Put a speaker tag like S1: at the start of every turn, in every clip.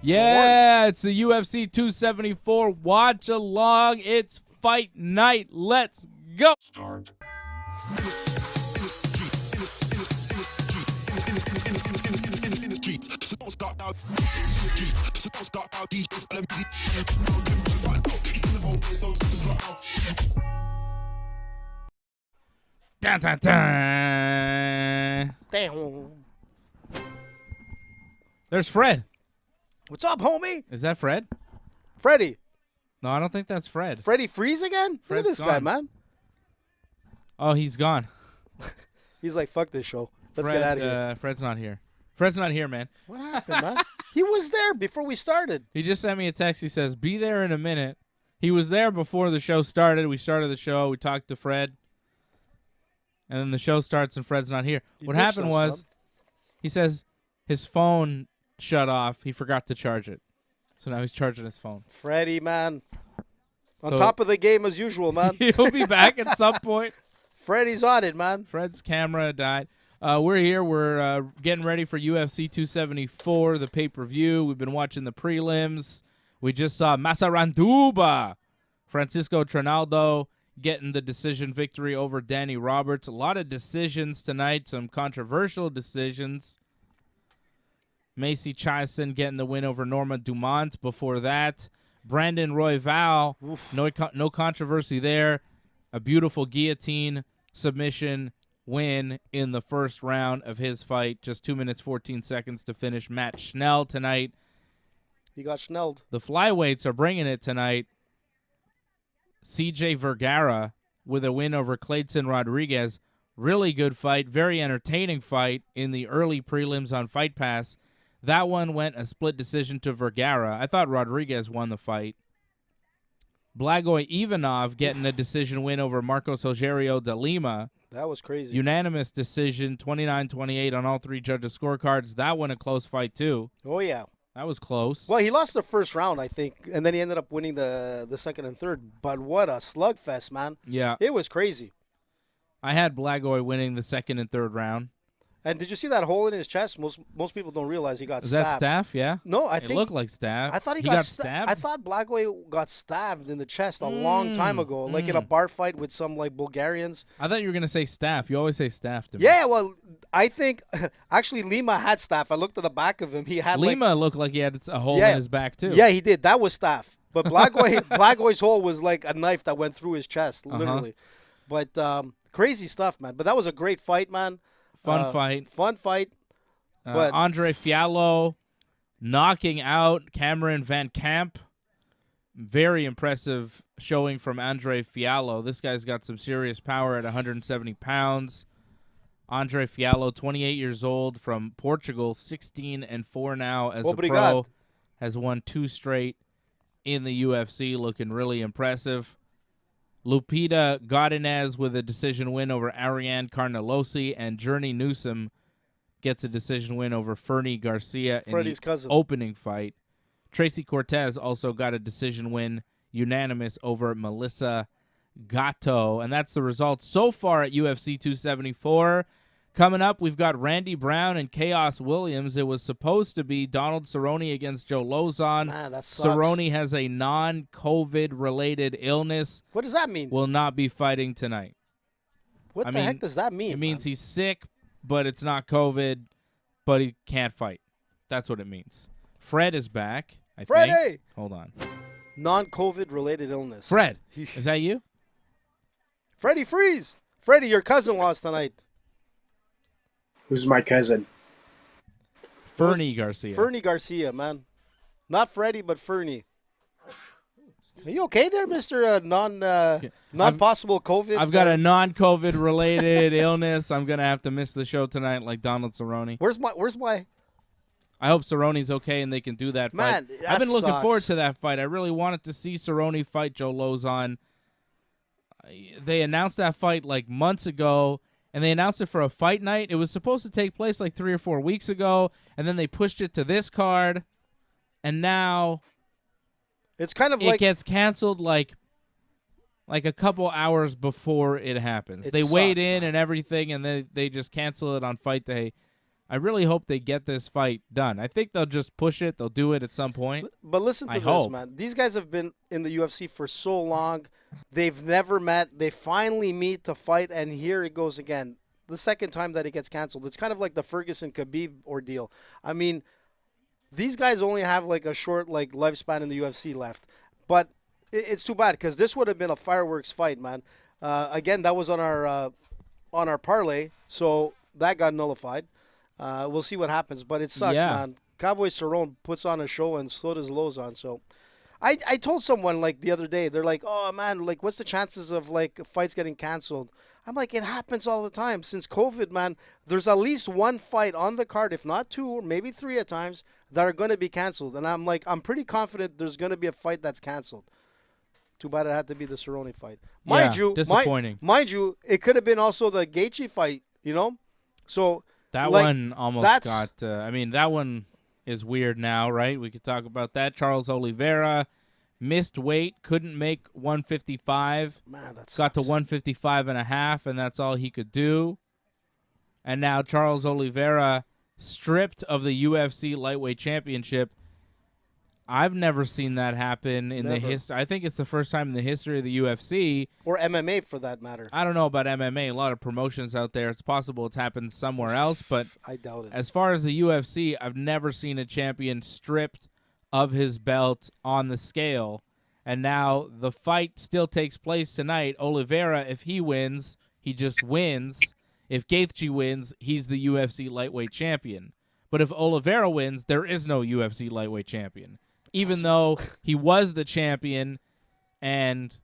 S1: Yeah, it's the UFC 274 watch along. It's fight night. Let's go. Start. Dun, dun, dun.
S2: Damn.
S1: There's Fred.
S2: What's up, homie?
S1: Is that Fred?
S2: Freddie.
S1: No, I don't think that's Fred.
S2: Freddie Freeze again? Look at this guy, man.
S1: Oh, he's gone.
S2: He's like, fuck this show. Let's get out of here.
S1: Fred's not here. Fred's not here, man.
S2: What happened, man? He was there before we started.
S1: He just sent me a text. He says, be there in a minute. He was there before the show started. We started the show. We talked to Fred. And then the show starts and Fred's not here. What happened was, he says his phone shut off. He forgot to charge it. So now he's charging his phone.
S2: Freddie, man. On top of the game as usual, man.
S1: He'll be back at some point.
S2: Freddie's on it, man.
S1: Fred's camera died. We're here. We're getting ready for UFC 274, the pay-per-view. We've been watching the prelims. We just saw Masaranduba, Francisco Trinaldo, getting the decision victory over Danny Roberts. A lot of decisions tonight, some controversial decisions. Macy Chiasson getting the win over Norma Dumont. Before that, Brandon Royval, no controversy there. A beautiful guillotine submission win in the first round of his fight. Just 2 minutes, 14 seconds to finish. Matt Schnell tonight.
S2: He got schnelled.
S1: The flyweights are bringing it tonight. CJ Vergara with a win over Clayton Rodriguez. Really good fight. Very entertaining fight in the early prelims on Fight Pass. That one went a split decision to Vergara. I thought Rodriguez won the fight. Blagoy Ivanov getting a decision win over Marcos Rogerio de Lima.
S2: That was crazy.
S1: Unanimous decision, 29-28 on all three judges' scorecards. That one a close fight, too.
S2: Oh, yeah.
S1: That was close.
S2: Well, he lost the first round, I think, and then he ended up winning the second and third. But what a slugfest, man.
S1: Yeah.
S2: It was crazy.
S1: I had Blagoy winning the second and third round.
S2: And did you see that hole in his chest? Most people don't realize he got stabbed.
S1: Is that Staph? Yeah.
S2: No, I think
S1: it looked like Staph.
S2: I thought he
S1: got stabbed.
S2: I thought Blagoy got stabbed in the chest a long time ago, like in a bar fight with some like Bulgarians.
S1: I thought you were gonna say Staph. You always say Staph to me.
S2: Yeah, well, I think actually Lima had Staph. I looked at the back of him. He had
S1: Lima looked like he had a hole in his back too.
S2: Yeah, he did. That was Staph. But Blagoy's hole was like a knife that went through his chest, literally. But crazy stuff, man. But that was a great fight, man.
S1: Fun fight.
S2: But
S1: Andre Fiallo knocking out Cameron Van Camp. Very impressive showing from Andre Fiallo. This guy's got some serious power at 170 pounds. Andre Fiallo, 28 years old, from Portugal, 16-4 now as a pro. Has won 2 straight in the UFC, looking really impressive. Lupita Godinez with a decision win over Ariane Carnelosi, and Journey Newsom gets a decision win over Fernie Garcia in the opening fight. Tracy Cortez also got a decision win, unanimous, over Melissa Gatto. And that's the results so far at UFC 274. Coming up, we've got Randy Brown and Chaos Williams. It was supposed to be Donald Cerrone against Joe Lauzon.
S2: Man, that sucks.
S1: Cerrone has a non-COVID-related illness.
S2: What does that mean?
S1: Will not be fighting tonight.
S2: What the heck does that mean?
S1: It means he's sick, but it's not COVID, but he can't fight. That's what it means. Fred is back, I think. Hold on.
S2: Non-COVID related illness.
S1: Fred, is that you?
S2: Freddie Freeze. Freddie, your cousin lost tonight.
S3: Who's my cousin?
S1: Fernie Garcia.
S2: Fernie Garcia, man. Not Freddie, but Fernie. Are you okay there, Mr. Non-possible COVID?
S1: I've got a non-COVID related illness. I'm going to have to miss the show tonight like Donald Cerrone.
S2: Where's my...
S1: I hope Cerrone's okay and they can do that fight.
S2: Man,
S1: I've been looking forward to that fight. I really wanted to see Cerrone fight Joe Lauzon. They announced that fight like months ago, and they announced it for a fight night. It was supposed to take place like 3 or 4 weeks ago, and then they pushed it to this card, and now
S2: it's kind of
S1: it gets canceled like a couple hours before it happens. They weighed in and everything, and they just cancel it on fight day. I really hope they get this fight done. I think they'll just push it. They'll do it at some point.
S2: But listen to this, man. These guys have been in the UFC for so long. They've never met. They finally meet to fight, and here it goes again. The second time that it gets canceled. It's kind of like the Ferguson-Khabib ordeal. I mean, these guys only have like a short lifespan in the UFC left. But it's too bad because this would have been a fireworks fight, man. Again, that was on our parlay, so that got nullified. We'll see what happens, but it sucks, man. Cowboy Cerrone puts on a show, and so does Lauzon. So, I told someone like the other day, they're like, "Oh man, like what's the chances of like fights getting canceled?" I'm like, "It happens all the time since COVID, man. There's at least one fight on the card, if not two, or maybe three at times, that are going to be canceled." And I'm like, I'm pretty confident there's going to be a fight that's canceled. Too bad it had to be the Cerrone fight. Mind you,
S1: disappointing.
S2: Mind you, it could have been also the Gaethje fight. You know, so.
S1: That one almost got. I mean, that one is weird now, right? We could talk about that. Charles Oliveira missed weight, couldn't make 155.
S2: Man, that sucks.
S1: Got to 155.5, and that's all he could do. And now Charles Oliveira stripped of the UFC lightweight championship. I've never seen that happen in the history. I think it's the first time in the history of the UFC.
S2: Or MMA, for that matter.
S1: I don't know about MMA. A lot of promotions out there. It's possible it's happened somewhere else, but
S2: I doubt it.
S1: As far as the UFC, I've never seen a champion stripped of his belt on the scale. And now the fight still takes place tonight. Oliveira, if he wins, he just wins. If Gaethje wins, he's the UFC lightweight champion. But if Oliveira wins, there is no UFC lightweight champion. Even though he was the champion and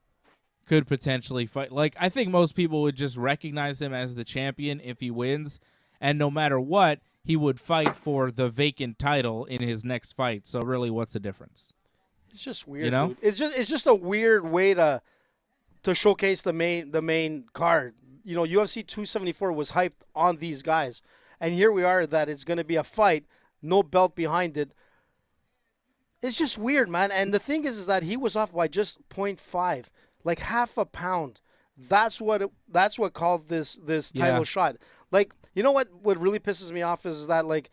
S1: could potentially fight. Like, I think most people would just recognize him as the champion if he wins. And no matter what, he would fight for the vacant title in his next fight. So really, what's the difference?
S2: It's just weird,
S1: you know?
S2: Dude. It's just a weird way to showcase the main card. You know, UFC 274 was hyped on these guys. And here we are that it's going to be a fight, no belt behind it. It's just weird, man. And the thing is that he was off by just 0.5, like half a pound. That's what called this title shot. Like, you know what really pisses me off is that, like,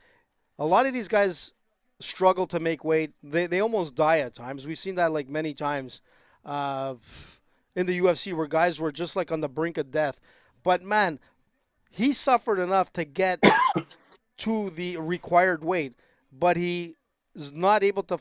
S2: a lot of these guys struggle to make weight. They almost die at times. We've seen that, like, many times in the UFC where guys were just, like, on the brink of death. But, man, he suffered enough to get to the required weight, but he is not able to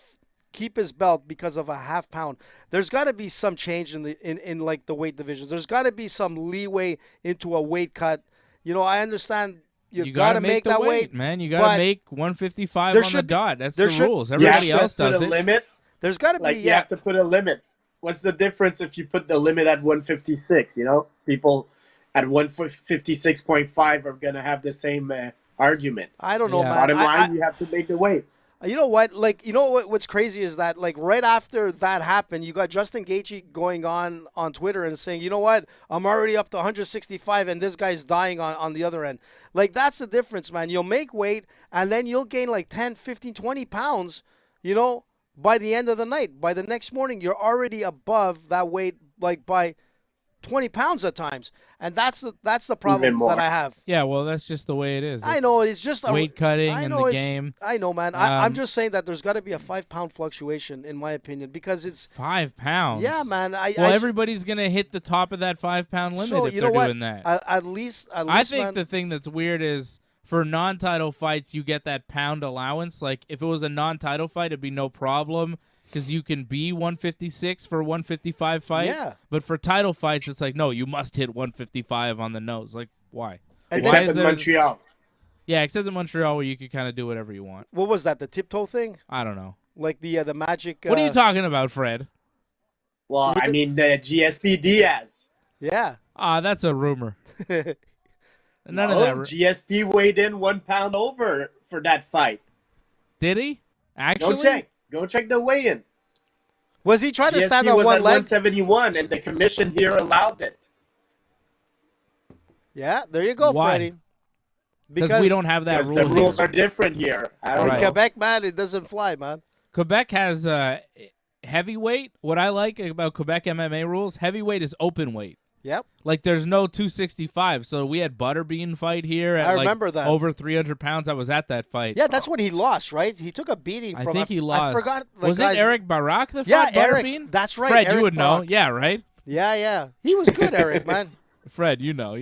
S2: keep his belt because of a half pound. There's got to be some change in like the weight divisions. There's got to be some leeway into a weight cut. You know, I understand you got to make that weight,
S1: man. You got to make 155 on the dot. That's the rules. Everybody else does it.
S3: Limit.
S2: There's got to be.
S3: You have to put a limit. What's the difference if you put the limit at 156? You know, people at 156.5 are gonna have the same argument.
S2: I don't know, man.
S3: Bottom line, you have to make the weight.
S2: You know what? Like, you know what's crazy is that, like, right after that happened, you got Justin Gaethje going on Twitter and saying, you know what? I'm already up to 165, and this guy's dying on the other end. Like, that's the difference, man. You'll make weight, and then you'll gain like 10, 15, 20 pounds, you know, by the end of the night. By the next morning, you're already above that weight, like, by 20 pounds at times. And that's the problem that I have.
S1: Yeah, well, that's just the way it is.
S2: I know. It's just
S1: weight cutting in the game.
S2: I know, man. I'm just saying that there's got to be a 5-pound fluctuation, in my opinion, because it's
S1: 5 pounds.
S2: Yeah, man.
S1: Everybody's gonna hit the top of that 5-pound limit if they're doing that.
S2: At least,
S1: I think
S2: man,
S1: the thing that's weird is for non-title fights, you get that pound allowance. Like, if it was a non-title fight, it'd be no problem, because you can be 156 for a 155 fight.
S2: Yeah.
S1: But for title fights, it's like, no, you must hit 155 on the nose. Like, why?
S3: Except in Montreal.
S1: Yeah, except in Montreal where you can kind of do whatever you want.
S2: What was that, the tiptoe thing?
S1: I don't know.
S2: Like the magic...
S1: What are you talking about, Fred?
S3: Well, I mean, the GSP Diaz.
S2: Yeah.
S1: That's a rumor. None of that.
S3: GSP weighed in 1 pound over for that fight.
S1: Did he? Actually?
S3: Go check the weigh-in.
S2: Was he trying to stand on
S3: one leg?
S2: 171,
S3: and the commission here allowed it.
S2: Yeah, there you go,
S1: Why?
S2: Freddie.
S1: Because we don't have that rule.
S3: The rules are different here.
S2: In Quebec, man, it doesn't fly, man.
S1: Quebec has heavyweight. What I like about Quebec MMA rules, heavyweight is open weight.
S2: Yep.
S1: Like, there's no 265. So we had Butterbean fight here at
S2: I remember that.
S1: over 300 pounds. I was at that fight.
S2: Yeah, that's when he lost, right? He took a beating from.
S1: I think he lost.
S2: I forgot. The
S1: Was
S2: guy's,
S1: it Eric Barak that
S2: Yeah,
S1: fought
S2: Eric.
S1: Butterbean?
S2: That's right.
S1: Fred,
S2: Eric
S1: you would know.
S2: Barak.
S1: Yeah, right?
S2: Yeah. He was good, Eric, man.
S1: Fred, you know.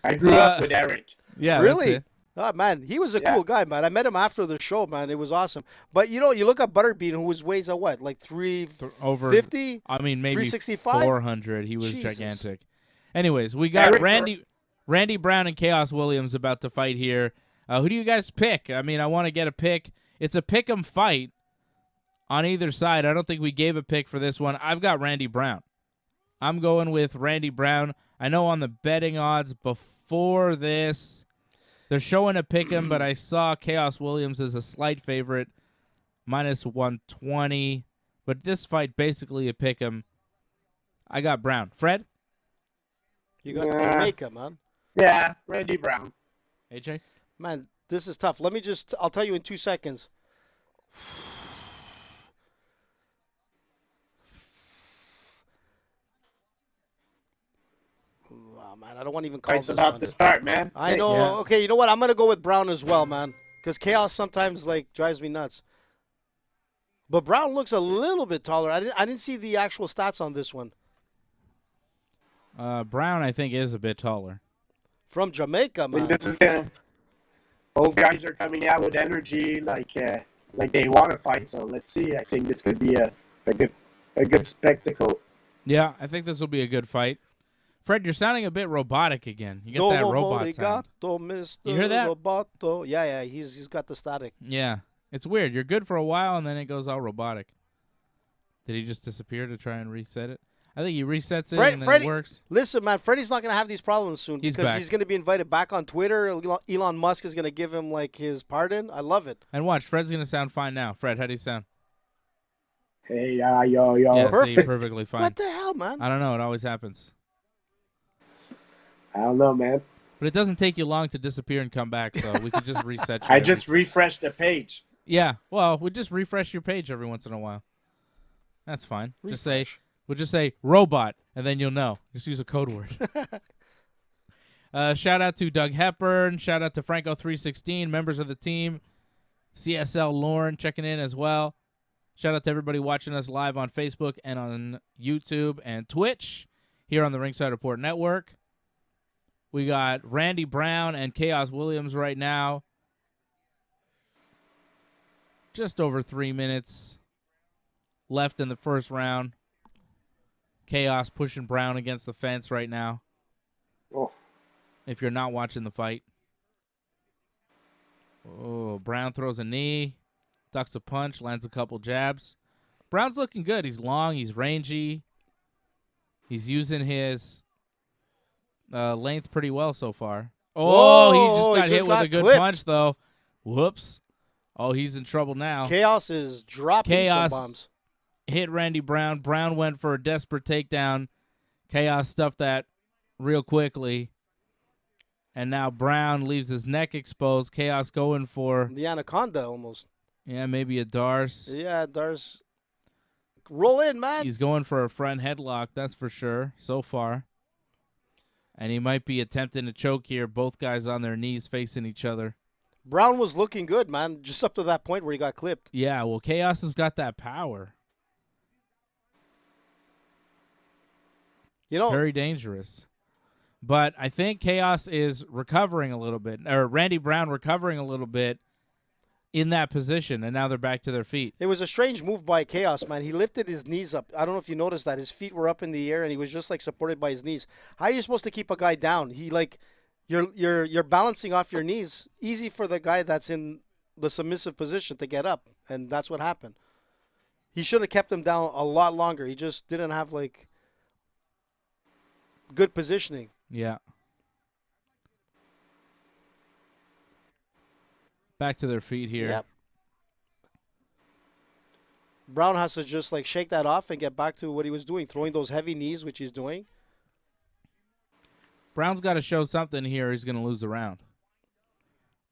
S3: I grew up with Eric.
S1: Yeah,
S2: Really?
S1: that's it.
S2: Oh, man, he was a cool guy, man. I met him after the show, man. It was awesome. But, you look at Butterbean, who weighs at what? Like 350?
S1: I mean, maybe
S2: 365?
S1: 400. He was
S2: Jesus.
S1: gigantic. Anyways, we got
S3: Eric
S1: Randy Brown and Chaos Williams about to fight here. Who do you guys pick? I mean, I want to get a pick. It's a pick 'em fight on either side. I don't think we gave a pick for this one. I've got Randy Brown. I'm going with Randy Brown. I know on the betting odds before this, they're showing a pick 'em, but I saw Chaos Williams as a slight favorite, minus 120. But this fight, basically a pick 'em. I got Brown. Fred?
S2: You got Jamaica, man.
S3: Yeah, Randy Brown.
S1: AJ?
S2: Man, this is tough. I'll tell you in 2 seconds. Oh, man, I don't want to even call
S3: Fight's
S2: this
S3: about
S2: one.
S3: to start, man.
S2: I know.
S1: Yeah.
S2: Okay, you know what? I'm going to go with Brown as well, man. Because Chaos sometimes, drives me nuts. But Brown looks a little bit taller. I didn't see the actual stats on this one.
S1: Brown, I think, is a bit taller.
S2: From Jamaica,
S3: I think
S2: man.
S3: this is both guys are coming out with energy, like they want to fight. So let's see. I think this could be a good spectacle.
S1: Yeah, I think this will be a good fight. Fred, you're sounding a bit robotic again. You get that robot sound.
S2: Mr.
S1: You hear that?
S2: Roboto. Yeah, he's got the static.
S1: Yeah, it's weird. You're good for a while, and then it goes all robotic. Did he just disappear to try and reset it? I think he resets it and then
S2: Freddie,
S1: it works.
S2: Listen, man, Freddie's not going to have these problems soon
S1: He's
S2: because
S1: back.
S2: he's going to be invited back on Twitter. Elon Musk is going to give him his pardon. I love it.
S1: And watch, Fred's going to sound fine now. Fred, how do you sound?
S3: Hey, yo.
S1: Yeah,
S2: perfect.
S1: see, perfectly fine.
S2: What the hell, man?
S1: I don't know. It always happens.
S3: I don't know, man.
S1: But it doesn't take you long to disappear and come back, so we could just reset you.
S3: I just refreshed the page.
S1: Yeah, well, we just refresh your page every once in a while. That's fine. We'll just say robot, and then you'll know. Just use a code word. Shout out to Doug Hepburn. Shout out to Franco 316, members of the team. CSL Lauren checking in as well. Shout out to everybody watching us live on Facebook and on YouTube and Twitch here on the Ringside Report Network. We got Randy Brown and Chaos Williams right now. Just over 3 minutes left in the first round. Chaos pushing Brown against the fence right now.
S3: Oh.
S1: If you're not watching the fight. Oh, Brown throws a knee, ducks a punch, lands a couple jabs. Brown's looking good. He's long, he's rangy. He's using his length pretty well so far. Oh, he just got hit with a good punch, though. Whoops. Oh, he's in trouble now.
S2: Chaos is dropping some bombs.
S1: Hit Randy Brown. Brown went for a desperate takedown. Chaos stuffed that real quickly. And now Brown leaves his neck exposed. Chaos going for
S2: the anaconda almost.
S1: Yeah, maybe a Dars.
S2: Yeah, Dars. Roll in, man.
S1: He's going for a front headlock, that's for sure, so far. And he might be attempting to choke here. Both guys on their knees facing each other.
S2: Brown was looking good, man, just up to that point where he got clipped.
S1: Yeah, well, Chaos has got that power. Very dangerous. But I think Chaos is recovering a little bit, or Randy Brown recovering a little bit in that position, and now they're back to their feet.
S2: It was a strange move by Chaos, man. He lifted his knees up. I don't know if you noticed that. His feet were up in the air, and he was just supported by his knees. How are you supposed to keep a guy down? You're balancing off your knees. Easy for the guy that's in the submissive position to get up, and that's what happened. He should have kept him down a lot longer. He just didn't have good positioning.
S1: Yeah. Back to their feet here.
S2: Yep. Brown has to just shake that off and get back to what he was doing, throwing those heavy knees, which he's doing.
S1: Brown's got to show something here. He's going to lose the round.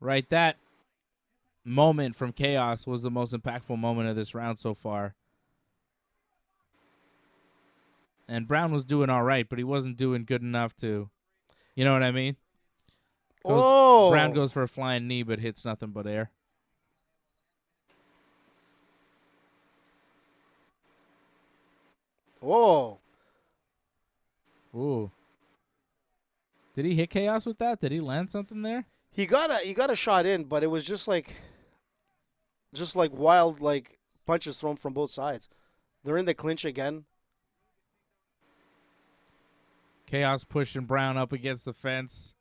S1: Right, that moment from Chaos was the most impactful moment of this round so far. And Brown was doing all right, but he wasn't doing good enough to, you know what I mean? Brown goes for a flying knee, but hits nothing but air.
S2: Whoa.
S1: Ooh. Did he hit Chaos with that? Did he land something there?
S2: He got a shot in, but it was just like wild like punches thrown from both sides. They're in the clinch again.
S1: Chaos pushing Brown up against the fence.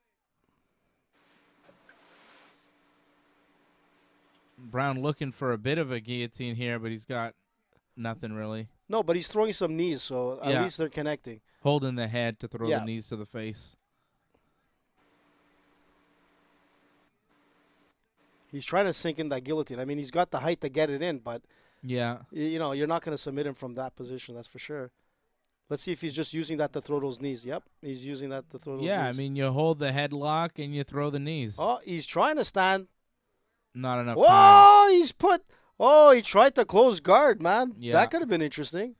S1: Brown looking for a bit of a guillotine here, but he's got nothing really.
S2: No, but he's throwing some knees, so at least they're connecting.
S1: Holding the head to throw the knees to the face.
S2: He's trying to sink in that guillotine. I mean, he's got the height to get it in, but
S1: yeah,
S2: you know, you're not going to submit him from that position, that's for sure. Let's see if he's just using that to throw those knees. Yep, he's using that to throw those knees.
S1: Yeah, I mean, you hold the headlock and you throw the knees.
S2: Oh, he's trying to stand.
S1: Not enough
S2: Whoa,
S1: time.
S2: He tried to close guard, man.
S1: Yeah.
S2: That could have been interesting.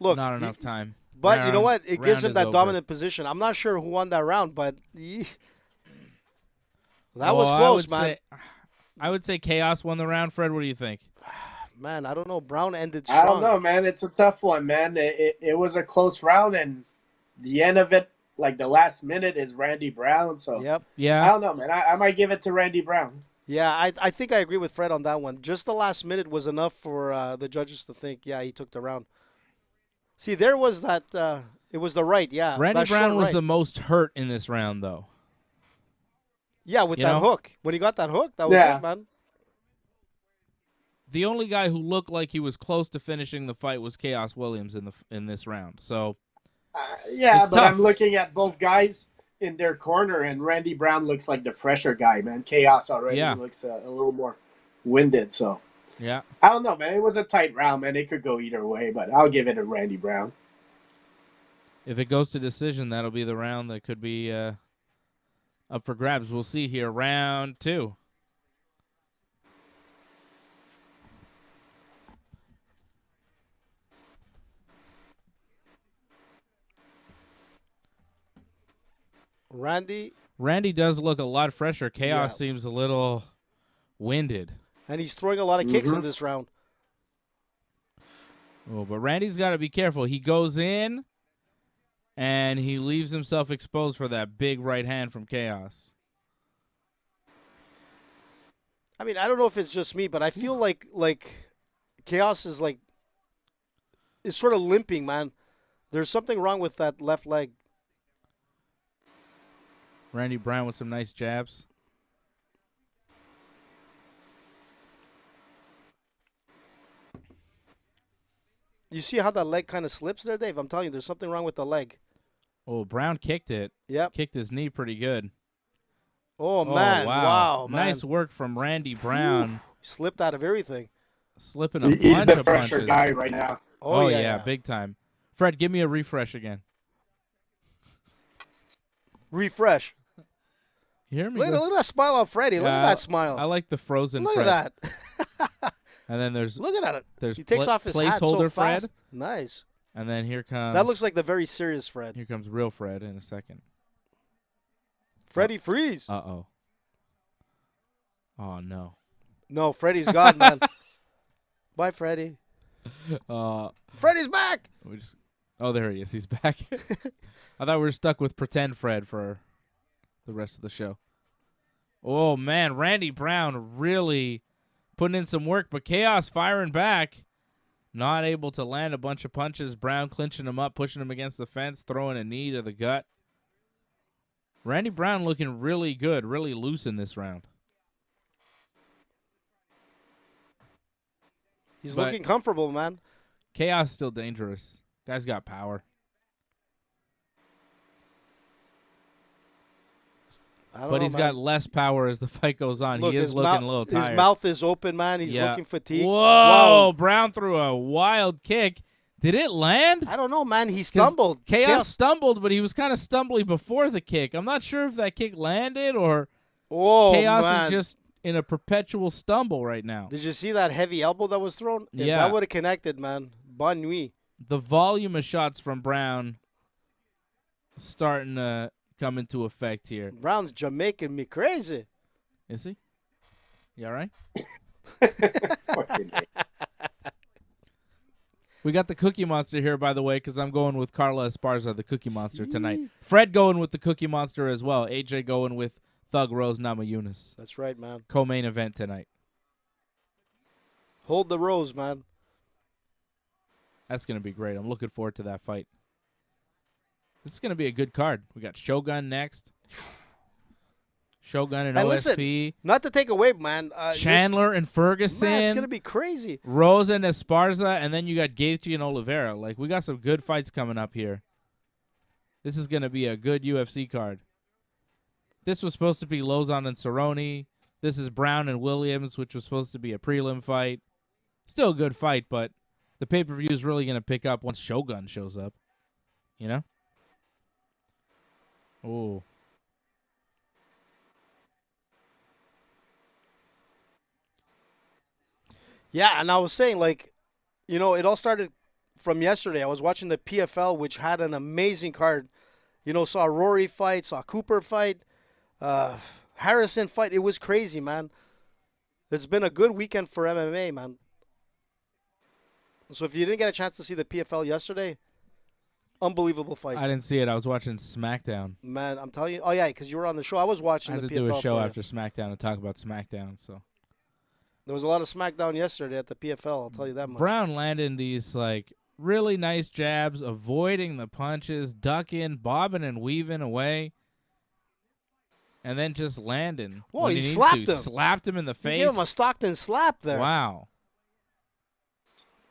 S2: Look,
S1: not enough time.
S2: But you know what? It gives him that dominant position. I'm not sure who won that round, but that was close, man.
S1: I would say Chaos won the round. Fred, what do you think?
S2: Man, I don't know. Brown ended strong.
S3: I don't know, man. It's a tough one, man. It was a close round, and the end of it, like the last minute, is Randy Brown. So
S1: yeah,
S3: I don't know, man. I might give it to Randy Brown.
S2: Yeah, I think I agree with Fred on that one. Just the last minute was enough for the judges to think, yeah, he took the round. See, there was that. It was the right, yeah.
S1: Randy Brown was the most hurt in this round, though.
S2: Yeah, with that hook. When he got that hook, that was it, man.
S1: The only guy who looked like he was close to finishing the fight was Chaos Williams in this round. So,
S3: but tough. I'm looking at both guys in their corner, and Randy Brown looks like the fresher guy, man. Chaos already looks a little more winded, so.
S1: Yeah.
S3: I don't know, man. It was a tight round, man. It could go either way, but I'll give it to Randy Brown.
S1: If it goes to decision, that'll be the round that could be up for grabs. We'll see here. Round 2. Randy does look a lot fresher. Chaos seems a little winded.
S2: And he's throwing a lot of kicks in this round.
S1: Oh, but Randy's got to be careful. He goes in, and he leaves himself exposed for that big right hand from Chaos.
S2: I mean, I don't know if it's just me, but I feel like Chaos is sort of limping, man. There's something wrong with that left leg.
S1: Randy Brown with some nice jabs.
S2: You see how that leg kind of slips there, Dave? I'm telling you, there's something wrong with the leg.
S1: Oh, Brown kicked it.
S2: Yep.
S1: Kicked his knee pretty good.
S2: Oh, man. Wow, man.
S1: Nice work from Randy Brown.
S2: Slipped out of everything.
S1: Slipping a bunch of punches.
S3: He's the fresher guy right now.
S1: Oh, yeah, big time. Fred, give me a refresh again.
S2: Refresh.
S1: You hear me?
S2: Look at that smile on Freddie. Look at that smile.
S1: I like the frozen
S2: Look
S1: Fred.
S2: at that.
S1: And then there's
S2: look at it.
S1: There's
S2: he takes off his hat so fast.
S1: Fred.
S2: Nice.
S1: And then here comes.
S2: That looks like the very serious Fred.
S1: Here comes real Fred in a second.
S2: Freddie freeze.
S1: Oh no.
S2: No, Freddie's gone, man. Bye, Freddie. Freddie's back.
S1: Oh, there he is. He's back. I thought we were stuck with pretend Fred for the rest of the show. Oh man, Randy Brown really putting in some work, but Chaos firing back. Not able to land a bunch of punches. Brown clinching him up, pushing him against the fence, throwing a knee to the gut. Randy Brown looking really good, really loose in this round.
S2: He's looking comfortable, man.
S1: Chaos still dangerous. Guy's got power. But he's got less power as the fight goes on. Look, he is looking a little tired.
S2: His mouth is open, man. He's looking fatigued.
S1: Whoa!
S2: Wow.
S1: Brown threw a wild kick. Did it land?
S2: I don't know, man. He stumbled.
S1: Chaos stumbled, but he was kind of stumbly before the kick. I'm not sure if that kick landed or Chaos is just in a perpetual stumble right now.
S2: Did you see that heavy elbow that was thrown? If that would have connected, man. Bonne nuit.
S1: The volume of shots from Brown starting to come into effect here.
S2: Brown's Jamaican me crazy.
S1: Is he? You all right? We got the Cookie Monster here, by the way, because I'm going with Carla Esparza, the Cookie Monster, tonight. Fred going with the Cookie Monster as well. AJ going with Thug Rose Namayunas.
S2: That's right, man.
S1: Co-main event tonight.
S2: Hold the rose, man.
S1: That's going to be great. I'm looking forward to that fight. This is going to be a good card. We got Shogun next. Shogun and OSP.
S2: Listen, not to take away, man.
S1: Chandler and Ferguson.
S2: Man, it's going to be crazy.
S1: Rose and Esparza, and then you got Gaethje and Oliveira. Like, we got some good fights coming up here. This is going to be a good UFC card. This was supposed to be Lauzon and Cerrone. This is Brown and Williams, which was supposed to be a prelim fight. Still a good fight, but the pay-per-view is really going to pick up once Shogun shows up. You know? Oh.
S2: Yeah, and I was saying, like, you know, it all started from yesterday. I was watching the PFL, which had an amazing card. You know, saw Rory fight, saw Cooper fight, Harrison fight. It was crazy, man. It's been a good weekend for MMA, man. So if you didn't get a chance to see the PFL yesterday, unbelievable fights.
S1: I didn't see it. I was watching SmackDown.
S2: Man, I'm telling you. Oh, yeah, because you were on the show. I was watching
S1: I had
S2: the
S1: to
S2: PFL.
S1: do a show
S2: for you.
S1: after SmackDown to talk about SmackDown, so.
S2: There was a lot of SmackDown yesterday at the PFL, I'll tell you that much.
S1: Brown landing these, like, really nice jabs, avoiding the punches, ducking, bobbing and weaving away, and then just landing.
S2: Whoa,
S1: when
S2: he
S1: needs
S2: slapped
S1: to.
S2: him.
S1: Slapped him in the face.
S2: He gave him a Stockton slap there.
S1: Wow.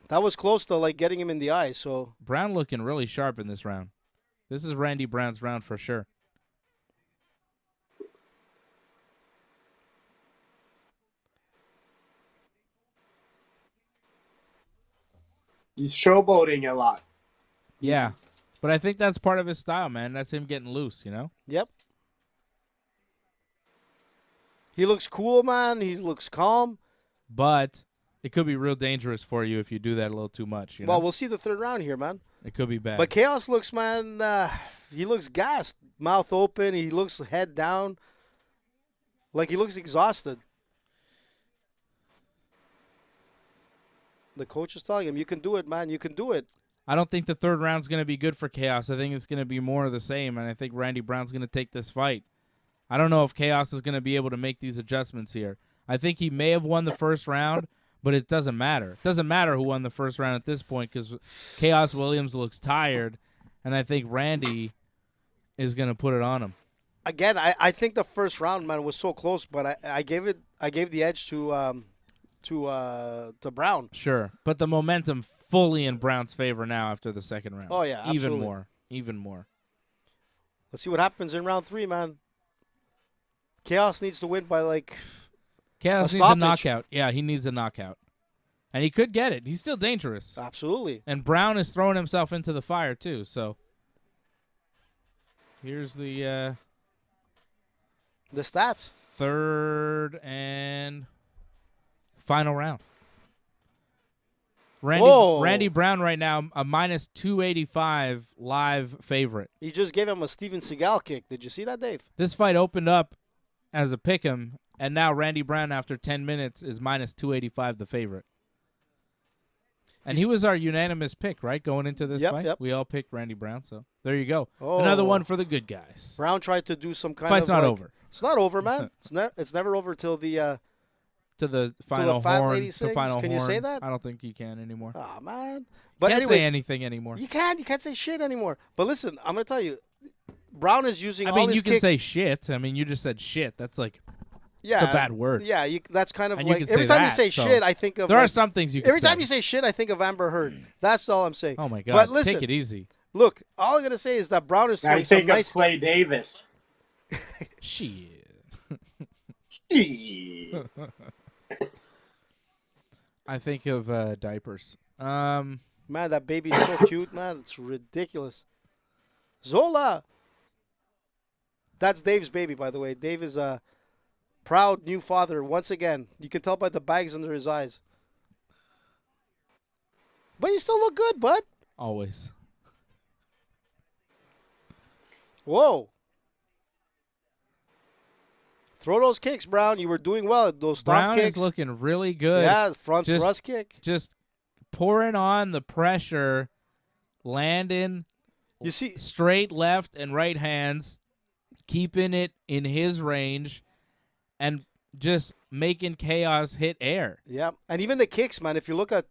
S2: That was close to, like, getting him in the eye, so.
S1: Brown looking really sharp in this round. This is Randy Brown's round for sure.
S3: He's showboating a lot.
S1: Yeah. But I think that's part of his style, man. That's him getting loose, you know?
S2: Yep. He looks cool, man. He looks calm.
S1: But it could be real dangerous for you if you do that a little too much, you know?
S2: Well, we'll see the third round here, man.
S1: It could be bad.
S2: But Chaos looks, man, he looks gassed. Mouth open. He looks head down. Like he looks exhausted. The coach is telling him, you can do it, man. You can do it.
S1: I don't think the third round's going to be good for Chaos. I think it's going to be more of the same, and I think Randy Brown's going to take this fight. I don't know if Chaos is going to be able to make these adjustments here. I think he may have won the first round, but it doesn't matter. It doesn't matter who won the first round at this point because Chaos Williams looks tired, and I think Randy is going to put it on him.
S2: Again, I think the first round, man, was so close, but I gave the edge to Brown.
S1: Sure, but the momentum fully in Brown's favor now after the second round.
S2: Oh, yeah, absolutely.
S1: Even more.
S2: Let's see what happens in round 3, man. Chaos needs to win by, like,
S1: Chaos needs a knockout. Yeah, he needs a knockout. And he could get it. He's still dangerous.
S2: Absolutely.
S1: And Brown is throwing himself into the fire, too. So here's the
S2: stats.
S1: Third and final round. Randy Brown right now, a minus 285 live favorite.
S2: He just gave him a Steven Seagal kick. Did you see that, Dave?
S1: This fight opened up as a pick'em, and now Randy Brown, after 10 minutes, is minus 285 the favorite. And he was our unanimous pick, right, going into this fight?
S2: Yep.
S1: We all picked Randy Brown, so there you go. Another one for the good guys.
S2: Brown tried to do some kind
S1: Fight's
S2: of
S1: not
S2: like,
S1: over.
S2: It's not over, man. It's never over till the
S1: to the final
S2: fat
S1: horn.
S2: lady sings? Can you say that?
S1: I don't think you can anymore.
S2: Oh, man.
S1: But
S2: But
S1: can't
S2: anyways,
S1: say anything anymore.
S2: You can't say shit anymore. But listen, I'm gonna tell you, Brown is using
S1: I
S2: all
S1: mean,
S2: his
S1: you can
S2: kicks.
S1: say shit. I mean, you just said shit. That's like
S2: Yeah,
S1: it's a bad word.
S2: Yeah, that's kind of
S1: And you
S2: like
S1: can
S2: every
S1: say
S2: time you
S1: that,
S2: say
S1: so
S2: shit, I think of
S1: there are
S2: like,
S1: some things you can
S2: every
S1: say.
S2: time you say shit, I think of Amber Heard. That's all I'm saying.
S1: Oh my god!
S2: But listen,
S1: take it easy.
S2: Look, all I'm gonna say is that Brown is
S3: I
S2: throwing some
S3: think of
S2: nice.
S3: Clay Davis.
S1: Shit.
S3: Shit.
S1: I think of diapers.
S2: Man, that baby is so cute, man. It's ridiculous. Zola. That's Dave's baby, by the way. Dave is a proud new father once again. You can tell by the bags under his eyes. But you still look good, bud.
S1: Always.
S2: Whoa. Throw those kicks, Brown. You were doing well. Those stomp
S1: Brown
S2: kicks.
S1: is looking really good.
S2: Yeah, front thrust kick.
S1: Just pouring on the pressure, landing
S2: You see,
S1: straight left and right hands, keeping it in his range, and just making Chaos hit air.
S2: yeah, and even the kicks, man. If you look at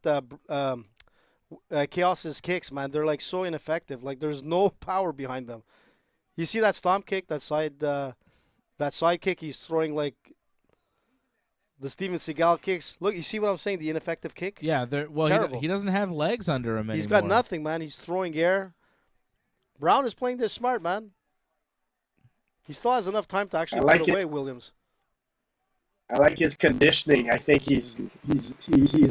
S2: Chaos's kicks, man, they're like so ineffective. Like there's no power behind them. You see that stomp kick, that side kick he's throwing like the Steven Seagal kicks. Look, you see what I'm saying? The ineffective kick.
S1: Yeah, he doesn't have legs under him anymore.
S2: He's got nothing, man. He's throwing air. Brown is playing this smart, man. He still has enough time to actually put away Williams.
S3: I like his conditioning. I think he's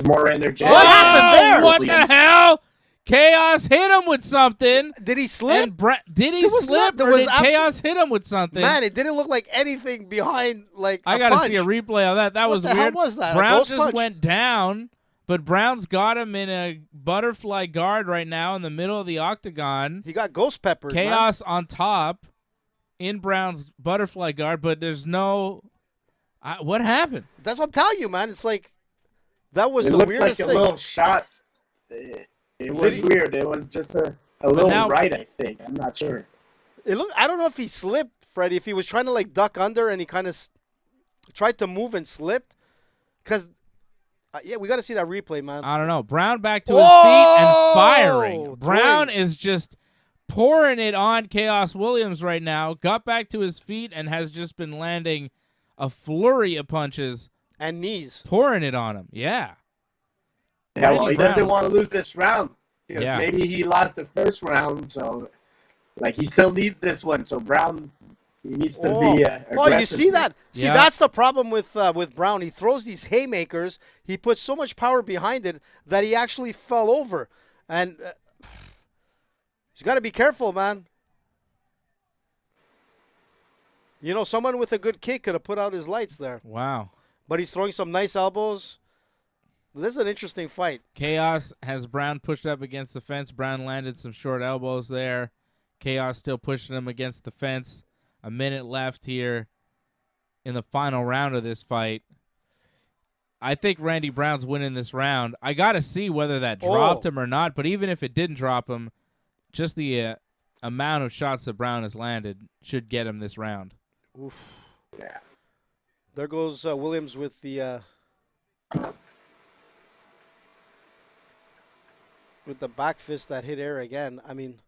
S3: more energetic.
S2: What happened there?
S1: What the hell? Chaos hit him with something.
S2: Did he slip?
S1: Did he slip, or did Chaos hit him with something?
S2: Man, it didn't look like anything behind, like,
S1: I
S2: got
S1: to see a replay of that. That was weird.
S2: What the hell was that?
S1: Brown just went down, but Brown's got him in a butterfly guard right now in the middle of the octagon.
S2: He got ghost peppered,
S1: Chaos on top in Brown's butterfly guard, but there's no... what happened?
S2: That's what I'm telling you, man. It's like, that was
S3: it
S2: the
S3: looked
S2: weirdest
S3: like
S2: thing.
S3: a little shot. It was weird. It was just a little right, I think. I'm not sure.
S2: I don't know if he slipped, Freddie, if he was trying to like duck under and he kind of tried to move and slipped. Because, yeah, we got to see that replay, man.
S1: I don't know. Brown back to his feet and firing. Brown is just pouring it on Chaos Williams right now. Got back to his feet and has just been landing a flurry of punches.
S2: And knees.
S1: Pouring it on him. Yeah.
S3: Yeah, well, he doesn't want to lose this round because
S1: Yeah.
S3: maybe he lost the first round, so like he still needs this one. So Brown, he needs to be aggressive.
S2: Oh, you see that? See,
S1: Yeah.
S2: that's the problem with Brown. He throws these haymakers. He puts so much power behind it that he actually fell over, and he's got to be careful, man. You know, someone with a good kick could have put out his lights there.
S1: Wow.
S2: But he's throwing some nice elbows. This is an interesting fight.
S1: Chaos has Brown pushed up against the fence. Brown landed some short elbows there. Chaos still pushing him against the fence. A minute left here in the final round of this fight. I think Randy Brown's winning this round. I got to see whether that dropped him or not, but even if it didn't drop him, just the amount of shots that Brown has landed should get him this round.
S2: Oof. Yeah. There goes Williams with the back fist that hit air again. I mean,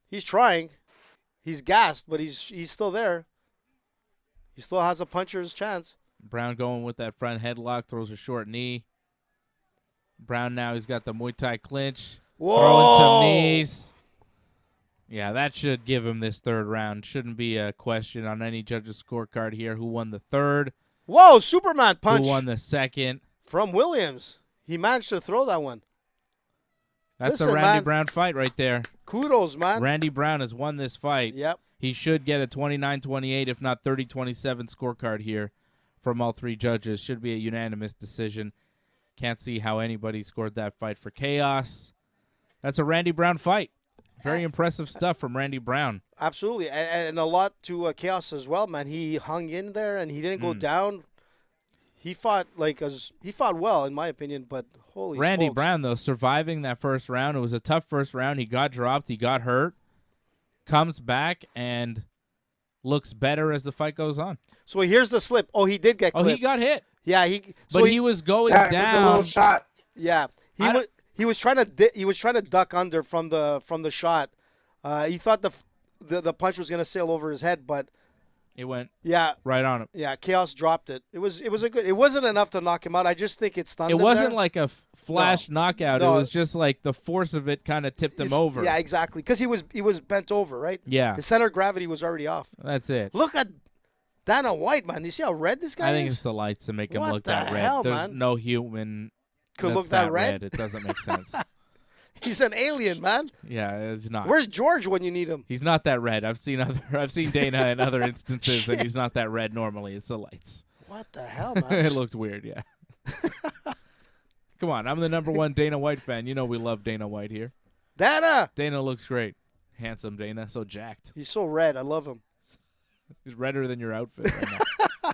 S2: he's trying. He's gassed, but he's still there. He still has a puncher's chance.
S1: Brown going with that front headlock, throws a short knee. Brown now, he's got the Muay Thai clinch.
S2: Whoa!
S1: Throwing some knees. Yeah, that should give him this third round. Shouldn't be a question on any judge's scorecard here. Who won the third?
S2: Whoa, Superman punch.
S1: Who won the second?
S2: From Williams. He managed to throw that one.
S1: That's
S2: Listen,
S1: a Randy
S2: man.
S1: Brown fight right there.
S2: Kudos, man.
S1: Randy Brown has won this fight.
S2: Yep.
S1: He should get a 29-28, if not 30-27 scorecard here from all three judges. Should be a unanimous decision. Can't see how anybody scored that fight for Chaos. That's a Randy Brown fight. Very impressive stuff from Randy Brown.
S2: Absolutely. And a lot to Chaos as well, man. He hung in there and he didn't go down. He fought he fought well, in my opinion, but holy
S1: Randy
S2: smokes.
S1: Brown, though, surviving that first round. It was a tough first round. He got dropped. He got hurt. Comes back and looks better as the fight goes on.
S2: So here's the slip. Oh, he did get clipped.
S1: Oh, he got hit.
S2: Yeah,
S1: But he was going
S3: It was a
S1: down.
S3: little shot.
S2: Yeah, he was trying to duck under from the shot. He thought the punch was gonna sail over his head, but
S1: It went
S2: yeah,
S1: right on him.
S2: yeah, Chaos dropped it. It was a good. It wasn't enough to knock him out. I just think it stunned him.
S1: It wasn't
S2: there.
S1: like a flash knockout.
S2: No.
S1: It was just like the force of it kind of tipped him over.
S2: Yeah, exactly. Because he was bent over, right?
S1: Yeah.
S2: His center of gravity was already off.
S1: That's it.
S2: Look at Dana White, man. You see how red this guy
S1: I think
S2: is?
S1: it's the lights that make him
S2: What
S1: look
S2: the
S1: that red.
S2: hell,
S1: There's
S2: man?
S1: no human
S2: Could
S1: that's
S2: look that red?
S1: It doesn't make sense.
S2: He's an alien, man.
S1: Yeah, it's not.
S2: Where's George when you need him?
S1: He's not that red. I've seen Dana in other instances, and he's not that red normally. It's the lights.
S2: What the hell, man?
S1: It looked weird, yeah. Come on, I'm the #1 Dana White fan. You know we love Dana White here.
S2: Dana!
S1: Dana looks great. Handsome Dana, so jacked.
S2: He's so red. I love him.
S1: He's redder than your outfit right now.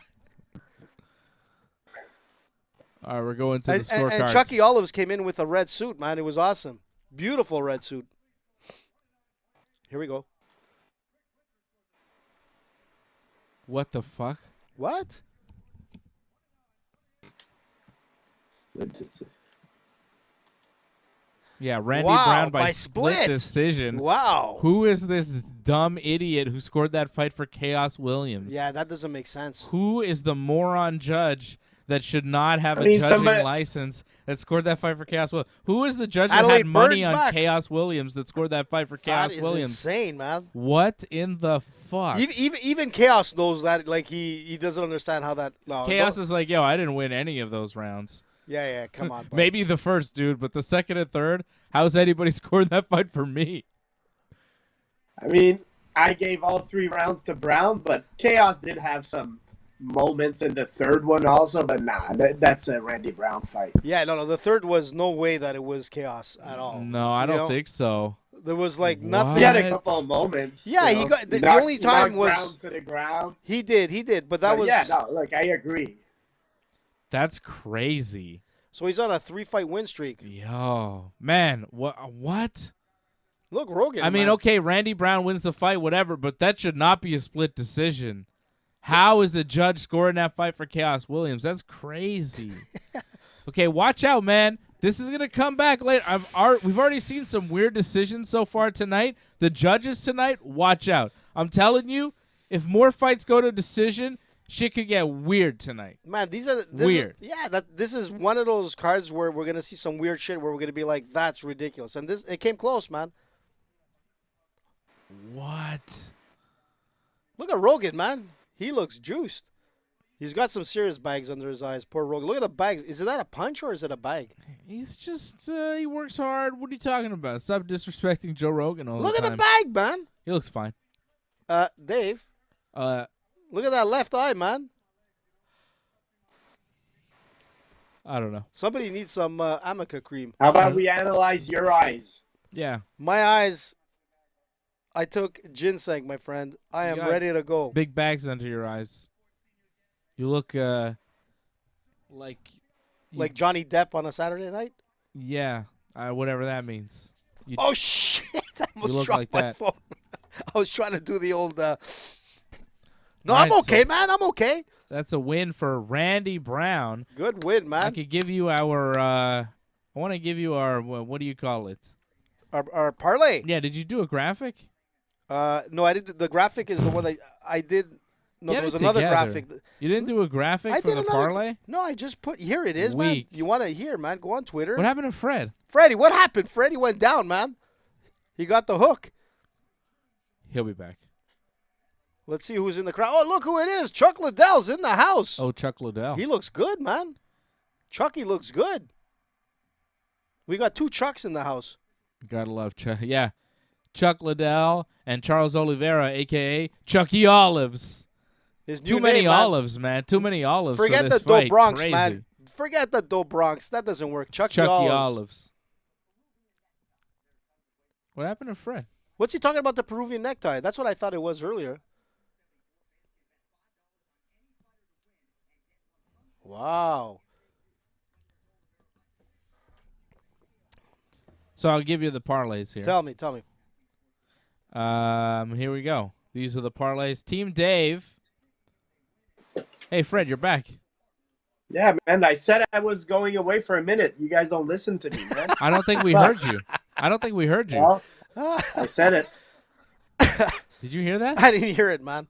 S1: All right, we're going to the scorecards.
S2: And Chucky Olives came in with a red suit, man. It was awesome. Beautiful red suit. Here we go.
S1: What the fuck?
S2: What?
S1: Yeah, Randy
S2: Wow,
S1: Brown by
S2: by
S1: split
S2: split.
S1: decision.
S2: Wow.
S1: Who is this dumb idiot who scored that fight for Chaos Williams?
S2: Yeah, that doesn't make sense.
S1: Who is the moron judge that should not have a
S3: mean,
S1: judging license that scored that fight for Chaos Williams? Who is the judge that
S2: Adelaide
S1: had money
S2: Bird's
S1: on
S2: back.
S1: Chaos Williams that scored that fight for Chaos
S2: That is
S1: Williams?
S2: insane, man.
S1: What in the fuck?
S2: Even Chaos knows that. Like, he doesn't understand how that. No,
S1: Chaos
S2: no.
S1: is like, yo, I didn't win any of those rounds.
S2: Yeah, come on. Bud.
S1: Maybe the first, dude, but the second and third, how's anybody scored that fight for me?
S3: I mean, I gave all 3 rounds to Brown, but Chaos did have some moments in the third one also, but nah, that's a Randy Brown fight.
S2: Yeah, no. The third was no way that it was Chaos at all.
S1: No, I don't think so.
S2: There was like
S1: What?
S2: nothing.
S3: He had a couple of moments.
S2: Yeah,
S3: you
S2: he
S3: know.
S2: got the
S3: Knocked-
S2: only time
S3: knocked
S2: was
S3: Brown to the ground.
S2: he did, but that was
S3: Yeah, no, look, I agree.
S1: That's crazy.
S2: so he's on a 3-fight win streak.
S1: Yo, man, what?
S2: Look, Rogan.
S1: I mean,
S2: man.
S1: okay, Randy Brown wins the fight, whatever, but that should not be a split decision. How is a judge scoring that fight for Chaos Williams? That's crazy. Okay, watch out, man. This is going to come back later. We've already seen some weird decisions so far tonight. The judges tonight, watch out. I'm telling you, if more fights go to decision, shit could get weird tonight.
S2: Man, these are
S1: Weird.
S2: This is one of those cards where we're gonna see some weird shit where we're gonna be like, that's ridiculous, and it came close, man.
S1: What?
S2: Look at Rogan, man. He looks juiced. He's got some serious bags under his eyes. Poor Rogan. Look at the bags. Is that a punch or is it a bag?
S1: He's just, he works hard. What are you talking about? Stop disrespecting Joe Rogan all
S2: Look
S1: the
S2: at
S1: time.
S2: the bag, man.
S1: He looks fine.
S2: Dave. Look at that left eye, man.
S1: I don't know.
S2: Somebody needs some Amica cream.
S3: How about we analyze your eyes?
S1: Yeah.
S2: My eyes. I took ginseng, my friend. I am
S1: got
S2: ready to go.
S1: Big bags under your eyes. You look
S2: Like Johnny Depp on a Saturday night.
S1: yeah, whatever that means. You,
S2: Oh shit! I almost
S1: look
S2: dropped
S1: like
S2: my
S1: that.
S2: phone. I was trying to do the old. No,
S1: All
S2: I'm
S1: right,
S2: okay,
S1: so-
S2: man. I'm okay.
S1: That's a win for Randy Brown.
S2: Good win,
S1: I
S2: man.
S1: could give you our. I want to give you our. What do you call it?
S2: Our parlay.
S1: Yeah. Did you do a graphic?
S2: No, I didn't. The graphic is the one that I did. No,
S1: Get
S2: there was
S1: it
S2: another
S1: together.
S2: graphic.
S1: You didn't do a graphic
S2: I
S1: for
S2: did
S1: the
S2: another.
S1: parlay.
S2: No, I just put here. It is, man.
S1: Weak.
S2: You want to hear, man? Go on Twitter.
S1: What happened to Fred?
S2: Freddie, what happened? Freddie went down, man. He got the hook.
S1: He'll be back.
S2: Let's see who's in the crowd. Oh, look who it is. Chuck Liddell's in the house.
S1: Oh, Chuck Liddell.
S2: He looks good, man. Chucky looks good. We got 2 Chucks in the house.
S1: Gotta love Chuck. Yeah. Chuck Liddell and Charles Oliveira, a.k.a. Chucky Olives.
S2: His new
S1: Too many
S2: name, man.
S1: olives, man. Too many olives.
S2: Forget
S1: for
S2: the
S1: this fight.
S2: Dope Bronx,
S1: Crazy.
S2: man. Forget the Dope Bronx. That doesn't work.
S1: It's
S2: Chucky,
S1: Chucky
S2: Olives.
S1: Olives. What happened to Fred?
S2: What's he talking about the Peruvian necktie? That's what I thought it was earlier. Wow.
S1: So I'll give you the parlays here.
S2: Tell me.
S1: Here we go. These are the parlays. Team Dave. Hey, Fred, you're back.
S3: Yeah, man. I said I was going away for a minute. You guys don't listen to me, man.
S1: I don't think we heard you. I don't think we heard you.
S3: Well, I said it.
S1: Did you hear that?
S2: I didn't hear it, man.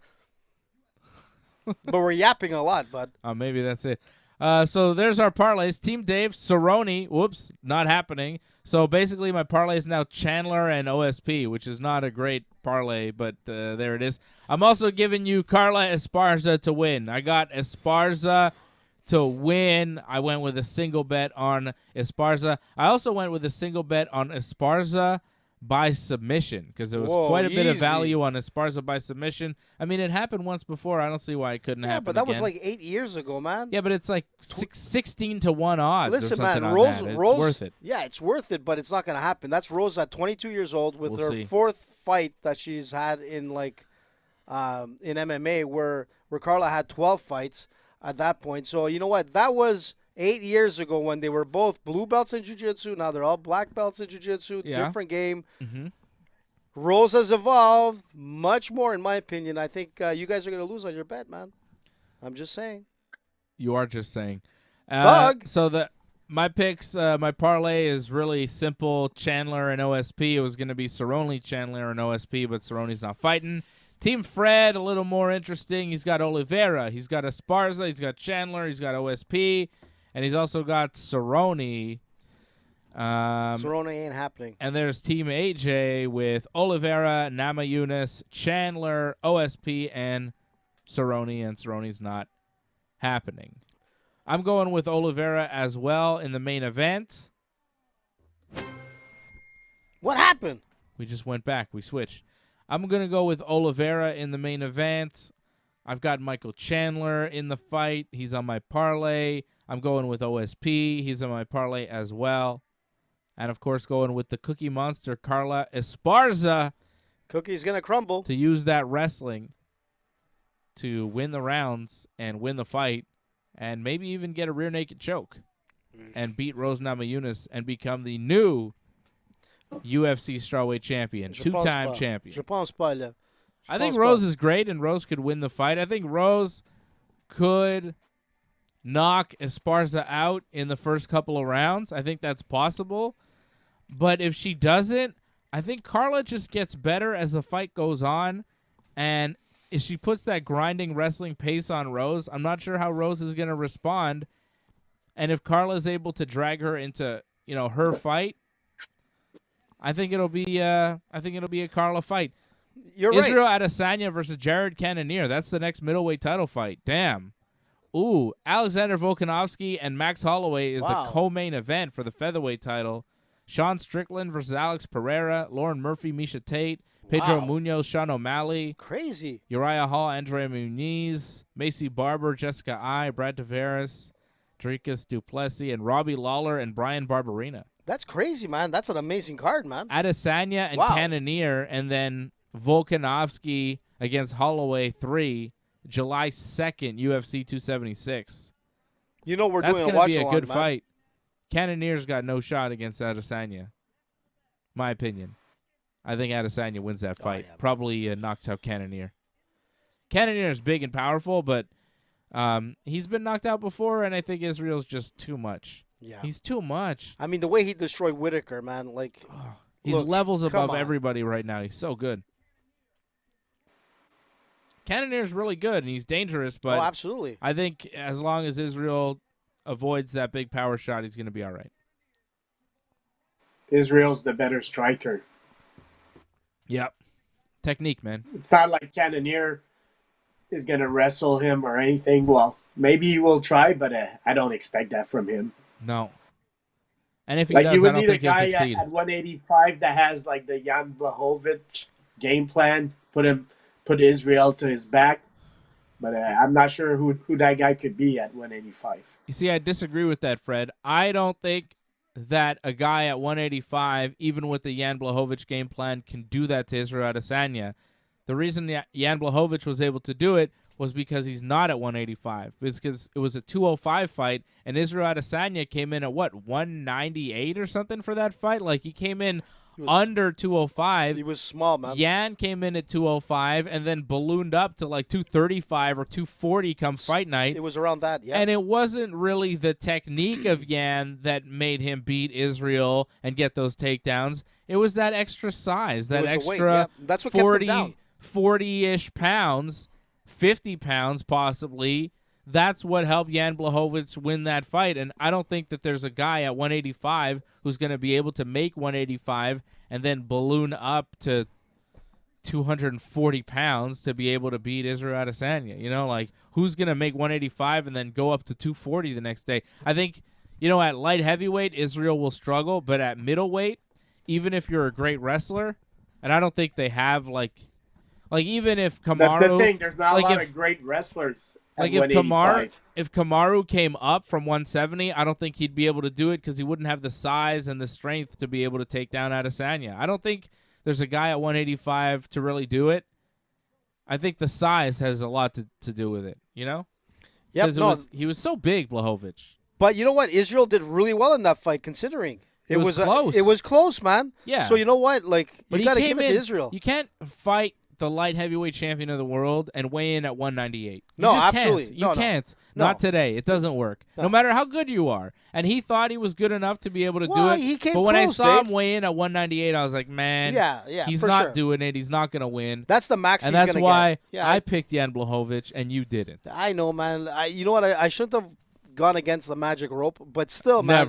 S2: But we're yapping a lot, bud.
S1: Oh, maybe that's it. So there's our parlays. Team Dave, Cerrone. Whoops, not happening. So basically my parlay is now Chandler and OSP, which is not a great parlay, but there it is. I'm also giving you Carla Esparza to win. I got Esparza to win. I went with a single bet on Esparza. I also went with a single bet on Esparza by submission, because there was
S2: Whoa,
S1: quite a bit of
S2: easy.
S1: value on Esparza by submission. I mean, it happened once before. I don't see why it couldn't happen
S2: but that was
S1: again.
S2: like 8 years ago, man.
S1: Yeah, but it's like 16 to 1 odds or
S2: Listen,
S1: something
S2: man,
S1: on
S2: Rose,
S1: that. It's
S2: Rose,
S1: worth it.
S2: Yeah, it's worth it, but it's not going to happen. That's Rose at 22 years old with
S1: We'll
S2: her
S1: see.
S2: 4th fight that she's had in in MMA, where Carla had 12 fights at that point. So you know what? That was 8 years ago when they were both blue belts in jiu-jitsu. Now they're all black belts in jiu-jitsu.
S1: Yeah.
S2: Different game.
S1: Mm-hmm.
S2: Rose has evolved much more, in my opinion. I think you guys are going to lose on your bet, man. I'm just saying.
S1: You are just saying.
S2: Thug.
S1: So my picks, my parlay is really simple. Chandler and OSP. It was going to be Cerrone, Chandler, and OSP, but Cerrone's not fighting. Team Fred, a little more interesting. He's got Oliveira. He's got Esparza. He's got Chandler. He's got OSP. And he's also got Cerrone.
S2: Cerrone ain't happening.
S1: And there's Team AJ with Oliveira, Namayunas, Chandler, OSP, and Cerrone. And Cerrone's not happening. I'm going with Oliveira as well in the main event.
S2: What happened?
S1: We just went back. We switched. I'm going to go with Oliveira in the main event. I've got Michael Chandler in the fight. He's on my parlay. I'm going with OSP. He's on my parlay as well. And, of course, going with the Cookie Monster, Carla Esparza,
S2: Cookie's going to crumble.
S1: to use that wrestling to win the rounds and win the fight and maybe even get a rear naked choke and beat Rose Namayunas and become the new UFC strawweight champion, two-time champion.
S2: Je pense pas, là.
S1: I think Rose is great, and Rose could win the fight. I think Rose could knock Esparza out in the first couple of rounds. I think that's possible. But if she doesn't, I think Carla just gets better as the fight goes on. And if she puts that grinding wrestling pace on Rose, I'm not sure how Rose is going to respond. And if Carla is able to drag her into, her fight, I think it'll be a Carla fight.
S2: You're
S1: Israel
S2: right.
S1: Adesanya versus Jared Cannonier. That's the next middleweight title fight. Damn. Ooh, Alexander Volkanovski and Max Holloway is the co-main event for the featherweight title. Sean Strickland versus Alex Pereira. Lauren Murphy, Misha Tate. Pedro Munoz, Sean O'Malley.
S2: Crazy.
S1: Uriah Hall, Andrea Muniz. Macy Barber, Jessica I. Brad Tavares. Dricus Duplessis. And Robbie Lawler and Brian Barberina.
S2: That's crazy, man. That's an amazing card, man.
S1: Adesanya and Cannonier, and then Volkanovski against Holloway 3, July 2nd, UFC 276.
S2: You know we're
S1: That's
S2: doing a
S1: going to be a
S2: watch-along,
S1: good
S2: man.
S1: fight. Cannonier's got no shot against Adesanya, my opinion. I think Adesanya wins that fight. Probably knocks out Cannonier. Cannonier is big and powerful, but he's been knocked out before, and I think Israel's just too much.
S2: Yeah.
S1: He's too much.
S2: I mean, the way he destroyed Whitaker, man,
S1: He's
S2: look,
S1: levels above
S2: on.
S1: everybody right now. He's so good. Cannonier's really good, and he's dangerous, but
S2: absolutely.
S1: I think as long as Israel avoids that big power shot, he's going to be all right.
S3: Israel's the better striker.
S1: Yep. Technique, man.
S3: It's not like Cannonier is going to wrestle him or anything. Well, maybe he will try, but I don't expect that from him.
S1: No. And if he
S3: like
S1: does,
S3: you would
S1: I don't
S3: need a
S1: think he'll
S3: guy
S1: succeed.
S3: at 185 that has like the Jan Blachowicz game plan, put Israel to his back. But I'm not sure who that guy could be at 185.
S1: You see, I disagree with that, Fred. I don't think that a guy at 185, even with the Jan Blachowicz game plan, can do that to Israel Adesanya. The reason Jan Blachowicz was able to do it was because he's not at 185. It's because it was a 205 fight, and Israel Adesanya came in at, 198 or something for that fight? Like, he came in under 205.
S2: He was small, man.
S1: Yan came in at 205 and then ballooned up to like 235 or 240 come fight night.
S2: It was around that, yeah.
S1: And it wasn't really the technique of Yan that made him beat Israel and get those takedowns. It was that extra size, that extra
S2: weight, yeah. That's what kept him down.
S1: 40-ish pounds, 50 pounds possibly. That's what helped Jan Blachowicz win that fight. And I don't think that there's a guy at 185 who's going to be able to make 185 and then balloon up to 240 pounds to be able to beat Israel Adesanya. You know, like, who's going to make 185 and then go up to 240 the next day? I think, at light heavyweight, Israel will struggle. But at middleweight, even if you're a great wrestler, and I don't think they have like even if Kamaru.
S3: That's the thing. There's not
S1: like
S3: a lot
S1: if-
S3: of great wrestlers. At
S1: Like if
S3: 185.
S1: Kamaru came up from 170, I don't think he'd be able to do it because he wouldn't have the size and the strength to be able to take down Adesanya. I don't think there's a guy at 185 to really do it. I think the size has a lot to do with it, you know?
S2: Yep,
S1: Because he was so big, Blachowicz.
S2: But you know what? Israel did really well in that fight, considering
S1: It was close.
S2: It was close, man.
S1: Yeah.
S2: So you know what? Like,
S1: But
S2: you
S1: he
S2: got to
S1: came
S2: give it
S1: in,
S2: to Israel.
S1: You can't fight the light heavyweight champion of the world and weigh in at 198.
S2: No,
S1: you just
S2: absolutely.
S1: Can't.
S2: No,
S1: You
S2: no.
S1: can't.
S2: No.
S1: Not today. It doesn't work. No matter how good you are. And he thought he was good enough to be able to
S2: Well,
S1: do it.
S2: he came
S1: but when I
S2: close,
S1: saw
S2: Dave.
S1: him weigh in at 198, I was like, man,
S2: Yeah,
S1: he's
S2: for
S1: not
S2: sure.
S1: doing it. He's not going to win.
S2: That's the max
S1: And
S2: he's
S1: that's
S2: gonna
S1: why
S2: get. Yeah,
S1: I picked Jan Blachowicz and you didn't.
S2: I know, man. You know what? I shouldn't have gone against the magic rope, but still, man.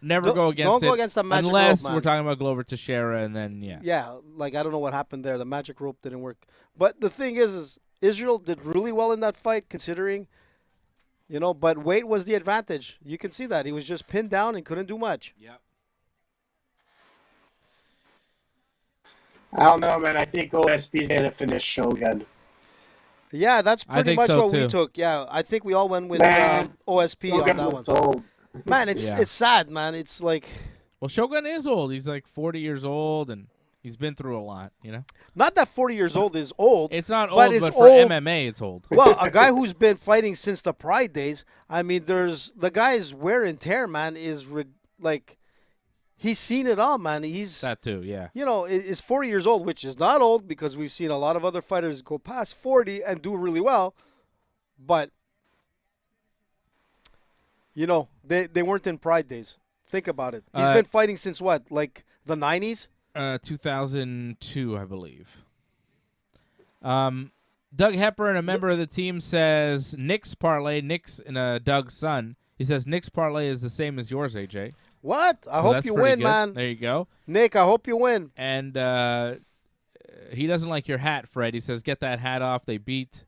S1: Never
S2: Don't-
S1: go against
S2: don't
S1: it.
S2: go against the magic
S1: unless
S2: rope, man.
S1: we're talking about Glover Teixeira and then, yeah.
S2: Yeah, like I don't know what happened there. The magic rope didn't work. But the thing is Israel did really well in that fight, considering, but weight was the advantage. You can see that. He was just pinned down and couldn't do much.
S1: Yep.
S3: I don't know, man. I think OSP's gonna finish Shogun.
S2: Yeah, that's
S1: I
S2: pretty
S1: think
S2: much
S1: so,
S2: what we
S1: too.
S2: took. Yeah, I think we all went with
S3: Man,
S2: OSP on
S3: Shogun
S2: that one.
S3: looks old.
S2: Man, it's
S1: Yeah.
S2: it's sad, man. It's like
S1: Well, Shogun is old. He's like 40 years old, and he's been through a lot,
S2: not that 40 years old is old.
S1: It's not
S2: But
S1: old,
S2: it's
S1: but for
S2: old.
S1: MMA, it's old.
S2: Well, a guy who's been fighting since the Pride days. I mean, there's the guy's wear and tear, man. Like he's seen it all, man. He's
S1: That too, yeah.
S2: is 40 years old, which is not old because we've seen a lot of other fighters go past 40 and do really well. But, they weren't in Pride days. Think about it. He's been fighting since what, like the 90s?
S1: 2002, I believe. Doug Hepburn, a member of the team, says Nick's parlay, Nick's Doug's son. He says Nick's parlay is the same as yours, AJ.
S2: What? I
S1: So
S2: hope
S1: that's
S2: you
S1: pretty
S2: win,
S1: good.
S2: man.
S1: There you go.
S2: Nick, I hope you win.
S1: And he doesn't like your hat, Fred. He says, get that hat off. They beat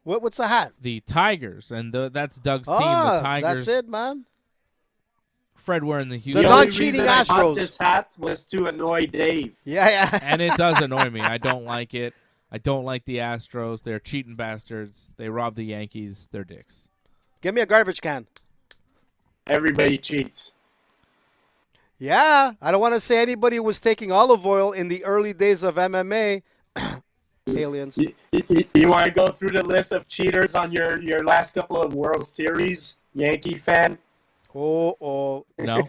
S2: What's the hat?
S1: the Tigers, and that's Doug's team, the
S2: Ah,
S1: Tigers.
S2: that's it, man.
S1: Fred wearing the
S2: The
S1: Houston.
S3: only
S2: non-cheating
S3: reason I bought
S2: Astros.
S3: this hat was to annoy Dave.
S2: Yeah.
S1: And it does annoy me. I don't like it. I don't like the Astros. They're cheating bastards. They rob the Yankees. They're dicks.
S2: Give me a garbage can.
S3: Everybody cheats.
S2: Yeah, I don't want to say anybody who was taking olive oil in the early days of MMA. Aliens.
S3: You want to go through the list of cheaters on your last couple of World Series, Yankee fan?
S2: Oh,
S1: No,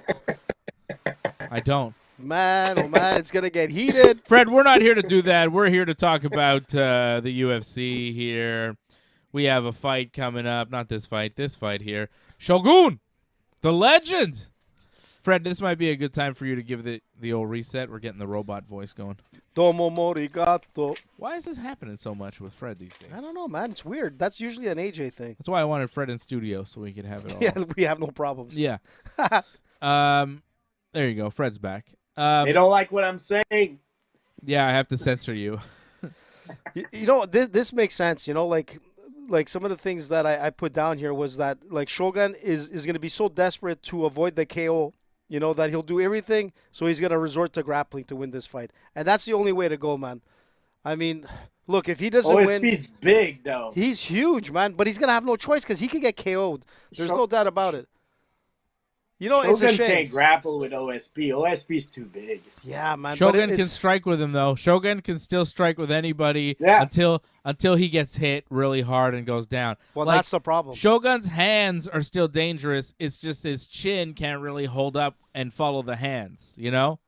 S1: I don't.
S2: man, it's going to get heated.
S1: Fred, we're not here to do that. We're here to talk about the UFC here. We have a fight coming up. Not this fight here. Shogun, the legend. Fred, this might be a good time for you to give the old reset. We're getting the robot voice going.
S2: Domo morigato.
S1: Why is this happening so much with Fred these days?
S2: I don't know, man. It's weird. That's usually an AJ thing.
S1: That's why I wanted Fred in studio so we could have it all.
S2: Yeah, we have no problems.
S1: Yeah. There you go. Fred's back.
S3: They don't like what I'm saying.
S1: Yeah, I have to censor you.
S2: This makes sense. Like some of the things that I put down here was that like Shogun is going to be so desperate to avoid the KO, that he'll do everything. So he's going to resort to grappling to win this fight. And that's the only way to go, man. I mean, look, if he doesn't win,
S3: OSP's big, though.
S2: he's huge, man. But he's going to have no choice because he could get KO'd. There's no doubt about it. It's a
S3: Shogun
S2: shame.
S3: can't grapple with OSP. OSP's too big.
S2: Yeah, man.
S1: Shogun
S2: but
S1: can strike with him though. Shogun can still strike with anybody
S3: Yeah.
S1: until he gets hit really hard and goes down.
S2: Well,
S1: Like,
S2: that's the problem.
S1: Shogun's hands are still dangerous. It's just his chin can't really hold up and follow the hands.
S2: Yep.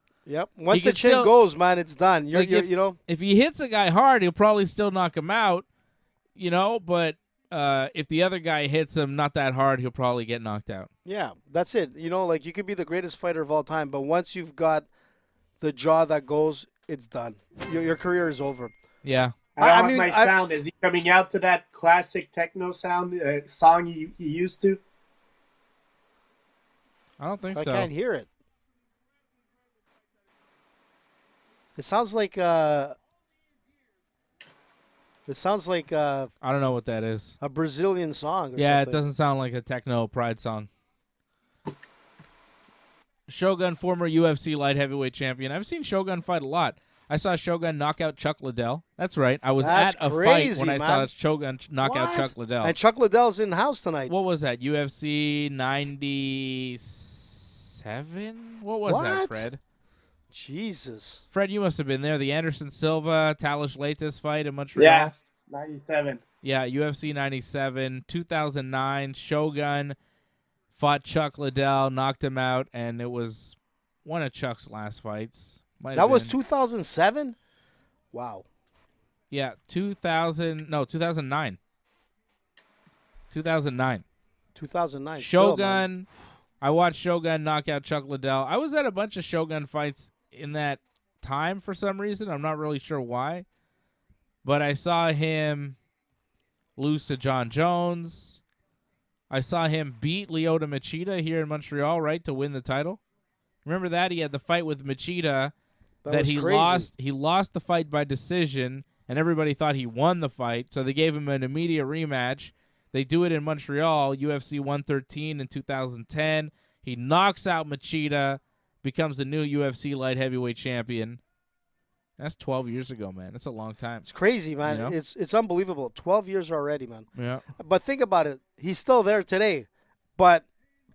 S2: Once the
S1: can
S2: chin
S1: still-
S2: goes, man, it's done.
S1: Like, if he hits a guy hard, he'll probably still knock him out. But if the other guy hits him not that hard, he'll probably get knocked out.
S2: Yeah, that's it. Like you could be the greatest fighter of all time, but once you've got the jaw that goes, it's done. Your career is over.
S1: Yeah.
S3: I mean, my sound. Is he coming out to that classic techno sound song he used to?
S1: I don't think
S2: I
S1: so.
S2: can't hear it. It sounds like I
S1: don't know what that is.
S2: a Brazilian song. Or
S1: Yeah,
S2: something.
S1: it doesn't sound like a techno pride song. Shogun, former UFC light heavyweight champion. I've seen Shogun fight a lot. I saw Shogun knock out Chuck Liddell. That's right. I was
S2: That's
S1: at a
S2: crazy,
S1: fight when I
S2: man.
S1: saw Shogun knock out
S2: What?
S1: Chuck Liddell.
S2: And Chuck Liddell's in house tonight.
S1: What was that? UFC 97? What was that,
S2: What?
S1: Fred?
S2: Jesus.
S1: Fred, you must have been there. The Anderson Silva, Talish Latis fight in Montreal.
S3: Yeah, 97.
S1: Yeah, UFC 97. 2009, Shogun fought Chuck Liddell, knocked him out, and it was one of Chuck's last fights.
S2: That was 2007? Wow.
S1: Yeah, 2009. 2009.
S2: 2009.
S1: Shogun. I watched Shogun knock out Chuck Liddell. I was at a bunch of Shogun fights in that time for some reason. I'm not really sure why. But I saw him lose to John Jones. I saw him beat Lyoto Machida here in Montreal, right, to win the title. Remember that? He had the fight with Machida that
S2: was
S1: he
S2: crazy.
S1: lost. He lost the fight by decision, and everybody thought he won the fight, so they gave him an immediate rematch. They do it in Montreal, UFC 113 in 2010. He knocks out Machida, becomes the new UFC light heavyweight champion. That's 12 years ago, man. That's a long time.
S2: It's crazy, man.
S1: You know?
S2: It's unbelievable. 12 years already, man.
S1: Yeah.
S2: But think about it. He's still there today. But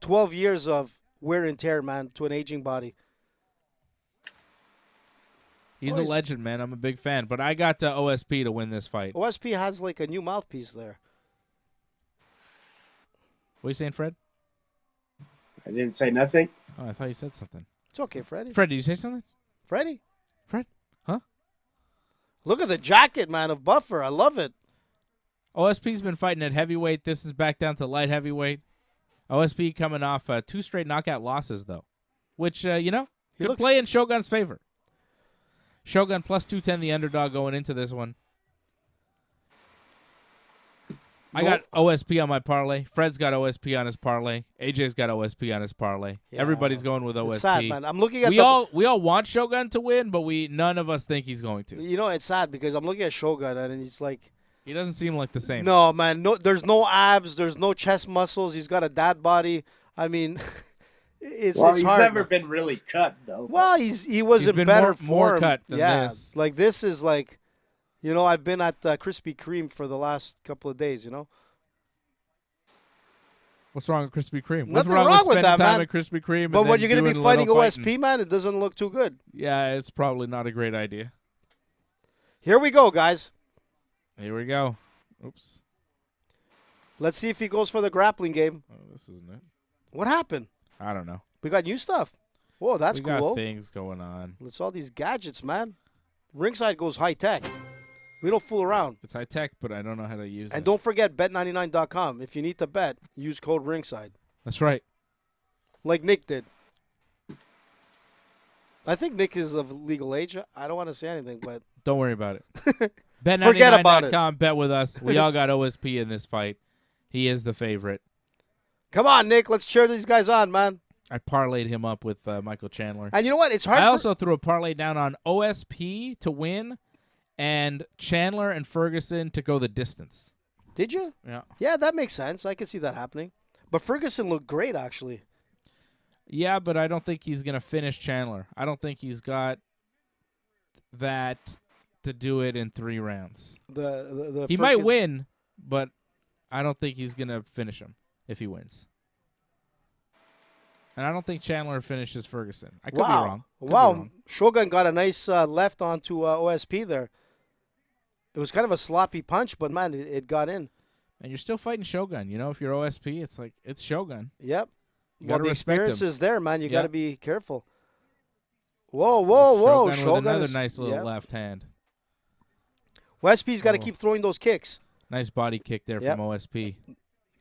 S2: 12 years of wear and tear, man, to an aging body.
S1: He's a legend, man. I'm a big fan. But I got OSP to win this fight.
S2: OSP has like a new mouthpiece there.
S1: What are you saying, Fred?
S3: I didn't say nothing.
S1: Oh, I thought you said something.
S2: It's okay, Freddie.
S1: Fred, did you say something?
S2: Freddie.
S1: Fred? Huh?
S2: Look at the jacket, man, of Buffer. I love it.
S1: OSP's been fighting at heavyweight. This is back down to light heavyweight. OSP coming off 2 straight knockout losses, though, which, could play in Shogun's favor. Shogun plus 210, the underdog going into this one. I got OSP on my parlay. Fred's got OSP on his parlay. AJ's got OSP on his parlay.
S2: Yeah.
S1: Everybody's going with OSP.
S2: It's sad, man. I'm looking at
S1: we all want Shogun to win, but none of us think he's going to.
S2: You know, it's sad because I'm looking at Shogun and he's like,
S1: he doesn't seem like the same.
S2: No, man. No, there's no abs. There's no chest muscles. He's got a dad body. I mean, it's
S3: he's
S2: hard,
S3: never
S2: man.
S3: been really cut though.
S2: Well, he was
S1: He's
S2: in
S1: been
S2: better
S1: more
S2: form.
S1: cut than this.
S2: Like this is like, I've been at Krispy Kreme for the last couple of days.
S1: What's wrong with Krispy Kreme? What's
S2: Nothing
S1: wrong
S2: wrong
S1: with
S2: with
S1: spending
S2: that,
S1: time
S2: man.
S1: at Krispy Kreme?
S2: But
S1: and
S2: when
S1: then
S2: you're going to
S1: doing
S2: be
S1: a
S2: fighting
S1: little
S2: OSP, man, it doesn't look too good.
S1: Yeah, it's probably not a great idea.
S2: Here we go, guys.
S1: Here we go. Oops.
S2: Let's see if he goes for the grappling game.
S1: Oh, this isn't it.
S2: What happened?
S1: I don't know.
S2: We got new stuff. Whoa, that's
S1: we got
S2: cool.
S1: things going on.
S2: It's all these gadgets, man. Ringside goes high tech. We don't fool around.
S1: It's high tech, but I don't know how to use it.
S2: And don't forget bet99.com. If you need to bet, use code Ringside.
S1: That's right.
S2: Like Nick did. I think Nick is of legal age. I don't want to say anything, but
S1: Don't worry about it.
S2: Forget about it.
S1: Bet99.com. Bet with us. We all got OSP in this fight. He is the favorite.
S2: come on, Nick. Let's cheer these guys on, man.
S1: I parlayed him up with Michael Chandler.
S2: And you know what? It's hard.
S1: I also threw a parlay down on OSP to win and Chandler and Ferguson to go the distance.
S2: Did you?
S1: Yeah.
S2: Yeah, that makes sense. I can see that happening. But Ferguson looked great, actually.
S1: Yeah, but I don't think he's going to finish Chandler. I don't think he's got that to do it in 3 rounds. He might win, but I don't think he's going to finish him if he wins. And I don't think Chandler finishes Ferguson. I could be wrong. Could be wrong.
S2: Shogun got a nice left onto OSP there. It was kind of a sloppy punch, but, man, it got in.
S1: And you're still fighting Shogun. If you're OSP, it's like, it's Shogun.
S2: Yep.
S1: You gotta
S2: the
S1: respect
S2: experience
S1: him.
S2: is there, man. You
S1: Yep.
S2: got to be careful. Whoa.
S1: Shogun with another
S2: is,
S1: nice little left hand.
S2: OSP's got to keep throwing those kicks.
S1: Nice body kick there
S2: Yep.
S1: from OSP.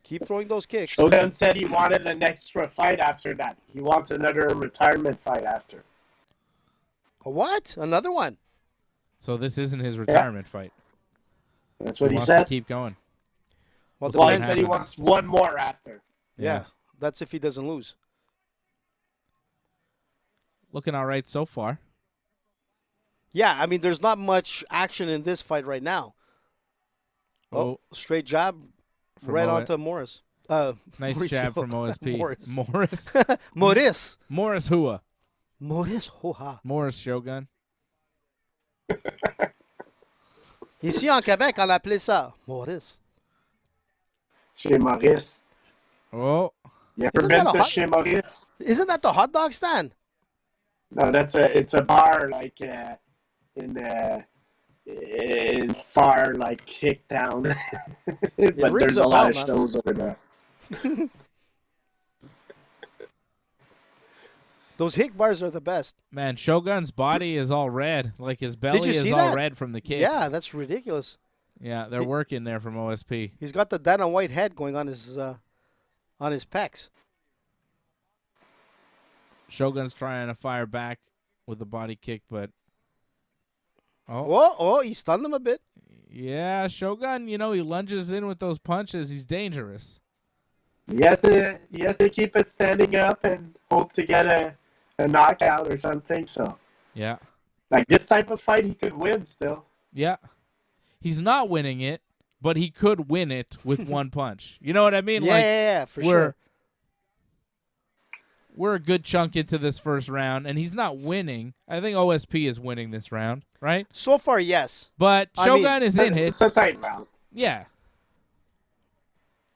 S2: Keep throwing those kicks.
S3: Shogun said he wanted an extra fight after that. He wants another retirement fight after.
S2: What? Another one?
S1: So this isn't his retirement fight.
S3: That's what he
S1: wants
S3: said.
S1: to keep going.
S2: Well,
S1: We'll
S3: He
S1: see what
S3: said he
S1: happens.
S3: wants one more after.
S2: Yeah. That's if he doesn't lose.
S1: Looking all right so far.
S2: Yeah, I mean, there's not much action in this fight right now. Oh, straight jab
S1: From
S2: right
S1: Moet.
S2: onto Morris.
S1: Nice
S2: Mauricio.
S1: jab from OSP.
S2: Morris.
S1: Morris.
S2: Maurice.
S1: Morris Hua.
S2: Maurice Hoha.
S1: Morris Shogun.
S2: Ici en Québec, on appelait ça Maurice.
S3: Chez Maurice.
S1: Oh.
S3: You ever
S2: Isn't
S3: been
S2: that a
S3: to
S2: hot-
S3: Chez Maurice?
S2: Isn't that the hot dog stand?
S3: No, it's a bar like in far like Hicktown. But
S2: rings
S3: there's
S2: a
S3: a lot of
S2: bell, man.
S3: shows over there.
S2: Those hick bars are the best.
S1: Man, Shogun's body is all red. Like his belly
S2: you
S1: is
S2: see
S1: all
S2: that?
S1: red from the kicks.
S2: Yeah, that's ridiculous.
S1: Yeah, they're working there from OSP.
S2: He's got the Dana White head going on his pecs.
S1: Shogun's trying to fire back with the body kick, but
S2: He stunned him a bit.
S1: yeah, Shogun, he lunges in with those punches. He's dangerous.
S3: He has to keep it standing up and hope to get a knockout or something. So,
S1: Yeah.
S3: like this type of fight, he could win still.
S1: Yeah. He's not winning it, but he could win it with one punch. You know what I mean?
S2: Yeah, for sure.
S1: We're a good chunk into this first round, and he's not winning. I think OSP is winning this round, right?
S2: So far, yes.
S1: But
S2: I
S1: Shogun
S2: mean,
S1: is in it.
S3: It's a tight round.
S1: Yeah.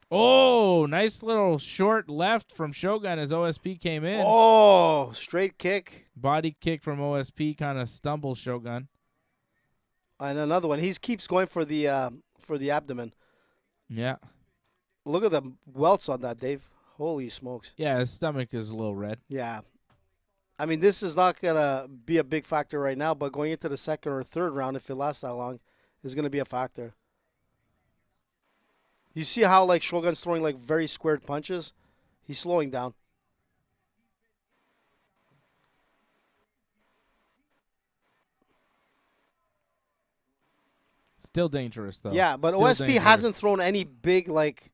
S1: Oh, nice little short left from Shogun as OSP came in.
S2: Oh, straight kick.
S1: Body kick from OSP kind of stumbles Shogun.
S2: And another one. He keeps going for the abdomen.
S1: Yeah.
S2: Look at the welts on that, Dave. Holy smokes.
S1: Yeah, his stomach is a little red.
S2: Yeah. I mean, this is not going to be a big factor right now, but going into the second or third round, if it lasts that long, is going to be a factor. You see how, like, Shogun's throwing, like, very squared punches? He's slowing down.
S1: Still dangerous, though.
S2: Yeah, but
S1: Still
S2: OSP
S1: dangerous.
S2: hasn't thrown any big, like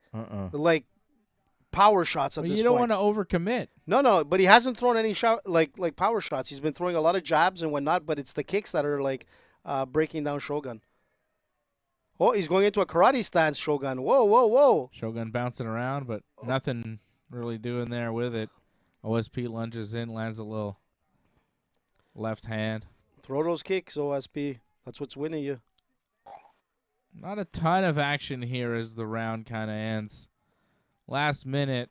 S2: power shots at
S1: Well,
S2: this
S1: you don't
S2: point.
S1: want to overcommit.
S2: No, but he hasn't thrown any like power shots. He's been throwing a lot of jabs and whatnot, but it's the kicks that are like breaking down Shogun. Oh, he's going into a karate stance, Shogun. Whoa.
S1: Shogun bouncing around, but nothing really doing there with it. OSP lunges in, lands a little left hand.
S2: Throw those kicks, OSP. That's what's winning you.
S1: Not a ton of action here as the round kind of ends. Last minute.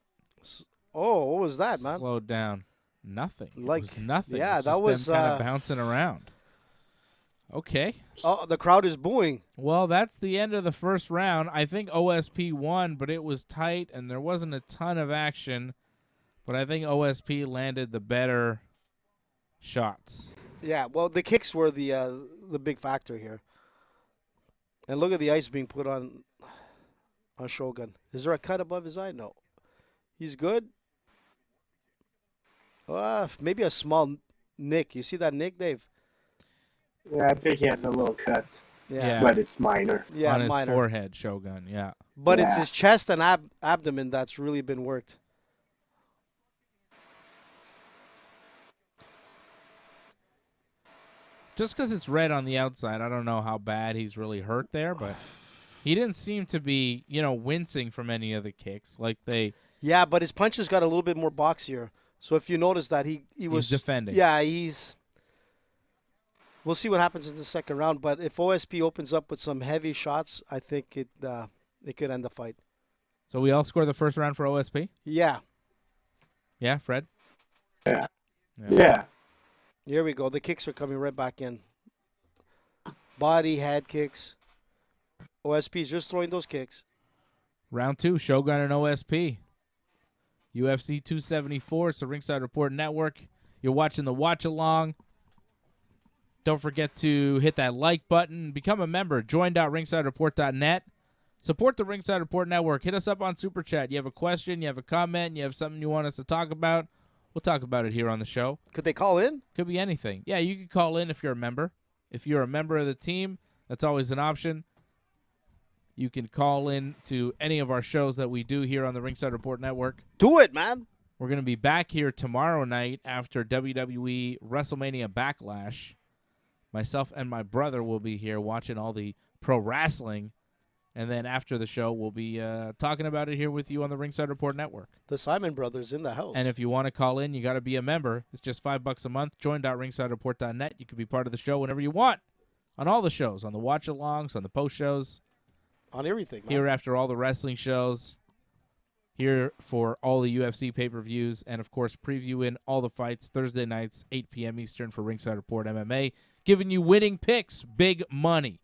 S2: Oh, what was that, man?
S1: Slowed down. Nothing.
S2: Like,
S1: it was nothing.
S2: yeah,
S1: It's
S2: that
S1: just
S2: was,
S1: them kind of bouncing around. Okay.
S2: Oh, the crowd is booing.
S1: Well, that's the end of the first round. I think OSP won, but it was tight and there wasn't a ton of action. But I think OSP landed the better shots.
S2: Yeah, well, the kicks were the big factor here. And look at the ice being put on Shogun. Is there a cut above his eye? No. He's good. Maybe a small nick. You see that nick, Dave?
S3: Yeah, I think he has a little cut,
S1: Yeah.
S3: but it's minor.
S2: Yeah,
S1: on his
S2: minor.
S1: forehead, Shogun, yeah.
S2: But it's
S3: Yeah.
S2: his chest and abdomen that's really been worked.
S1: Just because it's red on the outside, I don't know how bad he's really hurt there, but he didn't seem to be, wincing from any of the kicks. Like
S2: Yeah, but his punches got a little bit more boxier. So if you notice that he was
S1: defending.
S2: Yeah, we'll see what happens in the second round. But if OSP opens up with some heavy shots, I think it could end the fight.
S1: So we all score the first round for OSP?
S2: Yeah.
S1: Yeah, Fred?
S3: Yeah.
S2: Here we go. The kicks are coming right back in. Body, head kicks. OSP is just throwing those kicks.
S1: Round 2, Shogun and OSP. UFC 274. It's the Ringside Report Network. You're watching the watch along. Don't forget to hit that like button. Become a member. Join.ringsidereport.net. Support the Ringside Report Network. Hit us up on Super Chat. You have a question, you have a comment, you have something you want us to talk about. We'll talk about it here on the show.
S2: Could they call in?
S1: Could be anything. Yeah, you can call in if you're a member. If you're a member of the team, that's always an option. You can call in to any of our shows that we do here on the Ringside Report Network.
S2: Do it, man.
S1: We're going to be back here tomorrow night after WWE WrestleMania Backlash. Myself and my brother will be here watching all the pro wrestling. And then after the show, we'll be talking about it here with you on the Ringside Report Network.
S2: The Simon brothers in the house.
S1: And if you want to call in, you got to be a member. It's just $5 a month. Join.ringsidereport.net. You can be part of the show whenever you want. On all the shows, on the watch-alongs, on the post-shows.
S2: On everything, man.
S1: Here after all the wrestling shows. Here for all the UFC pay-per-views. And, of course, previewing all the fights Thursday nights, 8 p.m. Eastern for Ringside Report MMA. Giving you winning picks, big money.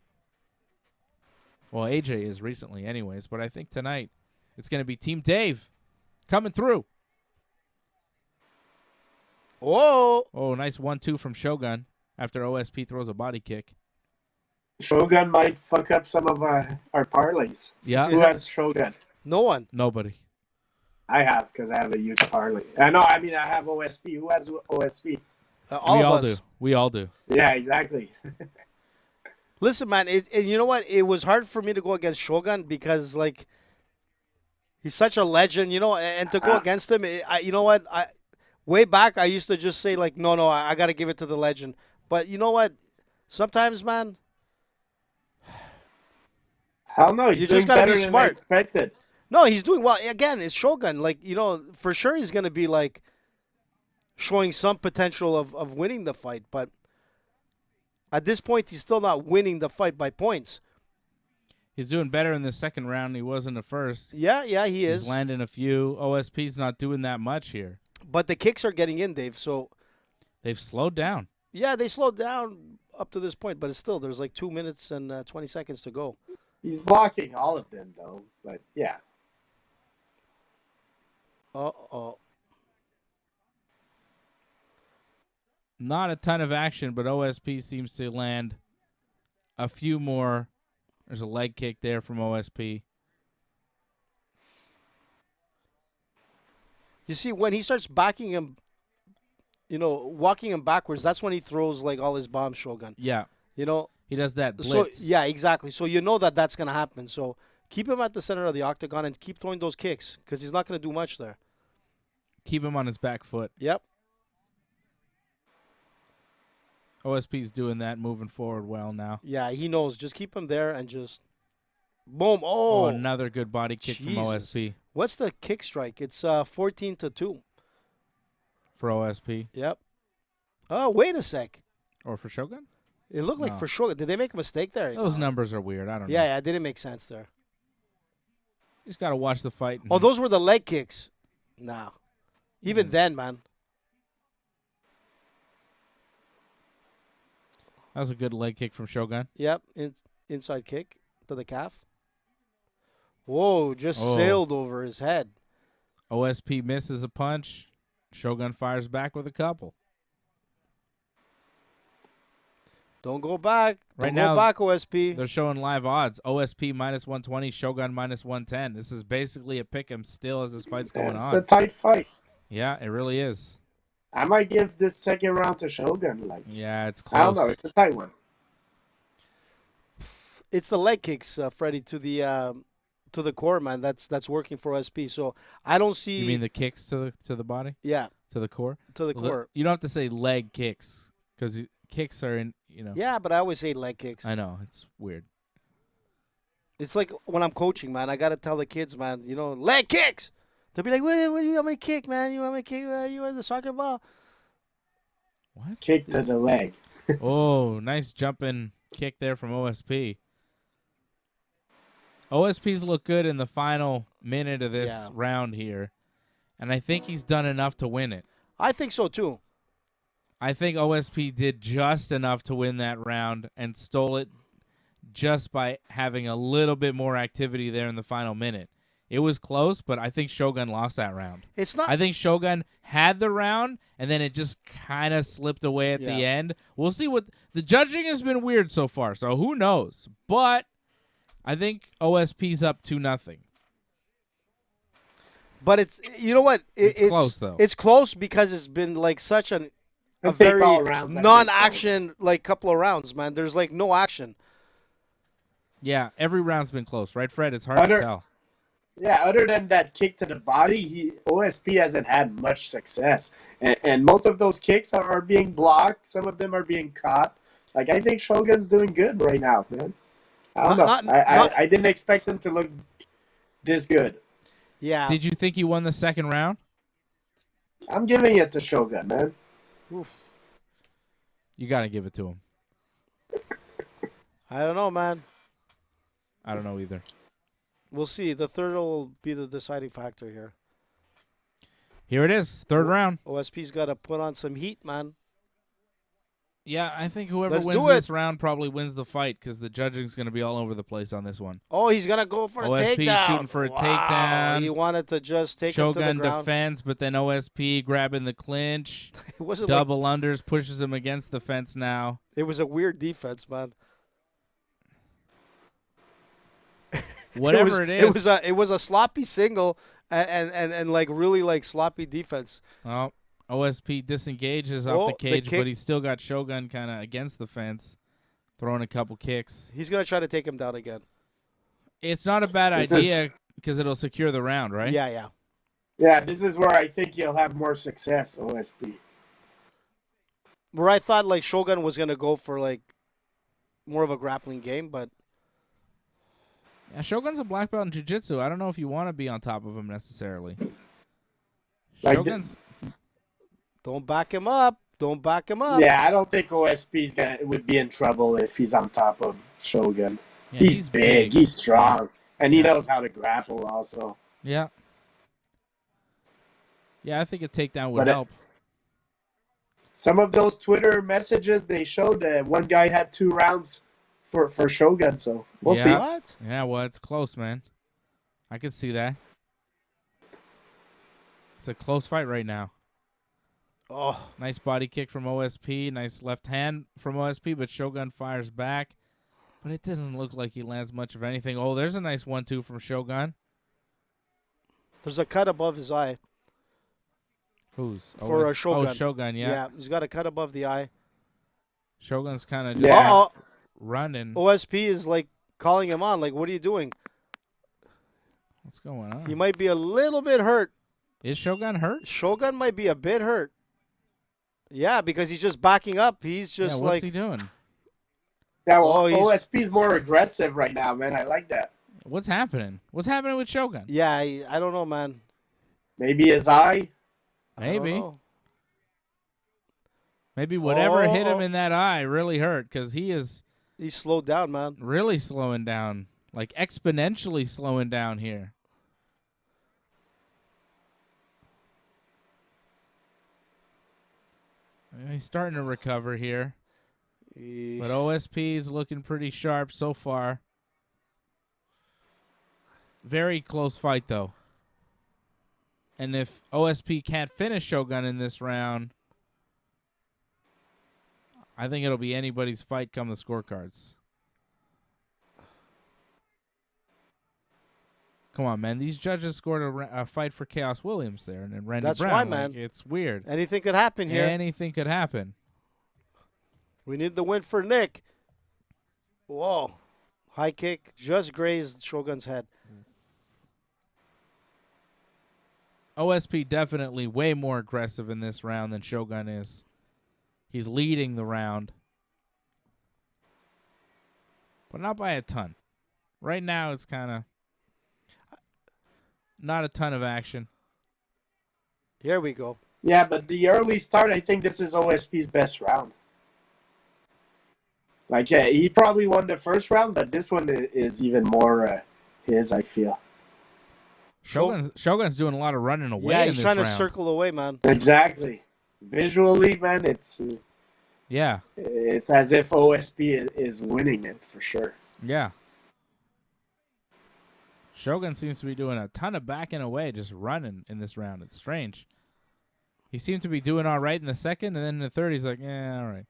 S1: Well, AJ is recently anyways, but I think tonight it's going to be Team Dave coming through.
S2: Whoa!
S1: Oh, nice 1-2 from Shogun after OSP throws a body kick.
S3: Shogun might fuck up some of our parlays.
S1: Yeah.
S3: Who has Shogun?
S2: No one.
S1: Nobody.
S3: I have, because I have a huge parlay. I have OSP. Who has OSP?
S2: All of us.
S1: We all do.
S3: Yeah, exactly.
S2: Listen, man, and you know what? It was hard for me to go against Shogun because, like, he's such a legend, and to go against him, you know what? Way back, I used to just say, like, no, I got to give it to the legend. But you know what? Sometimes, man,
S3: Hell no, he's doing better than I expected.
S2: No, he's doing well. Again, it's Shogun. Like, for sure he's going to be, like, showing some potential of winning the fight, but at this point, he's still not winning the fight by points.
S1: He's doing better in the second round. He was in the first.
S2: Yeah, he is.
S1: He's landing a few. OSP's not doing that much here.
S2: But the kicks are getting in, Dave, so.
S1: They've slowed down.
S2: Yeah, they slowed down up to this point, but it's still, there's like 2 minutes and 20 seconds to go.
S3: He's blocking all of them, though, but yeah.
S2: Uh-oh.
S1: Not a ton of action, but OSP seems to land a few more. There's a leg kick there from OSP.
S2: You see, when he starts backing him, walking him backwards, that's when he throws, like, all his bombs, Shogun.
S1: Yeah. He does that blitz.
S2: So, yeah, exactly. So you know that's going to happen. So keep him at the center of the octagon and keep throwing those kicks because he's not going to do much there.
S1: Keep him on his back foot.
S2: Yep.
S1: OSP's doing that, moving forward well now.
S2: Yeah, he knows. Just keep him there and just boom. Oh,
S1: another good body kick from OSP.
S2: What's the kick strike? It's 14-2
S1: for OSP.
S2: Yep. Oh, wait a sec.
S1: Or for Shogun?
S2: It looked like for Shogun. Did they make a mistake there?
S1: Those numbers are weird. I don't know.
S2: Yeah, it didn't make sense there.
S1: You just got to watch the fight.
S2: Oh, those were the leg kicks. No. Even then, man.
S1: That was a good leg kick from Shogun.
S2: Yep, inside kick to the calf. Whoa, just sailed over his head.
S1: OSP misses a punch. Shogun fires back with a couple.
S2: Don't go back.
S1: Right
S2: Don't go back, OSP.
S1: They're showing live odds. OSP -120, Shogun -110. This is basically a pick'em still as this fight's going on.
S3: It's a tight fight.
S1: Yeah, it really is.
S3: I might give this second round to Shogun.
S1: Yeah, it's close.
S3: I don't know. It's a tight one.
S2: It's the leg kicks, Freddie, to the core, man. That's working for OSP. So I don't see.
S1: You mean the kicks to the body?
S2: Yeah.
S1: To the core?
S2: To the core.
S1: You don't have to say leg kicks because kicks are in,
S2: Yeah, but I always say leg kicks.
S1: I know. It's weird.
S2: It's like when I'm coaching, man. I got to tell the kids, man, leg kicks. They'll be like, what do you want me to kick, man? You want me to kick? You want the soccer ball?
S1: What?
S3: Kick to the leg.
S1: Oh, nice jumping kick there from OSP. OSP's look good in the final minute of this round here, and I think he's done enough to win it.
S2: I think so, too.
S1: I think OSP did just enough to win that round and stole it just by having a little bit more activity there in the final minute. It was close, but I think Shogun lost that round.
S2: It's not.
S1: I think Shogun had the round, and then it just kind of slipped away at the end. We'll see what the judging has been weird so far, so who knows? But I think OSP's up 2-0.
S2: But it's what? It's
S1: close though.
S2: It's close because it's been like such a very non-action couple of rounds, man. There's no action.
S1: Yeah, every round's been close, right, Fred? It's hard to tell.
S3: Yeah, other than that kick to the body, OSP hasn't had much success. And most of those kicks are being blocked. Some of them are being caught. I think Shogun's doing good right now, man. I don't know. I didn't expect him to look this good.
S2: Yeah.
S1: Did you think he won the second round?
S3: I'm giving it to Shogun, man.
S2: Oof.
S1: You got to give it to him.
S2: I don't know, man.
S1: I don't know either.
S2: We'll see. The third will be the deciding factor here.
S1: Here it is, third round.
S2: OSP's got to put on some heat, man.
S1: Yeah, I think whoever
S2: Let's
S1: wins
S2: do
S1: this
S2: it.
S1: round probably wins the fight because the judging's going to be all over the place on this one.
S2: Oh, he's gonna go for a
S1: OSP
S2: takedown.
S1: shooting for a
S2: Wow.
S1: takedown.
S2: He wanted to just take him to
S1: Shogun
S2: the ground.
S1: defends, but then OSP grabbing the clinch.
S2: It wasn't
S1: Double unders, pushes him against the fence now.
S2: it was a weird defense, man.
S1: Whatever it is.
S2: It was a sloppy single and like really like sloppy defense.
S1: Oh, OSP disengages
S2: Oh,
S1: off the
S2: the
S1: cage,
S2: kick.
S1: but he's still got Shogun kind of against the fence, throwing a couple kicks.
S2: He's gonna try to take him down again.
S1: It's not a bad
S3: Is this-
S1: idea because it'll secure the round, right?
S2: Yeah.
S3: Yeah, this is where I think you'll have more success, OSP.
S2: Where I thought like Shogun was gonna go for like more of a grappling game, but
S1: Yeah, Shogun's a black belt in jiu-jitsu. I don't know if you want to be on top of him necessarily.
S3: Like
S1: Shogun's
S2: don't back him up. Don't back him up.
S3: Yeah, I don't think OSP's would be in trouble if he's on top of Shogun.
S1: yeah,
S3: He's big, he's strong, and he knows how to grapple also.
S1: Yeah. Yeah, I think a takedown would
S3: But
S1: help.
S3: Some of those Twitter messages, they showed that one guy had 2 rounds for Shogun, so we'll see.
S1: Yeah.
S2: What?
S1: Yeah, well, it's close, man. I could see that. It's a close fight right now.
S2: Oh,
S1: Nice body kick from OSP. Nice left hand from OSP, but Shogun fires back. But it doesn't look like he lands much of anything. Oh, there's a nice 1-2 from Shogun.
S2: there's a cut above his eye.
S1: Who's?
S2: For a Shogun.
S1: Oh, Shogun, yeah.
S2: He's got a cut above the eye.
S1: Shogun's kind of just
S3: Yeah.
S1: running.
S2: OSP is like calling him on. Like, what are you doing?
S1: What's going on?
S2: He might be a little bit hurt.
S1: Is Shogun hurt?
S2: Shogun might be a bit hurt. Yeah, because he's just backing up. He's just
S1: yeah, what's
S2: like
S1: he doing?
S3: Yeah, well,
S2: Oh, he's-
S3: OSP's more aggressive right now, man. I like that.
S1: What's happening? What's happening with Shogun?
S2: yeah. I don't know, man.
S3: Maybe his eye.
S2: I don't
S1: Maybe.
S2: know.
S1: Maybe whatever hit him
S2: Oh.
S1: in that eye really hurt because he is
S2: He's slowed down, man.
S1: really slowing down, like exponentially slowing down here. Yeah, he's starting to recover here, but OSP is looking pretty sharp so far. Very close fight, though. And if OSP can't finish Shogun in this round, I think it'll be anybody's fight come the scorecards. Come on, man. These judges scored a fight for Chaos Williams there, and then Randy
S2: That's
S1: Brown.
S2: why,
S1: Like,
S2: man.
S1: it's weird.
S2: Anything could happen here.
S1: Anything could happen.
S2: We need the win for Nick. Whoa. High kick just grazed Shogun's head.
S1: OSP definitely way more aggressive in this round than Shogun is. He's leading the round, but not by a ton. Right now, it's kind of not a ton of action.
S2: Here we go.
S3: Yeah, but the early start, I think this is OSP's best round. Like, yeah, he probably won the first round, but this one is even more his, I feel.
S1: Shogun's doing a lot of running away.
S2: Yeah,
S1: in
S2: he's
S1: this
S2: trying to
S1: round.
S2: circle away, man.
S3: Exactly. Visually, man, it's as if OSP is winning it for sure.
S1: Yeah. Shogun seems to be doing a ton of backing away, just running in this round. It's strange. He seemed to be doing all right in the second, and then in the third, he's like, yeah, all right.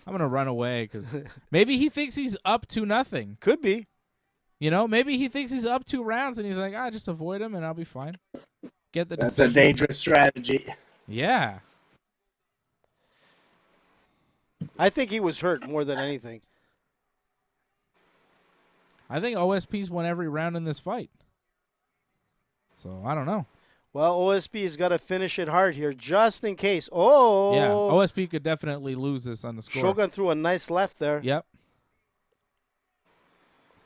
S1: I'm going to run away because maybe he thinks he's up 2-0.
S2: Could be.
S1: You know, maybe he thinks he's up 2 rounds, and he's like, just avoid him, and I'll be fine. Get the
S3: That's a
S1: decision.
S3: dangerous strategy.
S1: Yeah.
S2: I think he was hurt more than anything.
S1: I think OSP's won every round in this fight. So, I don't know.
S2: Well, OSP has got to finish it hard here just in case. Oh.
S1: Yeah, OSP could definitely lose this on the score.
S2: Shogun threw a nice left there.
S1: Yep.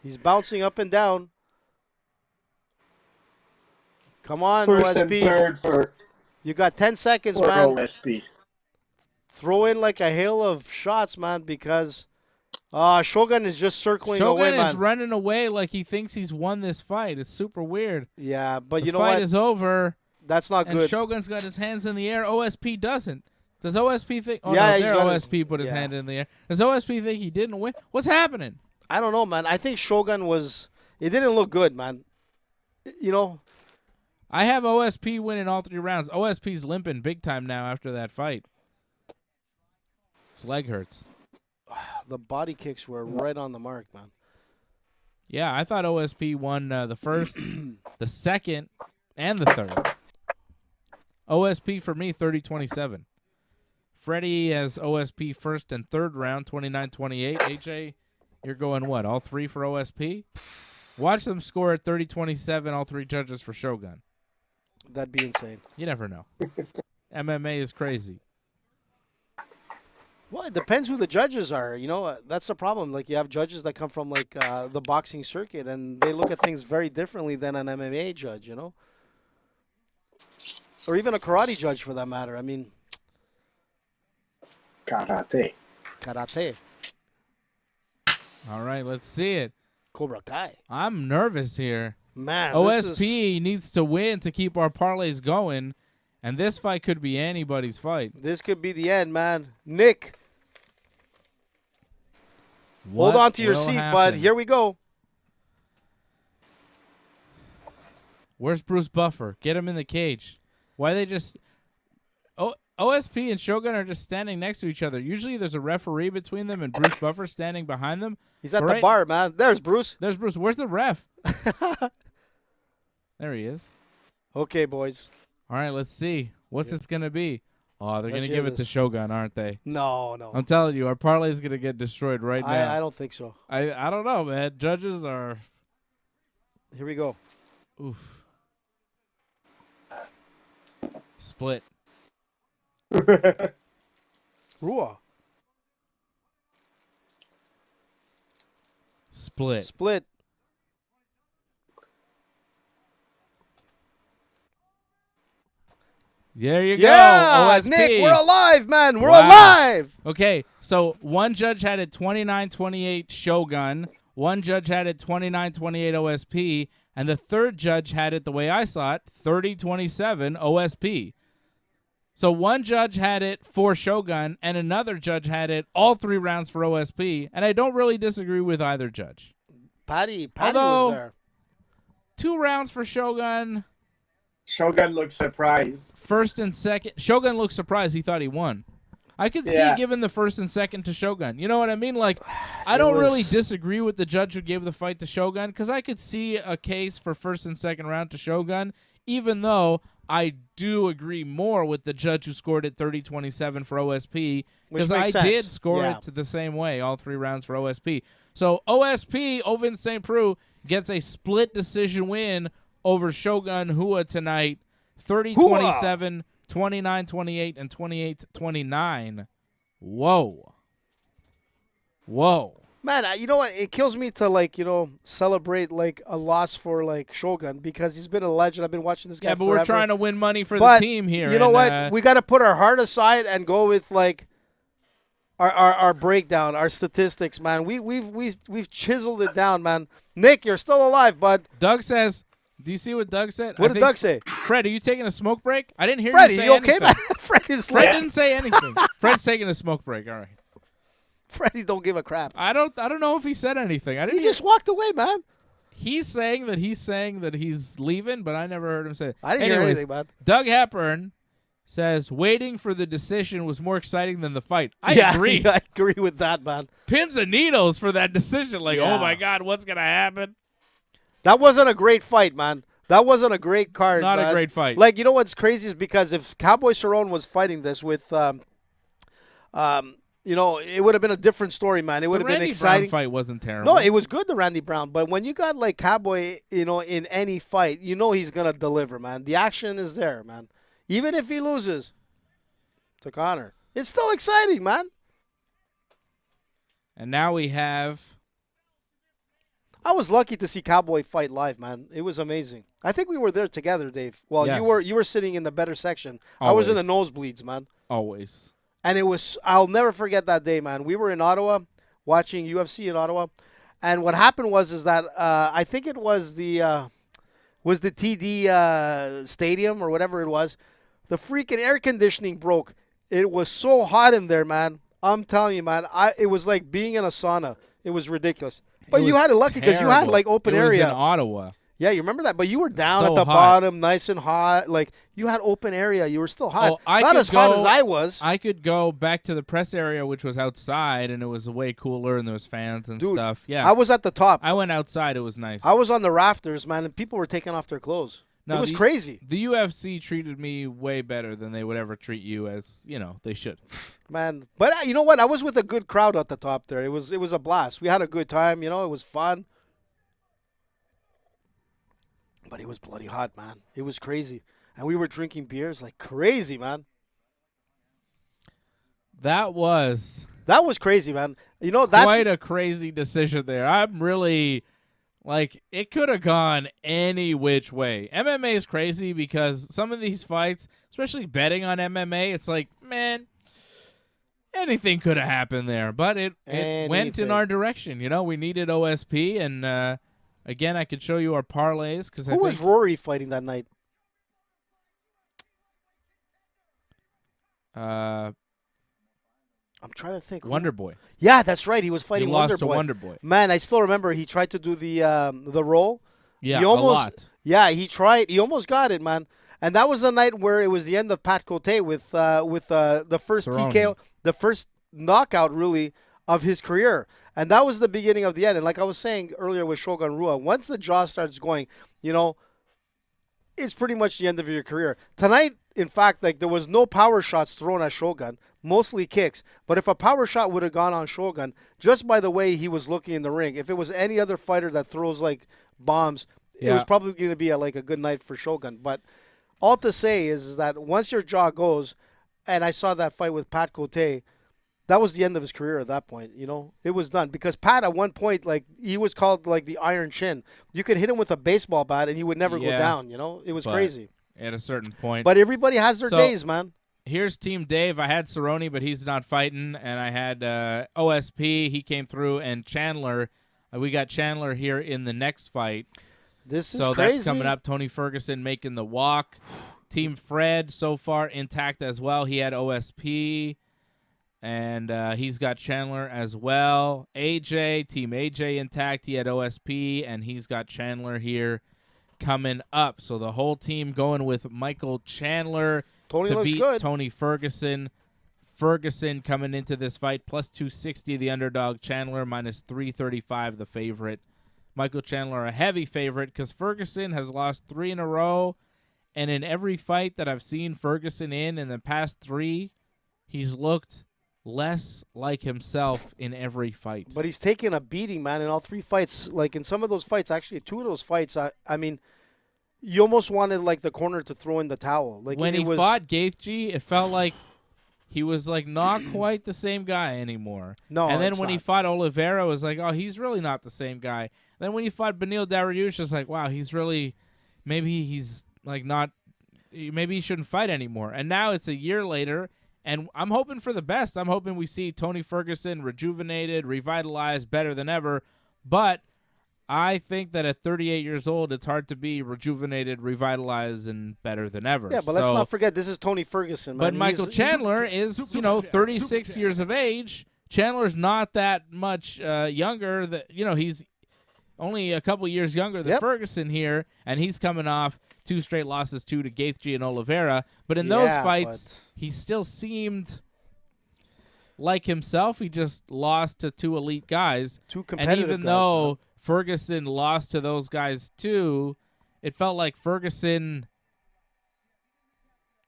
S2: He's bouncing up and down. Come on,
S3: First
S2: OSP.
S3: and third for
S2: You got 10 seconds,
S3: for
S2: man.
S3: OSP.
S2: Throw in like a hail of shots, man, because Shogun is just circling away,
S1: Shogun is
S2: man.
S1: running away like he thinks he's won this fight. It's super weird.
S2: Yeah, but you
S1: The
S2: know
S1: fight
S2: what?
S1: is over,
S2: That's not
S1: and
S2: good.
S1: Shogun's got his hands in the air. OSP doesn't. Does OSP think? Oh,
S2: Yeah,
S1: no,
S2: he's
S1: there
S2: got
S1: OSP put his
S2: yeah.
S1: hand in the air. Does OSP think he didn't win? What's happening?
S2: I don't know, man. I think Shogun was. It didn't look good, man. You know.
S1: I have OSP winning all 3 rounds. OSP's limping big time now after that fight. His leg hurts.
S2: The body kicks were right on the mark, man.
S1: Yeah, I thought OSP won the first, the second, and the third. OSP for me, 30-27. Freddie has OSP first and third round, 29-28. AJ, you're going what, all 3 for OSP? Watch them score at 30-27, all 3 judges for Shogun.
S2: That'd be insane.
S1: You never know. MMA is crazy.
S2: Well, it depends who the judges are. You know, that's the problem. Like, you have judges that come from, like, the boxing circuit, and they look at things very differently than an MMA judge, you know? Or even a karate judge, for that matter. I mean,
S3: Karate.
S2: karate,
S1: All right, let's see it.
S2: Cobra Kai.
S1: I'm nervous here.
S2: Man, this is,
S1: OSP needs to win to keep our parlays going, and this fight could be anybody's fight.
S2: this could be the end, man. Nick,
S1: What
S2: hold on to your
S1: will
S2: seat,
S1: happen?
S2: bud. Here we go.
S1: Where's Bruce Buffer? Get him in the cage. Why they just... OSP and Shogun are just standing next to each other. Usually there's a referee between them and Bruce Buffer standing behind them.
S2: He's at
S1: But
S2: the
S1: right-
S2: bar, man. There's Bruce.
S1: There's Bruce. Where's the ref? There he is.
S2: Okay, boys.
S1: All right, let's see. What's this going to be? Oh, they're
S2: Let's
S1: going to
S2: hear
S1: give it to
S2: this.
S1: Shogun, aren't they?
S2: No, no.
S1: I'm telling you, our parlay is going to get destroyed right now.
S2: I don't think so.
S1: I don't know, man. Judges are...
S2: Here we go.
S1: Oof. Split.
S2: Rua.
S1: Split.
S2: Split.
S1: There you
S2: Yeah,
S1: go. OSP.
S2: Nick, we're alive, man. We're
S1: Wow.
S2: alive.
S1: Okay, so one judge had it 29-28 Shogun, one judge had it 29-28 OSP, and the third judge had it the way I saw it, 30-27 OSP. So one judge had it for Shogun, and another judge had it all 3 rounds for OSP, and I don't really disagree with either judge.
S2: Patty
S1: Although-
S2: was there.
S1: 2 rounds for Shogun,
S3: Shogun looks surprised.
S1: first and second. Shogun looked surprised. He thought he won. I could see
S3: Yeah.
S1: giving the first and second to Shogun. You know what I mean? Like, I don't really
S2: was-
S1: disagree with the judge who gave the fight to Shogun because I could see a case for first and second round to Shogun, even though I do agree more with the judge who scored it 30-27 for OSP
S2: Which
S1: because I
S2: makes sense.
S1: did score
S2: Yeah.
S1: it to the same way, all 3 rounds for OSP. So OSP, Ovin St. Preux, gets a split decision win over Shogun Hua tonight, 30-27, 29-28, and 28-29. Whoa. Whoa.
S2: Man, you know what? It kills me to, like, you know, celebrate, like, a loss for, like, Shogun because he's been a legend. I've been watching this guy
S1: Yeah, but
S2: forever.
S1: we're trying to win money for
S2: But
S1: the team here.
S2: You know
S1: and,
S2: what? We got to put our heart aside and go with, like, our breakdown, our statistics, man. We've chiseled it down, man. Nick, you're still alive, bud.
S1: Doug says, do you see what Doug said?
S2: What did Doug say?
S1: Fred, are you taking a smoke break? I didn't hear
S2: Freddie,
S1: you say
S2: you okay,
S1: anything.
S2: man? Freddie's
S1: Fred
S2: like,
S1: didn't say anything. Fred's taking a smoke break. All right.
S2: Freddie don't give a crap.
S1: I don't know if he said anything. I didn't
S2: He
S1: hear-
S2: just walked away, man.
S1: He's saying that he's leaving, but I never heard him say it.
S2: I didn't hear
S1: Anyways,
S2: anything, man.
S1: Doug Hepburn says waiting for the decision was more exciting than the fight. I
S2: Yeah,
S1: agree.
S2: I agree with that, man.
S1: Pins and needles for that decision. Like,
S2: Yeah.
S1: oh my God, what's gonna happen?
S2: That wasn't a great fight, man. That wasn't a great card.
S1: Not a
S2: man.
S1: great fight.
S2: Like, you know what's crazy is because if Cowboy Cerrone was fighting this with, you know, it would have been a different story, man. It would
S1: the
S2: have been
S1: Randy
S2: exciting.
S1: Brown fight wasn't terrible.
S2: No, it was good, the Randy Brown. But when you got like Cowboy, you know, in any fight, you know he's gonna deliver, man. The action is there, man. Even if he loses to Connor, it's still exciting, man.
S1: And now we have
S2: I was lucky to see Cowboy fight live, man. It was amazing. I think we were there together, Dave. Well,
S1: Yes.
S2: you were sitting in the better section. I was in the nosebleeds, man.
S1: Always.
S2: And I'll never forget that day, man. We were in Ottawa watching UFC in Ottawa. And what happened is that I think it was the TD Stadium or whatever it was. The freaking air conditioning broke. It was so hot in there, man. I'm telling you, man. It was like being in a sauna. It was ridiculous. But you had it lucky because you had like open area.
S1: It was in Ottawa.
S2: Yeah, you remember that? But you were down
S1: So
S2: at the
S1: hot.
S2: bottom, nice and hot. Like, you had open area. You were still hot. Not as hot as I was.
S1: I could go back to the press area, which was outside, and it was way cooler, and there was fans and
S2: Dude,
S1: stuff. Yeah,
S2: I was at the top.
S1: I went outside. It was nice.
S2: I was on the rafters, man, and people were taking off their clothes.
S1: No,
S2: it was crazy.
S1: The UFC treated me way better than they would ever treat you, as they should.
S2: Man, but you know what? I was with a good crowd at the top there. It was a blast. We had a good time. It was fun. But it was bloody hot, man. It was crazy. And we were drinking beers like crazy, man.
S1: That was
S2: crazy, man. That's
S1: quite a crazy decision there. I'm really, it could have gone any which way. MMA is crazy because some of these fights, especially betting on MMA, it's like, man, anything could have happened there. But it went in our direction. We needed OSP, and again, I could show you our parlays.
S2: Who was Rory fighting that night? I'm trying to think.
S1: Wonder Boy.
S2: Yeah, that's right. He was fighting
S1: He
S2: Wonder
S1: lost to
S2: Boy.
S1: Wonder Boy.
S2: Man, I still remember he tried to do the roll.
S1: Yeah,
S2: he almost,
S1: a lot.
S2: Yeah, he tried. He almost got it, man. And that was the night where it was the end of Pat Cote with the first
S1: Cerrone.
S2: TKO, the first knockout really of his career. And that was the beginning of the end. And like I was saying earlier with Shogun Rua, once the jaw starts going, it's pretty much the end of your career. Tonight, in fact, there was no power shots thrown at Shogun, mostly kicks. But if a power shot would have gone on Shogun, just by the way he was looking in the ring, if it was any other fighter that throws bombs, it was probably going to be a good night for Shogun. But all to say is that once your jaw goes, and I saw that fight with Pat Cote, that was the end of his career at that point. It was done because Pat at one point, he was called the Iron Chin. You could hit him with a baseball bat and he would never go down. It was crazy.
S1: At a certain point.
S2: But everybody has their days, man.
S1: Here's Team Dave. I had Cerrone, but he's not fighting, and I had OSP. He came through, and Chandler. We got Chandler here in the next fight.
S2: This is
S1: crazy. So that's coming up. Tony Ferguson making the walk. Team Fred so far intact as well. He had OSP. And he's got Chandler as well. AJ, Team AJ intact. He had OSP, and he's got Chandler here coming up. So the whole team going with Michael Chandler to beat Tony Ferguson. Ferguson coming into this fight, plus 260 the underdog. Chandler minus 335 the favorite. Michael Chandler a heavy favorite because Ferguson has lost 3 in a row. And in every fight that I've seen Ferguson in the past 3, he's looked less like himself in every fight.
S2: But he's taken a beating, man, in all 3 fights. In some of those fights, actually 2 of those fights, I mean, you almost wanted the corner to throw in the towel.
S1: When he fought Gaethje, it felt like he was not quite the same guy anymore.
S2: No,
S1: and then when he fought Oliveira, it was oh, he's really not the same guy. Then when he fought Beneil Dariush, it's wow, he's really, maybe he's not, maybe he shouldn't fight anymore. And now it's a year later. And I'm hoping for the best. I'm hoping we see Tony Ferguson rejuvenated, revitalized, better than ever. But I think that at 38 years old, it's hard to be rejuvenated, revitalized, and better than ever.
S2: Yeah, but let's not forget, this is Tony Ferguson, man.
S1: But Michael Chandler is, 36 years of age. Chandler's not that much younger. He's only a couple years younger than Ferguson here, and he's coming off 2 straight losses, 2 to Gaethje and Oliveira. But in those fights, he still seemed like himself. He just lost to 2 elite guys.
S2: 2 competitive guys.
S1: And even though Ferguson lost to those guys too, it felt like Ferguson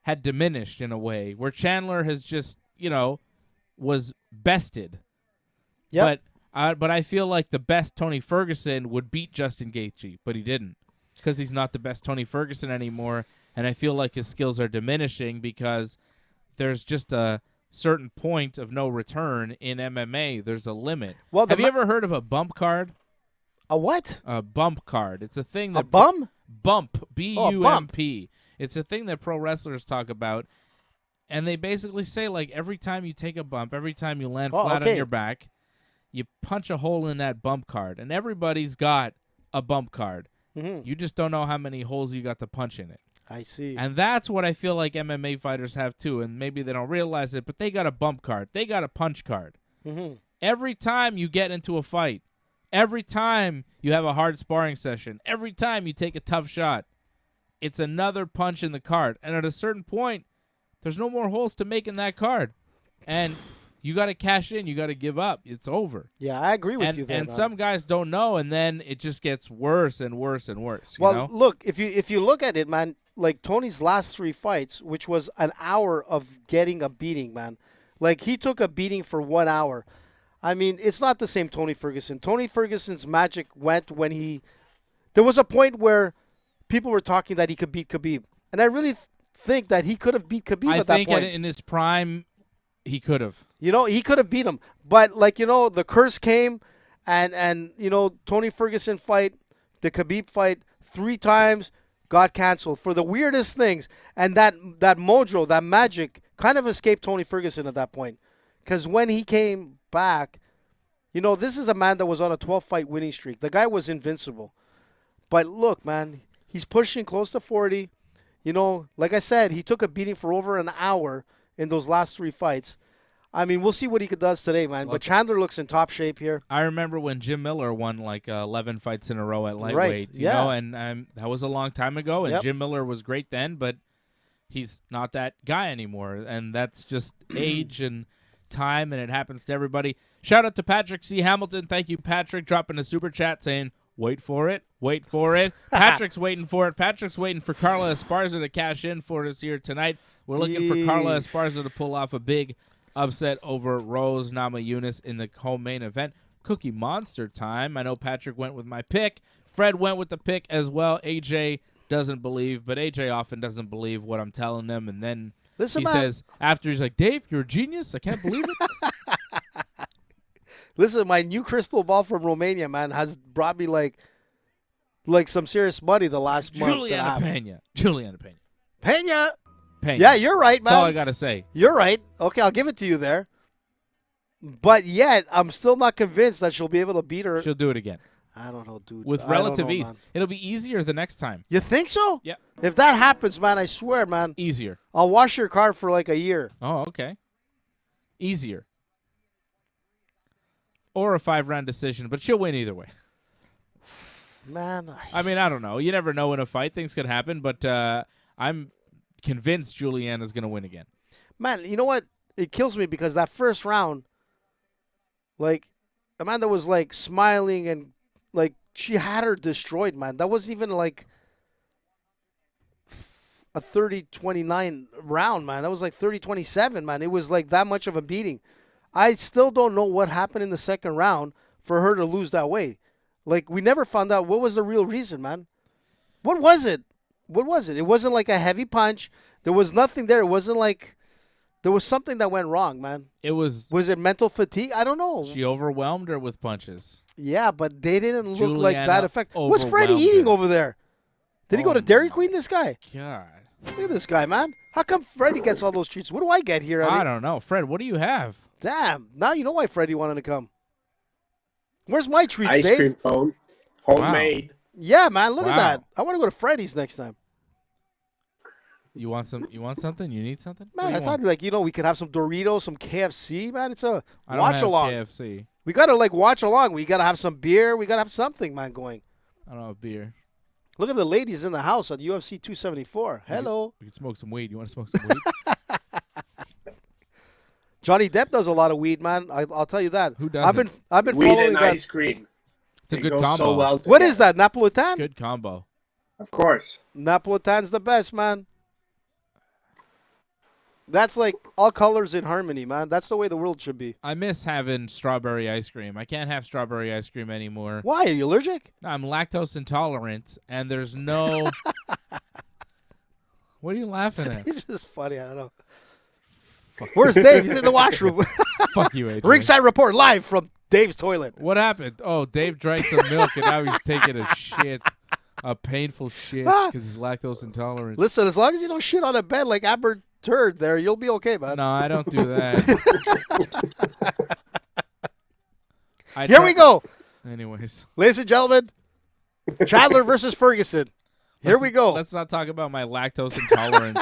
S1: had diminished in a way, where Chandler has just, was bested.
S2: Yep.
S1: But I feel like the best Tony Ferguson would beat Justin Gaethje, but he didn't, because he's not the best Tony Ferguson anymore. And I feel like his skills are diminishing because there's just a certain point of no return in MMA. There's a limit. Well, have you ever heard of a bump card?
S2: A what?
S1: A bump card. It's a thing that
S2: A bum?
S1: Bump, B-U-M-P.
S2: Oh,
S1: It's a thing that pro wrestlers talk about, and they basically say, like, every time you take a bump, every time you land flat on your back, you punch a hole in that bump card, and everybody's got a bump card.
S2: Mm-hmm.
S1: You just don't know how many holes you got to punch in it.
S2: I see.
S1: And that's what I feel like MMA fighters have, too, and maybe they don't realize it, but they got a bump card. They got a punch card.
S2: Mm-hmm.
S1: Every time you get into a fight, every time you have a hard sparring session, every time you take a tough shot, it's another punch in the card. And at a certain point, there's no more holes to make in that card. And you got to cash in. You got to give up. It's over.
S2: Yeah, I agree with you there.
S1: And
S2: man.
S1: some guys don't know, and then it just gets worse and worse and worse.
S2: Well,
S1: you know?
S2: look, if you look at it, man, like Tony's last 3 fights, which was an hour of getting a beating, man. Like, he took a beating for 1 hour. I mean, it's not the same Tony Ferguson. Tony Ferguson's magic went when there was a point where people were talking that he could beat Khabib. And I really think that he could have beat Khabib at that point.
S1: I think in his prime, he could have.
S2: You know, he could have beat him. But, like, you know, the curse came, and you know, Tony Ferguson fight, the Khabib fight, 3 times got canceled for the weirdest things. And that mojo, that magic, kind of escaped Tony Ferguson at that point. Because when he came back, you know, this is a man that was on a 12-fight winning streak. The guy was invincible. But look, man, he's pushing close to 40. You know, like I said, he took a beating for over an hour in those last 3 fights. I mean, we'll see what he does today, man. But Chandler looks in top shape here.
S1: I remember when Jim Miller won like 11 fights in a row at lightweight. You know, and that was a long time ago. And Jim Miller was great then, but he's not that guy anymore. And that's just age and time, and it happens to everybody. Shout out to Patrick C. Hamilton. Thank you, Patrick, dropping a super chat saying, wait for it, wait for it. Patrick's waiting for it. Patrick's waiting for Carla Esparza to cash in for us here tonight. We're looking for Carla Esparza to pull off a big upset over Rose Namayunas in the co-main event. Cookie Monster time. I know Patrick went with my pick. Fred went with the pick as well. AJ doesn't believe, but AJ often doesn't believe what I'm telling him, and then he says, after he's like, Dave, you're a genius. I can't believe it.
S2: Listen, my new crystal ball from Romania, man, has brought me like some serious money the last month.
S1: Juliana Pena.
S2: Pena. Yeah, you're right, man.
S1: That's all I got to say.
S2: You're right. Okay, I'll give it to you there. But yet, I'm still not convinced that she'll be able to beat her.
S1: She'll do it again.
S2: I don't know, dude.
S1: With relative ease.
S2: Man.
S1: It'll be easier the next time.
S2: You think so?
S1: Yeah.
S2: If that happens, man, I swear, man.
S1: Easier.
S2: I'll wash your car for like a year.
S1: Oh, okay. Easier. Or a 5-round decision, but she'll win either way.
S2: Man.
S1: I mean, I don't know. You never know in a fight. Things could happen, but I'm convinced Juliana's going to win again.
S2: Man, you know what? It kills me because that first round, like, Amanda was, like, smiling and, like, she had her destroyed, man. That wasn't even, like, a 30-29 round, man. That was, like, 30-27, man. It was, like, that much of a beating. I still don't know what happened in the second round for her to lose that way. Like, we never found out what was the real reason, man. What was it? What was it? It wasn't like a heavy punch. There was nothing there. It wasn't like there was something that went wrong, man. Was it mental fatigue? I don't know.
S1: She overwhelmed her with punches.
S2: Yeah, but they didn't look
S1: Juliana
S2: like that effect. What's Freddie eating over there? Did he go to Dairy Queen, this guy?
S1: God.
S2: Look at this guy, man. How come Freddie gets all those treats? What do I get here?
S1: I don't know. Fred, what do you have?
S2: Damn. Now you know why Freddie wanted to come. Where's my treats,
S3: Ice
S2: Dave?
S3: cream cone. Homemade.
S2: Wow. Yeah, man. Look at that. I want to go to Freddie's next time.
S1: You want some? You want something? You need something?
S2: Man, I thought we could have some Doritos, some KFC. Man, it's a
S1: I
S2: watch
S1: don't
S2: along.
S1: have KFC.
S2: We gotta watch along. We gotta have some beer. We gotta have something, man, going.
S1: I don't have beer.
S2: Look at the ladies in the house at UFC 274. Hello.
S1: We can smoke some weed. You want to smoke some weed?
S2: Johnny Depp does a lot of weed, man. I'll tell you that.
S1: Who doesn't?
S2: I've been
S3: weed
S2: following
S3: and
S2: that.
S3: ice cream.
S1: It's a good combo.
S3: So well
S2: what is that? Napolitan?
S1: Good combo.
S3: Of course.
S2: Napolitan's the best, man. That's like all colors in harmony, man. That's the way the world should be.
S1: I miss having strawberry ice cream. I can't have strawberry ice cream anymore.
S2: Why? Are you allergic?
S1: No, I'm lactose intolerant, and there's no... What are you laughing at?
S2: It's just funny. I don't know. Where's Dave? He's in the washroom.
S1: Fuck you, AJ.
S2: Ringside Report live from Dave's toilet.
S1: What happened? Oh, Dave drank some milk and now he's taking a shit. A painful shit because he's lactose intolerant.
S2: Listen, as long as you don't shit on a bed like Amber Turd there, you'll be okay, man.
S1: No, I don't do that.
S2: Here we go.
S1: Anyways.
S2: Ladies and gentlemen, Chandler versus Ferguson. Here we go.
S1: Let's not talk about my lactose intolerance.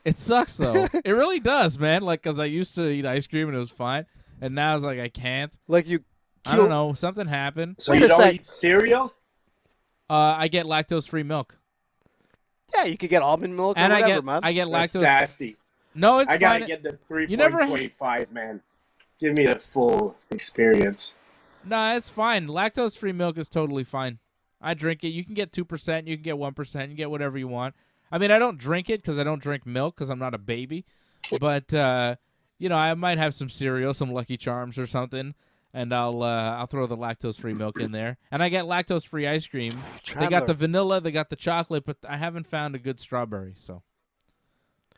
S1: It sucks, though. It really does, man. Like, because I used to eat ice cream and it was fine. And now it's like I can't.
S2: Like you
S1: I don't know. Something happened.
S3: So you don't eat cereal?
S1: I get lactose-free milk.
S2: Yeah, you could get almond milk
S1: And
S2: or whatever,
S1: I
S2: man.
S1: get
S3: That's
S1: lactose.
S3: nasty.
S1: No, it's
S3: I gotta
S1: fine.
S3: get the
S1: You never-
S3: 3.25, man. Give me the full experience.
S1: No, it's fine. Lactose-free milk is totally fine. I drink it. You can get 2%. You can get 1%. You can get whatever you want. I mean, I don't drink it because I don't drink milk because I'm not a baby. But, you know, I might have some cereal, some Lucky Charms or something, and I'll throw the lactose-free milk in there. And I get lactose-free ice cream.
S2: Chandler.
S1: They got the vanilla. They got the chocolate, but I haven't found a good strawberry, so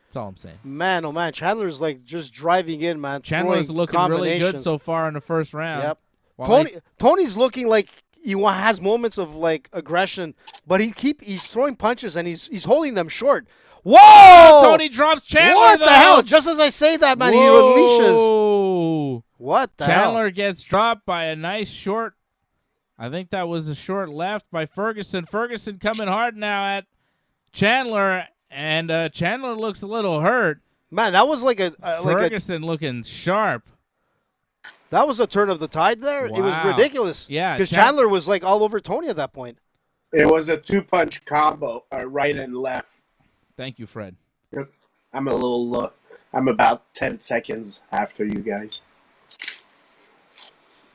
S1: that's all I'm saying.
S2: Man, oh man, Chandler's like just driving in, man.
S1: Chandler's
S2: throwing
S1: looking really good
S2: combinations.
S1: so far in the first round.
S2: Yep.
S1: While
S2: Tony's looking like has moments of like aggression, but he's throwing punches and he's holding them short. Whoa!
S1: Tony drops Chandler.
S2: What
S1: though.
S2: the hell? Just as I say that, man, he unleashes.
S1: Whoa.
S2: What the
S1: Chandler
S2: hell?
S1: gets dropped by a nice short. I think that was a short left by Ferguson. Ferguson coming hard now at Chandler, and Chandler looks a little hurt.
S2: Man, that was like
S1: Ferguson looking sharp.
S2: that was a turn of the tide there. It was
S1: Wow.
S2: ridiculous.
S1: Yeah,
S2: because Chandler was like all over Tony at that point.
S3: It was a 2-punch combo, right and left.
S1: Thank you, Fred.
S3: I'm a little I'm about 10 seconds after you guys.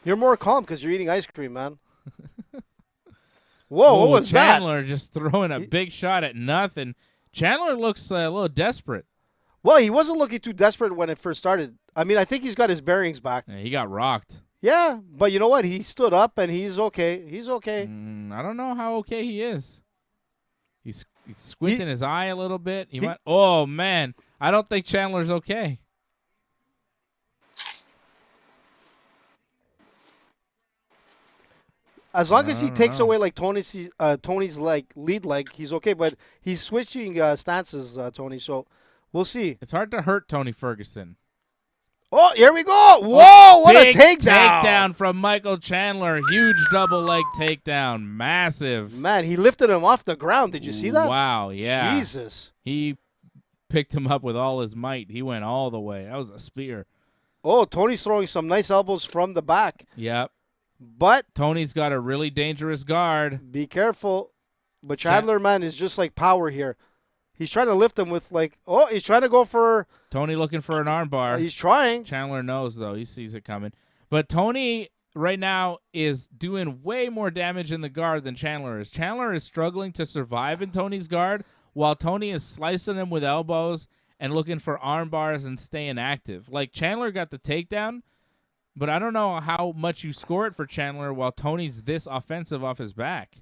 S2: You're more calm because you're eating ice cream, man. Whoa, what was
S1: Chandler just throwing a big shot at nothing. Chandler looks a little desperate.
S2: Well, he wasn't looking too desperate when it first started. I mean, I think he's got his bearings back.
S1: Yeah, he got rocked.
S2: Yeah, but you know what? He stood up and he's okay. He's okay.
S1: I don't know how okay he is. He's squinting his eye a little bit. Oh, man. I don't think Chandler's okay.
S2: As long as he takes away like Tony's like lead leg, he's okay. But he's switching stances, Tony. So we'll see.
S1: It's hard to hurt Tony Ferguson.
S2: Oh, here we go! Whoa, what a
S1: Big
S2: takedown!
S1: Takedown from Michael Chandler. Huge double leg takedown. Massive.
S2: Man, he lifted him off the ground. Did you see that?
S1: Wow, yeah.
S2: Jesus.
S1: He picked him up with all his might. He went all the way. That was a spear.
S2: Oh, Tony's throwing some nice elbows from the back.
S1: Yep.
S2: But
S1: Tony's got a really dangerous guard.
S2: be careful. But Chandler, man, is just like power here. He's trying to lift him with like, oh, he's trying to go for.
S1: Tony looking for an armbar.
S2: He's trying.
S1: Chandler knows, though. He sees it coming. But Tony right now is doing way more damage in the guard than Chandler is. Chandler is struggling to survive in Tony's guard, while Tony is slicing him with elbows and looking for arm bars and staying active. Like, Chandler got the takedown, but I don't know how much you score it for Chandler while Tony's this offensive off his back.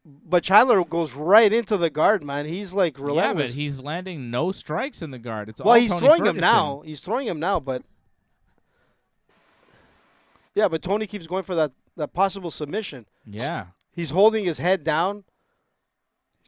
S2: But Chandler goes right into the guard, man. He's like relentless.
S1: Yeah, but he's landing no strikes in the guard. It's
S2: well,
S1: all
S2: he's
S1: Tony
S2: throwing
S1: Ferguson.
S2: him now. He's throwing him now, but yeah, but Tony keeps going for that possible submission.
S1: Yeah.
S2: He's holding his head down,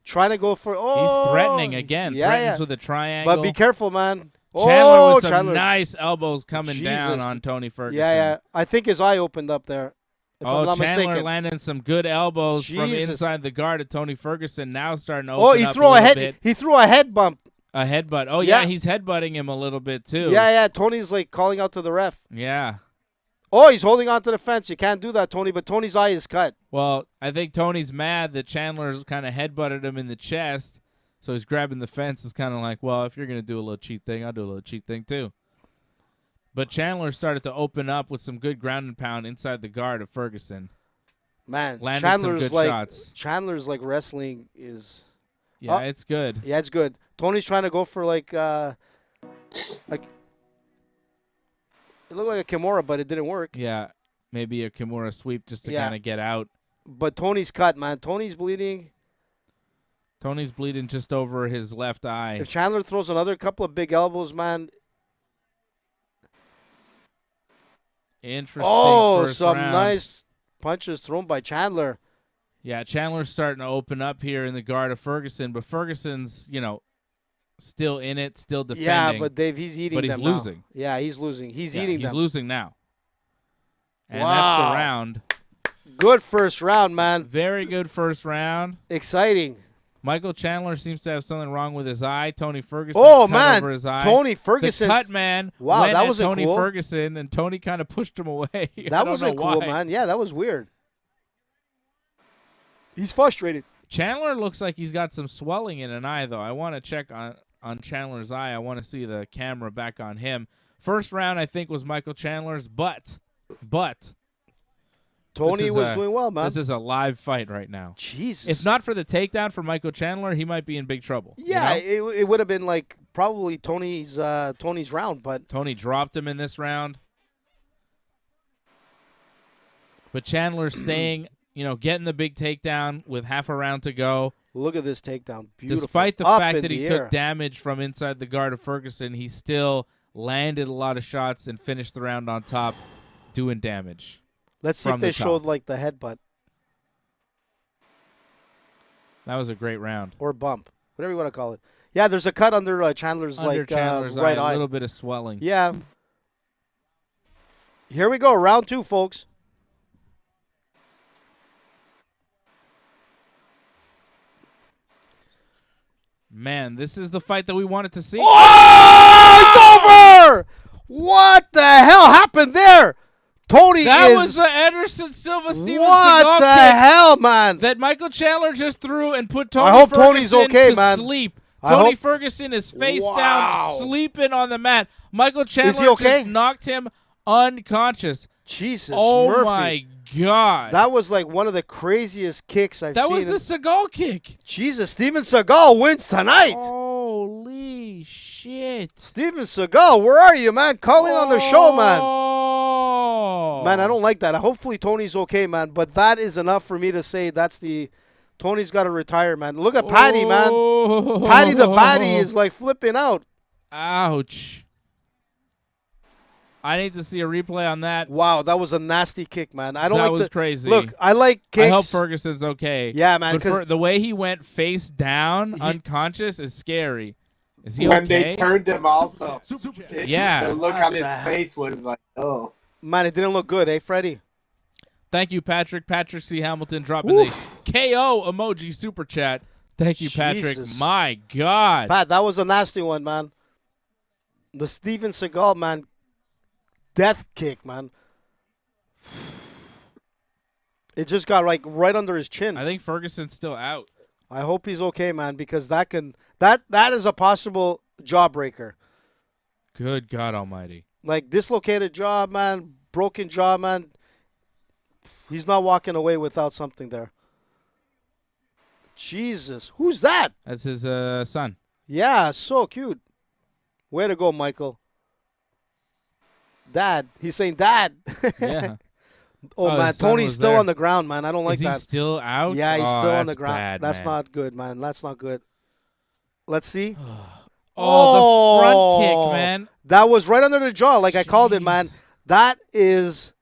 S2: trying to go for. Oh,
S1: He's threatening again.
S2: Yeah,
S1: Threatens
S2: yeah.
S1: with a triangle.
S2: But be careful, man.
S1: Chandler with some
S2: Chandler.
S1: nice elbows coming down
S2: Jesus.
S1: on Tony Ferguson.
S2: Yeah, yeah. I think his eye opened up there. If I'm not
S1: Chandler
S2: mistaken.
S1: landing some good elbows from
S2: Jesus.
S1: inside the guard of Tony Ferguson. Now starting to
S2: Oh,
S1: open
S2: he
S1: up
S2: threw
S1: a
S2: a
S1: little
S2: head.
S1: bit.
S2: He threw a head bump.
S1: A headbutt. Oh, yeah,
S2: Yeah.
S1: he's headbutting him a little bit, too.
S2: Yeah, yeah. Tony's like calling out to the ref.
S1: Yeah.
S2: Oh, he's holding on to the fence. You can't do that, Tony. But Tony's eye is cut.
S1: Well, I think Tony's mad that Chandler's kind of headbutted him in the chest, so he's grabbing the fence. It's kind of like, well, if you're going to do a little cheat thing, I'll do a little cheat thing, too. But Chandler started to open up with some good ground and pound inside the guard of Ferguson.
S2: Man,
S1: Landed
S2: Chandler's
S1: some good
S2: like
S1: shots.
S2: Chandler's like wrestling is.
S1: Yeah, it's good.
S2: Yeah, it's good. Tony's trying to go for like it looked like a Kimura, but it didn't work.
S1: Yeah, maybe a Kimura sweep just to
S2: Yeah.
S1: kind of get out.
S2: But Tony's cut, man. Tony's bleeding.
S1: Tony's bleeding just over his left eye.
S2: If Chandler throws another couple of big elbows, man,
S1: Interesting first
S2: some
S1: round.
S2: nice punches thrown by Chandler.
S1: Yeah, Chandler's starting to open up here in the guard of Ferguson, but Ferguson's, still in it, still defending.
S2: Yeah, but Dave, he's eating
S1: but he's
S2: them now.
S1: losing.
S2: Yeah, he's losing. He's eating them.
S1: He's losing now. And
S2: Wow.
S1: that's the round.
S2: Good first round, man.
S1: Very good first round.
S2: Exciting.
S1: Michael Chandler seems to have something wrong with his eye. Tony Ferguson
S2: Oh,
S1: cut
S2: man.
S1: over his eye.
S2: Tony Ferguson.
S1: The cut man
S2: Wow,
S1: went
S2: that
S1: at
S2: wasn't
S1: Tony
S2: cool.
S1: Ferguson, and Tony kind of pushed him away. I
S2: That
S1: don't
S2: wasn't
S1: know
S2: cool,
S1: why.
S2: man. Yeah, that was weird. He's frustrated.
S1: Chandler looks like he's got some swelling in an eye, though. I want to check on Chandler's eye. I want to see the camera back on him. First round, I think, was Michael Chandler's, but
S2: Tony was doing well, man.
S1: This is a live fight right now.
S2: Jesus.
S1: If not for the takedown for Michael Chandler, he might be in big trouble.
S2: Yeah,
S1: you know?
S2: it would have been like probably Tony's round, but
S1: Tony dropped him in this round. But Chandler staying, getting the big takedown with half a round to go.
S2: look at this takedown. Beautiful.
S1: Despite the
S2: Up
S1: fact
S2: in
S1: that he
S2: the
S1: took
S2: air.
S1: damage from inside the guard of Ferguson, he still landed a lot of shots and finished the round on top, doing damage.
S2: Let's see if
S1: from
S2: they
S1: the top.
S2: showed like the headbutt
S1: That was a great round.
S2: or bump, whatever you want to call it. Yeah, there's a cut under Chandler's
S1: Under
S2: like
S1: Chandler's
S2: right
S1: eye,
S2: eye.
S1: a little bit of swelling.
S2: Yeah. Here we go, round 2, folks.
S1: Man, this is the fight that we wanted to see.
S2: Oh, it's over! What the hell happened there? Tony
S1: That
S2: is...
S1: was the Anderson Silva Steven
S2: what
S1: Seagal
S2: the
S1: kick
S2: hell, man?
S1: that Michael Chandler just threw and put Tony
S2: I hope
S1: Ferguson
S2: Tony's okay,
S1: to
S2: man.
S1: sleep.
S2: I
S1: Tony
S2: hope-
S1: Ferguson is face
S2: Wow.
S1: down, sleeping on the mat. Michael Chandler
S2: he okay?
S1: just knocked him unconscious.
S2: Jesus,
S1: Oh
S2: Murphy.
S1: my God.
S2: That was like one of the craziest kicks I've
S1: That
S2: seen.
S1: was the Seagal kick.
S2: Jesus, Steven Seagal wins tonight.
S1: Holy shit.
S2: Steven Seagal, where are you, man? Call in on the show, man.
S1: Oh.
S2: Man, I don't like that. Hopefully Tony's okay, man. But that is enough for me to say Tony's got to retire, man. Look at Patty, man. Patty the Batty is like flipping out.
S1: Ouch. I need to see a replay on that.
S2: Wow, that was a nasty kick, man. I don't
S1: That
S2: like
S1: was
S2: the
S1: crazy.
S2: Look, I like kicks.
S1: I hope Ferguson's okay.
S2: Yeah, man,
S1: But
S2: 'cause-
S1: the way he went face down, unconscious, is scary. Is he
S3: When
S1: okay?
S3: they turned him also.
S1: Yeah.
S3: The look on his face was like, oh.
S2: Man, it didn't look good, eh, Freddie?
S1: Thank you, Patrick. Patrick C. Hamilton dropping the KO emoji super chat. Thank you, Patrick.
S2: Jesus.
S1: My God.
S2: Pat, that was a nasty one, man. The Steven Seagal, man, death kick, man. It just got like right under his chin.
S1: I think Ferguson's still out.
S2: I hope he's okay, man, because that is a possible jawbreaker.
S1: Good God Almighty.
S2: Like dislocated jaw, man, broken jaw, man. He's not walking away without something there. Jesus, who's that?
S1: That's his son.
S2: Yeah, so cute. Way to go, Michael. Dad. He's saying dad.
S1: Yeah.
S2: Oh, man,
S1: his son
S2: Tony's
S1: was
S2: still
S1: there.
S2: on the ground, man. I don't like
S1: Is he
S2: that.
S1: still out?
S2: Yeah, he's
S1: Oh,
S2: still on
S1: that's
S2: the ground.
S1: bad,
S2: That's
S1: man.
S2: not good, man. That's not good. Let's see.
S1: Oh, the front kick, man.
S2: That was right under the jaw, like I called it, man.
S1: Jeez.
S2: That is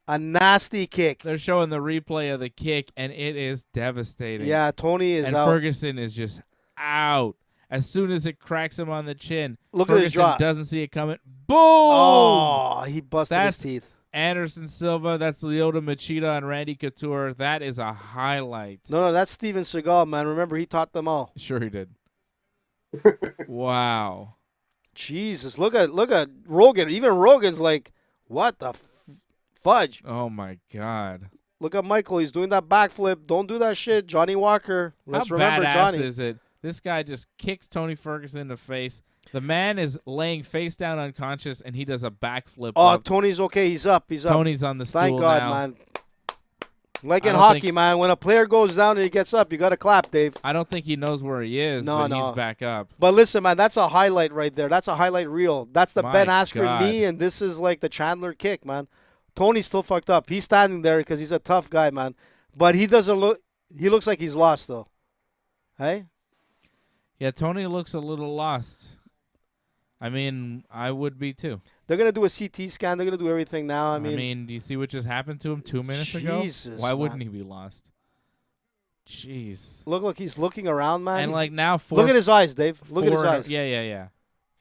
S2: a nasty kick.
S1: They're showing the replay of the kick, and it is devastating.
S2: Yeah, Tony is
S1: and
S2: out.
S1: Ferguson is just out. As soon as it cracks him on the chin,
S2: Look at
S1: Ferguson
S2: his jaw.
S1: doesn't see it coming. Boom!
S2: Oh, he busted
S1: That's
S2: his teeth.
S1: Anderson Silva. That's Lyoto Machida and Randy Couture. That is a highlight.
S2: No, that's Steven Seagal, man. Remember, he taught them all.
S1: Sure he did. Wow.
S2: Jesus, look at Rogan. Even Rogan's like, what the fudge?
S1: Oh, my God.
S2: Look at Michael. He's doing that backflip. Don't do that shit. Johnny Walker. Let's
S1: How
S2: remember
S1: badass
S2: Johnny.
S1: is it? This guy just kicks Tony Ferguson in the face. The man is laying face down unconscious, and he does a backflip.
S2: Oh,
S1: up.
S2: Tony's okay. He's up. He's up.
S1: Tony's on the stool
S2: Thank God,
S1: now.
S2: man. Like
S1: I
S2: in
S1: don't
S2: hockey,
S1: think-
S2: man. When a player goes down and he gets up, you got to clap, Dave.
S1: I don't think he knows where he is,
S2: No,
S1: but
S2: no.
S1: he's back up.
S2: But listen, man, that's a highlight right there. That's a highlight reel. That's the
S1: My
S2: Ben Askren
S1: God.
S2: knee, and this is like the Chandler kick, man. Tony's still fucked up. He's standing there because he's a tough guy, man. But he doesn't look. He looks like he's lost, though. Hey?
S1: Yeah, Tony looks a little lost. I mean, I would be too.
S2: They're gonna do a CT scan. They're gonna do everything now. I mean,
S1: do you see what just happened to him 2 minutes ago?
S2: Jesus,
S1: Why wouldn't
S2: man.
S1: he be lost? Jeez.
S2: look, he's looking around, man.
S1: And like now,
S2: look at his eyes, Dave. Look at his eyes.
S1: Yeah.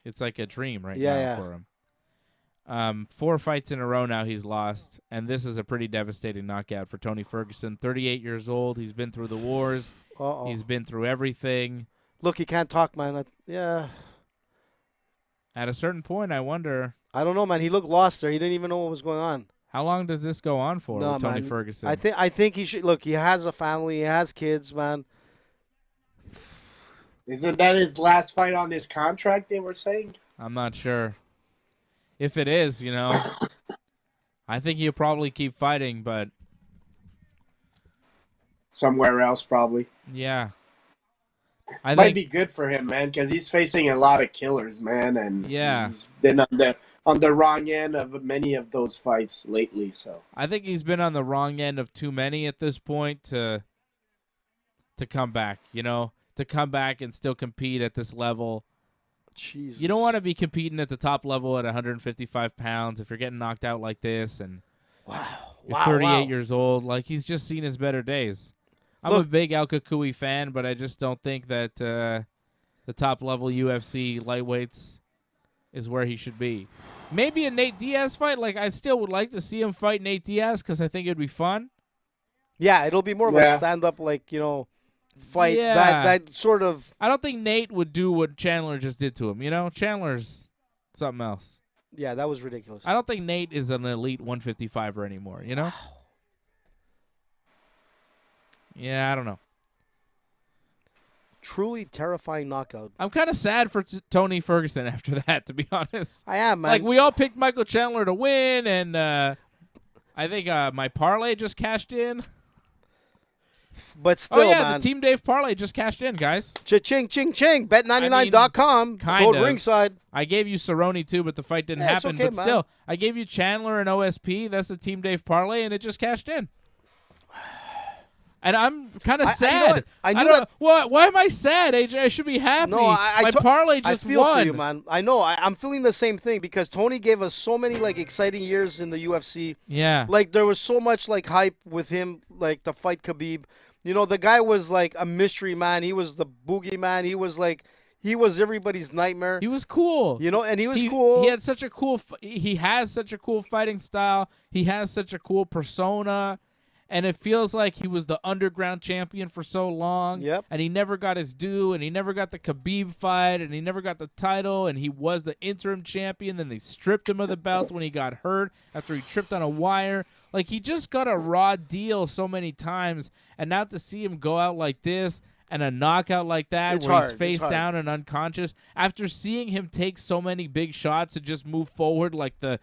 S1: It's like a dream right
S2: Yeah,
S1: now for him. 4 fights in a row now he's lost, and this is a pretty devastating knockout for Tony Ferguson. 38 years old. He's been through the wars.
S2: Uh-oh.
S1: He's been through everything.
S2: Look, he can't talk, man. Yeah.
S1: At a certain point, I wonder,
S2: I don't know, man. He looked lost there. He didn't even know what was going on.
S1: how long does this go on for
S2: No,
S1: with Tony
S2: man.
S1: Ferguson?
S2: I think he should look. He has a family. He has kids, man.
S3: Isn't that his last fight on his contract, they were saying?
S1: I'm not sure. If it is, I think he'll probably keep fighting, but
S3: Somewhere else, probably.
S1: yeah. I
S3: Might
S1: think
S3: be good for him, man, because he's facing a lot of killers, man, and
S1: Yeah.
S3: he's been on the wrong end of many of those fights lately. So
S1: I think he's been on the wrong end of too many at this point to come back, to come back and still compete at this level.
S2: Jesus.
S1: You don't want to be competing at the top level at 155 pounds if you're getting knocked out like this and you're 38 years old. Like, he's just seen his better days. I'm a big Al Kakui fan, but I just don't think that the top level UFC lightweights is where he should be. Maybe a Nate Diaz fight. Like, I still would like to see him fight Nate Diaz because I think it'd be fun.
S2: Yeah, it'll be more of a stand-up, fight.
S1: Yeah.
S2: That sort of.
S1: I don't think Nate would do what Chandler just did to him. Chandler's something else.
S2: Yeah, that was ridiculous.
S1: I don't think Nate is an elite 155er anymore, Yeah, I don't know.
S2: Truly terrifying knockout.
S1: I'm kind of sad for Tony Ferguson after that, to be honest.
S2: I am, man.
S1: Like, we all picked Michael Chandler to win, and I think my parlay just cashed in.
S2: But still,
S1: man. The Team Dave parlay just cashed in, guys.
S2: Cha-ching, ching, ching. Bet99.com. Code ringside.
S1: I gave you Cerrone, too, but the fight didn't happen.
S2: Okay,
S1: but
S2: man.
S1: still, I gave you Chandler and OSP. That's the Team Dave parlay, and it just cashed in. And I'm kind of sad.
S2: I knew that.
S1: Why am I sad, AJ? I should be happy.
S2: No,
S1: my parlay just
S2: I feel
S1: won.
S2: for you, man. I know. I'm feeling the same thing because Tony gave us so many exciting years in the UFC.
S1: Yeah.
S2: Like, there was so much hype with him, the fight Khabib. The guy was a mystery man. He was the boogeyman. He was everybody's nightmare.
S1: He was cool.
S2: And he was cool.
S1: He had such a cool. He has such a cool fighting style. He has such a cool persona. And it feels like he was the underground champion for so long.
S2: Yep.
S1: And he never got his due, and he never got the Khabib fight, and he never got the title, and he was the interim champion. Then they stripped him of the belt when he got hurt after he tripped on a wire. Like, he just got a raw deal so many times. And now to see him go out like this and a knockout like that he's face down and unconscious, after seeing him take so many big shots and just move forward like the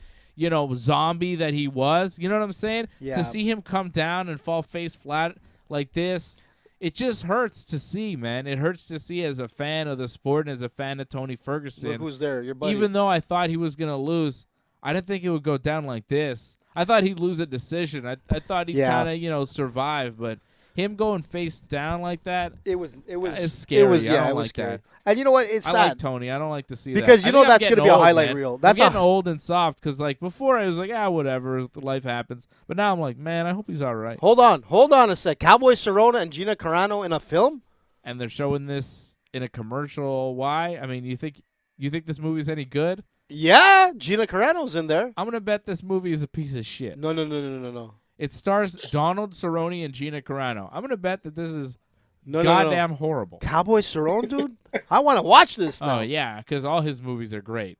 S1: zombie that he was. You know what I'm saying?
S2: Yeah.
S1: To see him come down and fall face flat like this, it just hurts to see, man. It hurts to see as a fan of the sport and as a fan of Tony Ferguson.
S2: Look who's there, your buddy.
S1: Even though I thought he was going to lose, I didn't think it would go down like this. I thought he'd lose a decision. I thought he'd kind of, survive, but him going face down like that,
S2: it's
S1: scary.
S2: It was,
S1: I don't
S2: it was
S1: like
S2: scary.
S1: that.
S2: And you know what? It's sad.
S1: I like Tony. I don't like to see
S2: because
S1: that.
S2: that's going to be a highlight reel. That's
S1: I'm getting old and soft because before I was like, whatever, life happens. But now I'm like, man, I hope he's all right.
S2: Hold on a sec. Cowboy Cerrone and Gina Carano in a film,
S1: and they're showing this in a commercial. Why? I mean, you think this movie's any good?
S2: Yeah, Gina Carano's in there.
S1: I'm gonna bet this movie is a piece of shit.
S2: No.
S1: It stars Donald Cerrone and Gina Carano. I'm gonna bet that this is goddamn horrible.
S2: Cowboy Cerrone, dude. I want to watch this now.
S1: Oh yeah, because all his movies are great.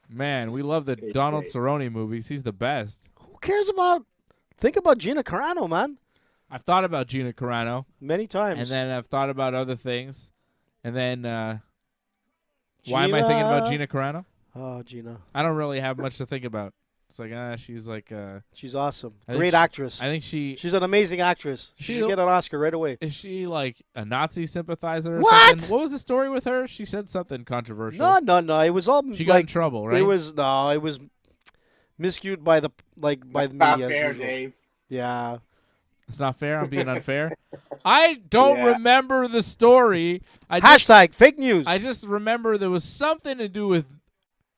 S1: Man, we love the Donald Cerrone movies. He's the best.
S2: Who cares about? Think about Gina Carano, man.
S1: I've thought about Gina Carano
S2: many times,
S1: and then I've thought about other things, and then why am I thinking about Gina Carano?
S2: Oh, Gina.
S1: I don't really have much to think about. It's like, she's like...
S2: she's awesome. Great actress.
S1: I think she's
S2: an amazing actress. She should get an Oscar right away.
S1: Is she like a Nazi sympathizer or
S2: what?
S1: something? What was the story with her? She said something controversial.
S2: No. It was all...
S1: She got in trouble, right?
S2: It was miscued by the media.
S3: Not fair, Dave.
S2: Yeah.
S1: It's not fair. I'm being unfair. I don't
S3: Yeah.
S1: remember the story.
S2: Hashtag fake news.
S1: I just remember there was something to do with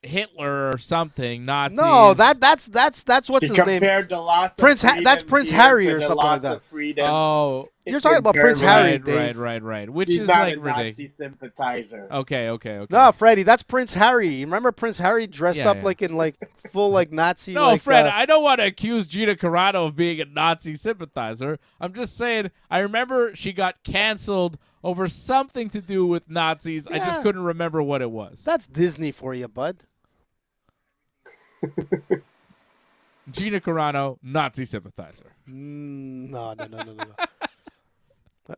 S1: Hitler or something. Nazis.
S2: No, that's what's
S3: He
S2: his name?
S3: compared the loss of
S2: Prince
S3: freedom
S2: that's Prince
S3: here
S2: Harry
S3: to
S2: or
S3: the
S2: something like
S3: loss
S2: that.
S3: of freedom.
S1: Oh,
S2: You're talking about Prince Harry, Dave.
S1: right. Which
S3: He's
S1: is
S3: not
S1: like
S3: a
S1: ridiculous.
S3: Nazi sympathizer.
S1: Okay.
S2: No, Freddie, that's Prince Harry. You remember Prince Harry dressed
S1: Yeah,
S2: up
S1: yeah.
S2: like in like full like Nazi?
S1: No,
S2: like,
S1: Fred, I don't want to accuse Gina Carano of being a Nazi sympathizer. I'm just saying I remember she got canceled over something to do with Nazis. I just
S2: Yeah.
S1: couldn't remember what it was.
S2: that's Disney for you, bud.
S1: Gina Carano, Nazi sympathizer.
S2: No.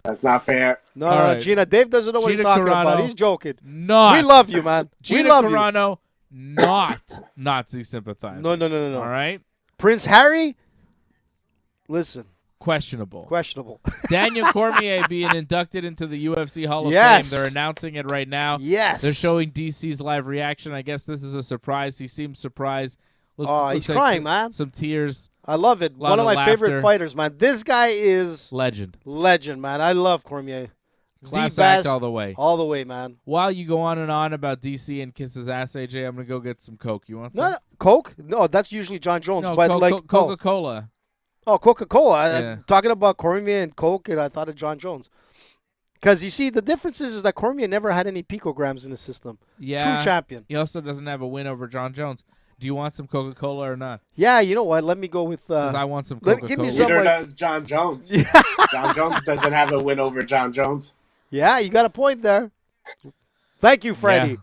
S3: That's not fair.
S2: No,
S1: All
S2: no,
S1: right.
S2: Gina. Dave doesn't know what he's
S1: Gina
S2: talking about.
S1: Carano,
S2: He's joking.
S1: Not.
S2: We love you, man.
S1: Gina
S2: we love
S1: Carano, not Nazi sympathizer.
S2: you. No.
S1: All right?
S2: Prince Harry. Listen,
S1: Questionable.
S2: questionable.
S1: Daniel Cormier being inducted into the UFC Hall of
S2: Yes.
S1: Fame. They're announcing it right now.
S2: Yes.
S1: They're showing DC's live reaction. I guess this is a surprise. He seems surprised.
S2: Oh,
S1: Looks
S2: he's crying,
S1: some,
S2: man.
S1: Some tears.
S2: I love it.
S1: Lot
S2: One of
S1: of
S2: my favorite
S1: laughter.
S2: fighters, man. This guy is
S1: Legend.
S2: legend, man. I love Cormier.
S1: Class
S2: the
S1: act
S2: best,
S1: all the way.
S2: all the way, man.
S1: While you go on and on about DC and kiss his ass, AJ, I'm going to go get some Coke. You want some?
S2: No, Coke? No, that's usually John Jones.
S1: No,
S2: but like
S1: Coca-Cola.
S2: Coca-Cola.
S1: Yeah.
S2: Talking about Cormier and Coke, and I thought of John Jones. Because you see, the difference is that Cormier never had any picograms in the system.
S1: Yeah.
S2: True champion.
S1: He also doesn't have a win over John Jones. Do you want some Coca-Cola or not?
S2: Yeah, you know what? Let me go with.
S1: Because I want some
S2: let-
S1: Coca-Cola.
S2: give me some-
S3: Neither
S2: like-
S3: does John Jones. John Jones doesn't have a win over John Jones.
S2: Yeah, you got a point there. Thank you, Freddie.
S1: Yeah.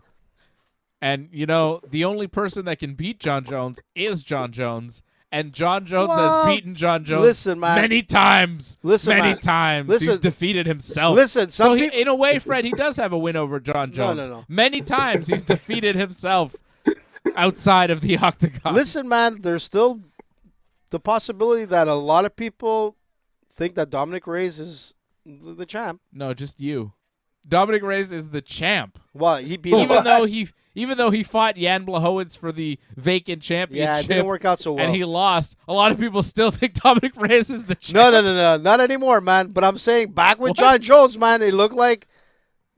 S1: And, you know, the only person that can beat John Jones is John Jones. And John Jones
S2: Well,
S1: has beaten John Jones
S2: listen, man.
S1: many times.
S2: Listen,
S1: many
S2: man.
S1: times.
S2: Listen.
S1: He's defeated himself.
S2: Listen,
S1: So,
S2: some
S1: he,
S2: people.
S1: in a way, Fred, he does have a win over John
S2: No,
S1: Jones.
S2: no.
S1: Many times he's defeated himself outside of the octagon.
S2: Listen, man, there's still the possibility that a lot of people think that Dominic Reyes is the champ.
S1: No, just you. Dominic Reyes is the champ.
S2: Well, he beat him.
S1: Even though he fought Jan Blachowicz for the vacant championship.
S2: Yeah, it didn't work out so well.
S1: And he lost. A lot of people still think Dominic Reyes is the champ.
S2: No, not anymore, man. But I'm saying back with
S1: What?
S2: John Jones, man, it looked like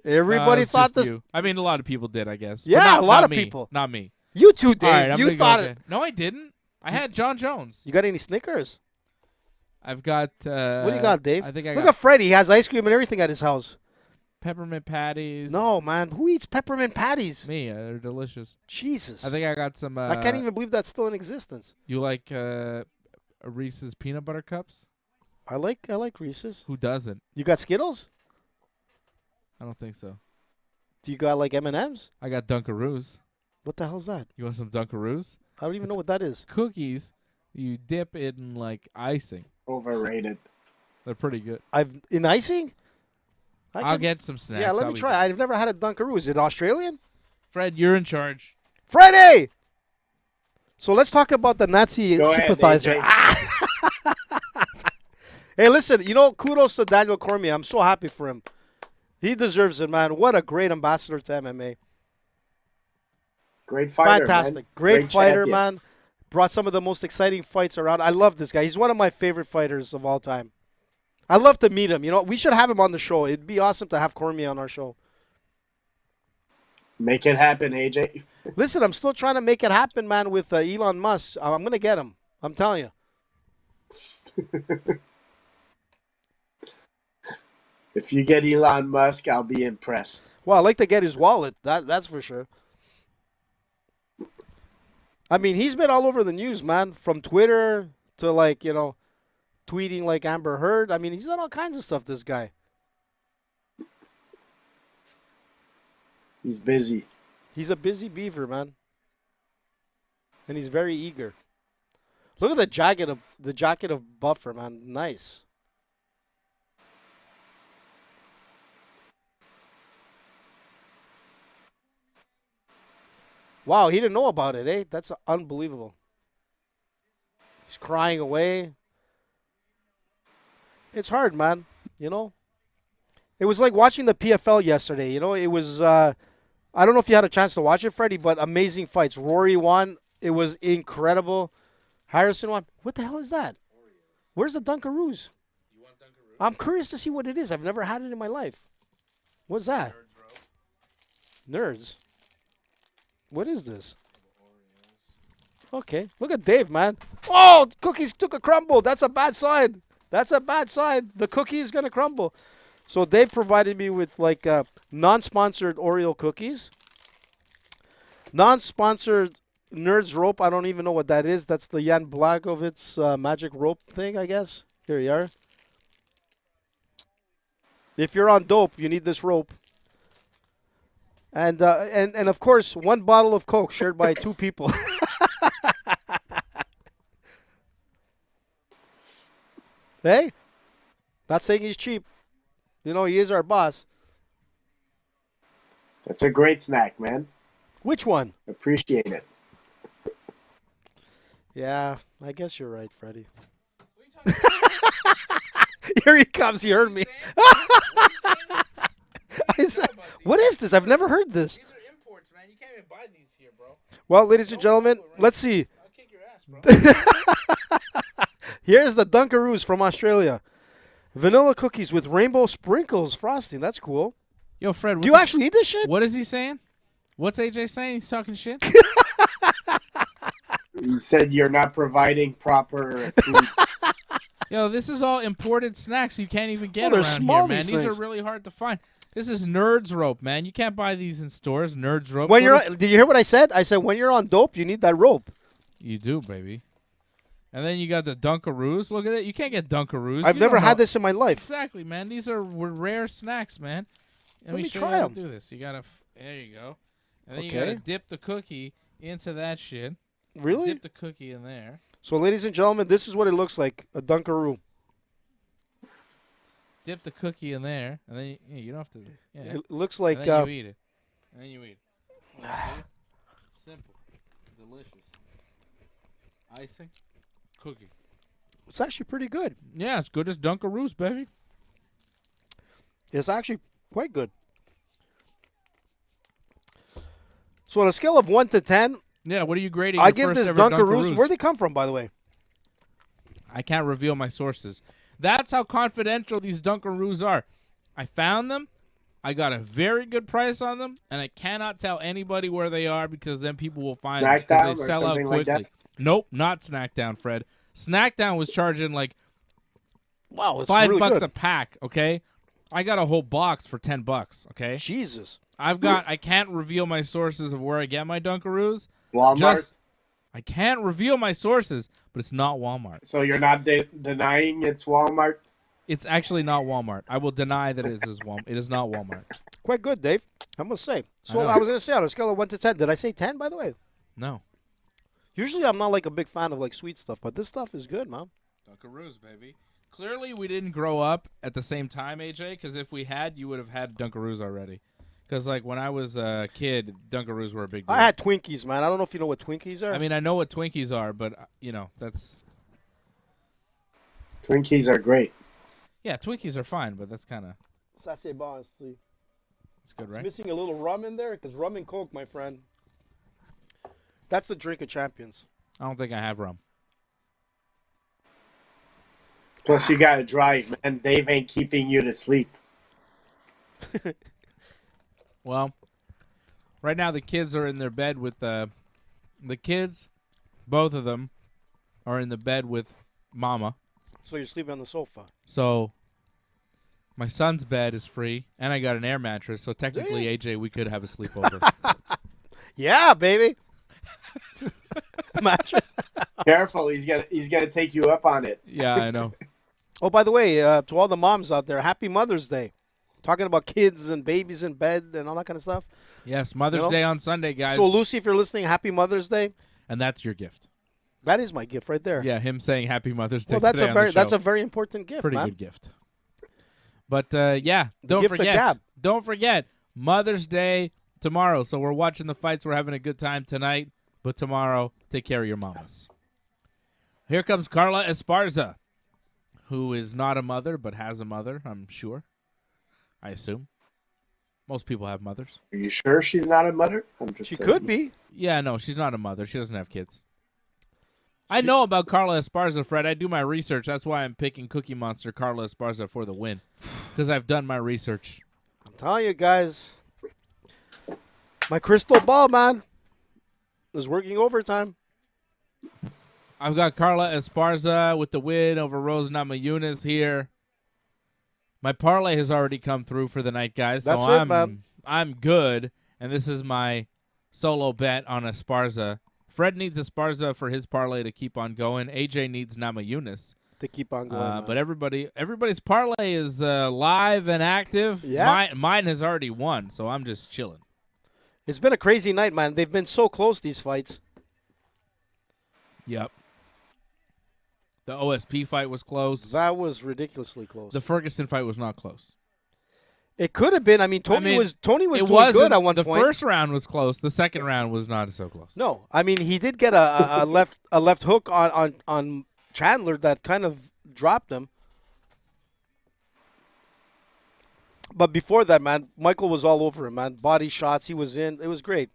S2: everybody
S1: it's
S2: thought
S1: just
S2: this.
S1: you. I mean, a lot of people did, I guess. But
S2: Yeah,
S1: not-
S2: a lot
S1: not
S2: of
S1: me.
S2: people.
S1: Not me.
S2: You too, Dave.
S1: All right, I'm
S2: you
S1: gonna go
S2: thought
S1: with
S2: it.
S1: it. No, I didn't. I had John Jones.
S2: You got any Snickers?
S1: I've got.
S2: What do you got, Dave?
S1: I think I
S2: Look
S1: got
S2: at Freddie. He has ice cream and everything at his house.
S1: peppermint patties.
S2: No, man. Who eats peppermint patties?
S1: Me. They're delicious.
S2: Jesus.
S1: I think I got some.
S2: I can't even believe that's still in existence.
S1: You like Reese's peanut butter cups?
S2: I like Reese's.
S1: Who doesn't?
S2: You got Skittles?
S1: I don't think so.
S2: Do you got like M&Ms?
S1: I got Dunkaroos.
S2: What the hell's that?
S1: You want some Dunkaroos?
S2: I don't even
S1: It's-
S2: know what that is.
S1: Cookies. You dip it in like icing.
S3: Overrated.
S1: They're pretty good.
S2: In icing?
S1: I'll get some snacks.
S2: Yeah, let
S1: I'll
S2: me
S1: be
S2: try.
S1: back.
S2: I've never had a Dunkaroo. Is it Australian?
S1: Fred, you're in charge.
S2: Freddie! So let's talk about the Nazi
S3: Go ahead,
S2: sympathizer.
S3: AJ.
S2: Hey, listen, kudos to Daniel Cormier. I'm so happy for him. He deserves it, man. What a great ambassador to MMA.
S3: Great fighter,
S2: Fantastic.
S3: man.
S2: Great fighter,
S3: champion.
S2: man. Brought some of the most exciting fights around. I love this guy. He's one of my favorite fighters of all time. I'd love to meet him. We should have him on the show. It'd be awesome to have Cormier on our show.
S3: Make it happen, AJ.
S2: Listen, I'm still trying to make it happen, man, with Elon Musk. I'm going to get him. I'm telling you.
S3: If you get Elon Musk, I'll be impressed.
S2: Well, I'd like to get his wallet. That's for sure. I mean, he's been all over the news, man. From Twitter to, tweeting like Amber Heard. I mean, he's done all kinds of stuff, this guy.
S3: He's busy.
S2: He's a busy beaver, man. And he's very eager. Look at the jacket of Buffer, man. Nice. Wow, he didn't know about it, eh? That's unbelievable. He's crying away. It's hard, man. It was like watching the PFL yesterday. It was, I don't know if you had a chance to watch it, Freddie, but amazing fights. Rory won. It was incredible. Harrison won. What the hell is that? Where's the Dunkaroos? I'm curious to see what it is. I've never had it in my life. What's that? Nerds. What is this? Okay. Look at Dave, man. Oh, cookies took a crumble. That's a bad sign. That's a bad sign. The cookie is going to crumble. So Dave provided me with like non-sponsored Oreo cookies. Non-sponsored Nerds rope. I don't even know what that is. That's the Jan Blachowicz magic rope thing, I guess. Here you are. If you're on dope, you need this rope. And of course, one bottle of Coke shared by 2 people. Hey, not saying he's cheap. You know, he is our boss.
S3: That's a great snack, man.
S2: Which one?
S3: Appreciate it.
S2: Yeah, I guess you're right, Freddie. Here he comes. He heard me. I said, what is this? I've never heard this.
S1: These are imports, man. You can't even buy these here, bro.
S2: Well, ladies and gentlemen, let's see.
S1: I'll kick your ass, bro.
S2: Here's the Dunkaroos from Australia. Vanilla cookies with rainbow sprinkles frosting. That's cool.
S1: Yo, Fred.
S2: Do you actually eat this shit?
S1: What is he saying? What's AJ saying? He's talking shit?
S3: You said you're not providing proper food.
S1: Yo, this is all imported snacks you can't even get
S2: they're
S1: around
S2: small,
S1: here, man.
S2: these
S1: These are
S2: things.
S1: really hard to find. This is Nerds rope, man. You can't buy these in stores. Nerds rope.
S2: When did you hear what I said? I said when you're on dope, you need that rope.
S1: You do, baby. And then you got the Dunkaroos. Look at it. You can't get Dunkaroos.
S2: I've
S1: You
S2: never
S1: don't
S2: had
S1: know.
S2: this in my life.
S1: Exactly, man. These are rare snacks, man. Let me show
S2: try
S1: you how
S2: 'em.
S1: to do this. You gotta. There you go. And then you
S2: Okay.
S1: gotta dip the cookie into that shit.
S2: Really?
S1: Dip the cookie in there.
S2: So, ladies and gentlemen, this is what it looks like, a Dunkaroo.
S1: Dip the cookie in there, and then you don't have to. Yeah.
S2: It looks like...
S1: and then you eat it. And then you eat it. Simple. Delicious. Icing. Cookie.
S2: it's actually pretty good.
S1: Yeah, it's good as Dunkaroos, baby.
S2: It's actually quite good. So, on a scale of 1 to 10,
S1: Yeah, what are you grading?
S2: I
S1: your
S2: give
S1: first
S2: this
S1: ever
S2: Dunkaroos... Where'd they come from, by the way?
S1: I can't reveal my sources. That's how confidential these Dunkaroos are. I found them. I got a very good price on them, and I cannot tell anybody where they are because then people will find them because
S3: Smackdown
S1: they
S3: or
S1: sell out
S3: something like
S1: quickly.
S3: that?
S1: Nope, not Snackdown, Fred. Snackdown was charging like
S2: Wow, it's
S1: $5
S2: really good.
S1: a pack. Okay, I got a whole box for $10. Okay,
S2: Jesus.
S1: I can't reveal my sources of where I get my Dunkaroos.
S3: Walmart.
S1: I can't reveal my sources, but it's not Walmart.
S3: So you're not denying it's Walmart?
S1: It's actually not Walmart. I will deny that it is Walmart. It is not Walmart.
S2: Quite good, Dave. I must say. So,
S1: know.
S2: I was going to say, on a scale of 1 to 10, did I say 10, by the way?
S1: No.
S2: Usually, I'm not like a big fan of like sweet stuff, but this stuff is good, man.
S1: Dunkaroos, baby. Clearly, we didn't grow up at the same time, AJ, because if we had, you would have had Dunkaroos already. Because, like, when I was a kid, Dunkaroos were a big deal.
S2: I had Twinkies, man. I don't know if you know what Twinkies are.
S1: I mean, I know what Twinkies are, but, you know, that's...
S3: Twinkies are great.
S1: Yeah, Twinkies are fine, but that's kind of...
S2: Ça c'est bon, see.
S1: It's good, right?
S2: Missing a little rum in there, because rum and Coke, my friend. That's the drink of champions.
S1: I don't think I have rum.
S3: Plus, you gotta drive, man. Dave ain't keeping you to sleep.
S1: Well, right now the kids are in their bed with the kids, both of them, are in the bed with Mama.
S2: So you're sleeping on the sofa.
S1: So my son's bed is free, and I got an air mattress. So technically, AJ, we could have a sleepover.
S2: Yeah, baby. Imagine.
S3: Careful, he's gonna take you up on it.
S1: Yeah, I know.
S2: Oh, by the way, to all the moms out there, happy Mother's Day. Talking about kids and babies in bed and all that kind of stuff.
S1: Yes, Mother's
S2: You know?
S1: Day on Sunday, guys.
S2: So, Lucy, if you're listening, happy Mother's Day.
S1: And that's your gift.
S2: That is my gift right there.
S1: Yeah, him saying Happy Mother's Day.
S2: Well, that's
S1: today
S2: a
S1: on the
S2: very
S1: show.
S2: very important gift,
S1: Pretty
S2: man.
S1: good gift. But yeah, don't
S2: gift of
S1: forget.
S2: gab.
S1: Don't forget Mother's Day tomorrow. So we're watching the fights. We're having a good time tonight. But tomorrow, take care of your mamas. Here comes Carla Esparza, who is not a mother but has a mother. I'm sure. I assume. Most people have mothers.
S3: Are you sure she's not a mother? I'm just
S2: She
S3: saying.
S2: could be.
S1: Yeah, no, she's not a mother. She doesn't have kids. I know about Carla Esparza, Fred. I do my research. That's why I'm picking Cookie Monster Carla Esparza for the win, because I've done my research.
S2: I'm telling you guys, my crystal ball, man, is working overtime.
S1: I've got Carla Esparza with the win over Rose Namayunas here. My parlay has already come through for the night, guys.
S2: That's
S1: so
S2: it, man.
S1: I'm good, and this is my solo bet on Esparza. Fred needs Esparza for his parlay to keep on going. AJ needs Namayunas
S2: To keep on going.
S1: but everybody's parlay is live and active.
S2: Yeah.
S1: Mine has already won, so I'm just chilling.
S2: It's been a crazy night, man. They've been so close, these fights.
S1: Yep. The OSP fight was close.
S2: That was ridiculously close.
S1: The Ferguson fight was not close.
S2: It could have been. I mean, Tony was doing good at one point.
S1: The first round was close. The second round was not so close.
S2: No, I mean he did get a left hook on Chandler that kind of dropped him. But before that, man, Michael was all over him, man. Body shots, he was in. It was great.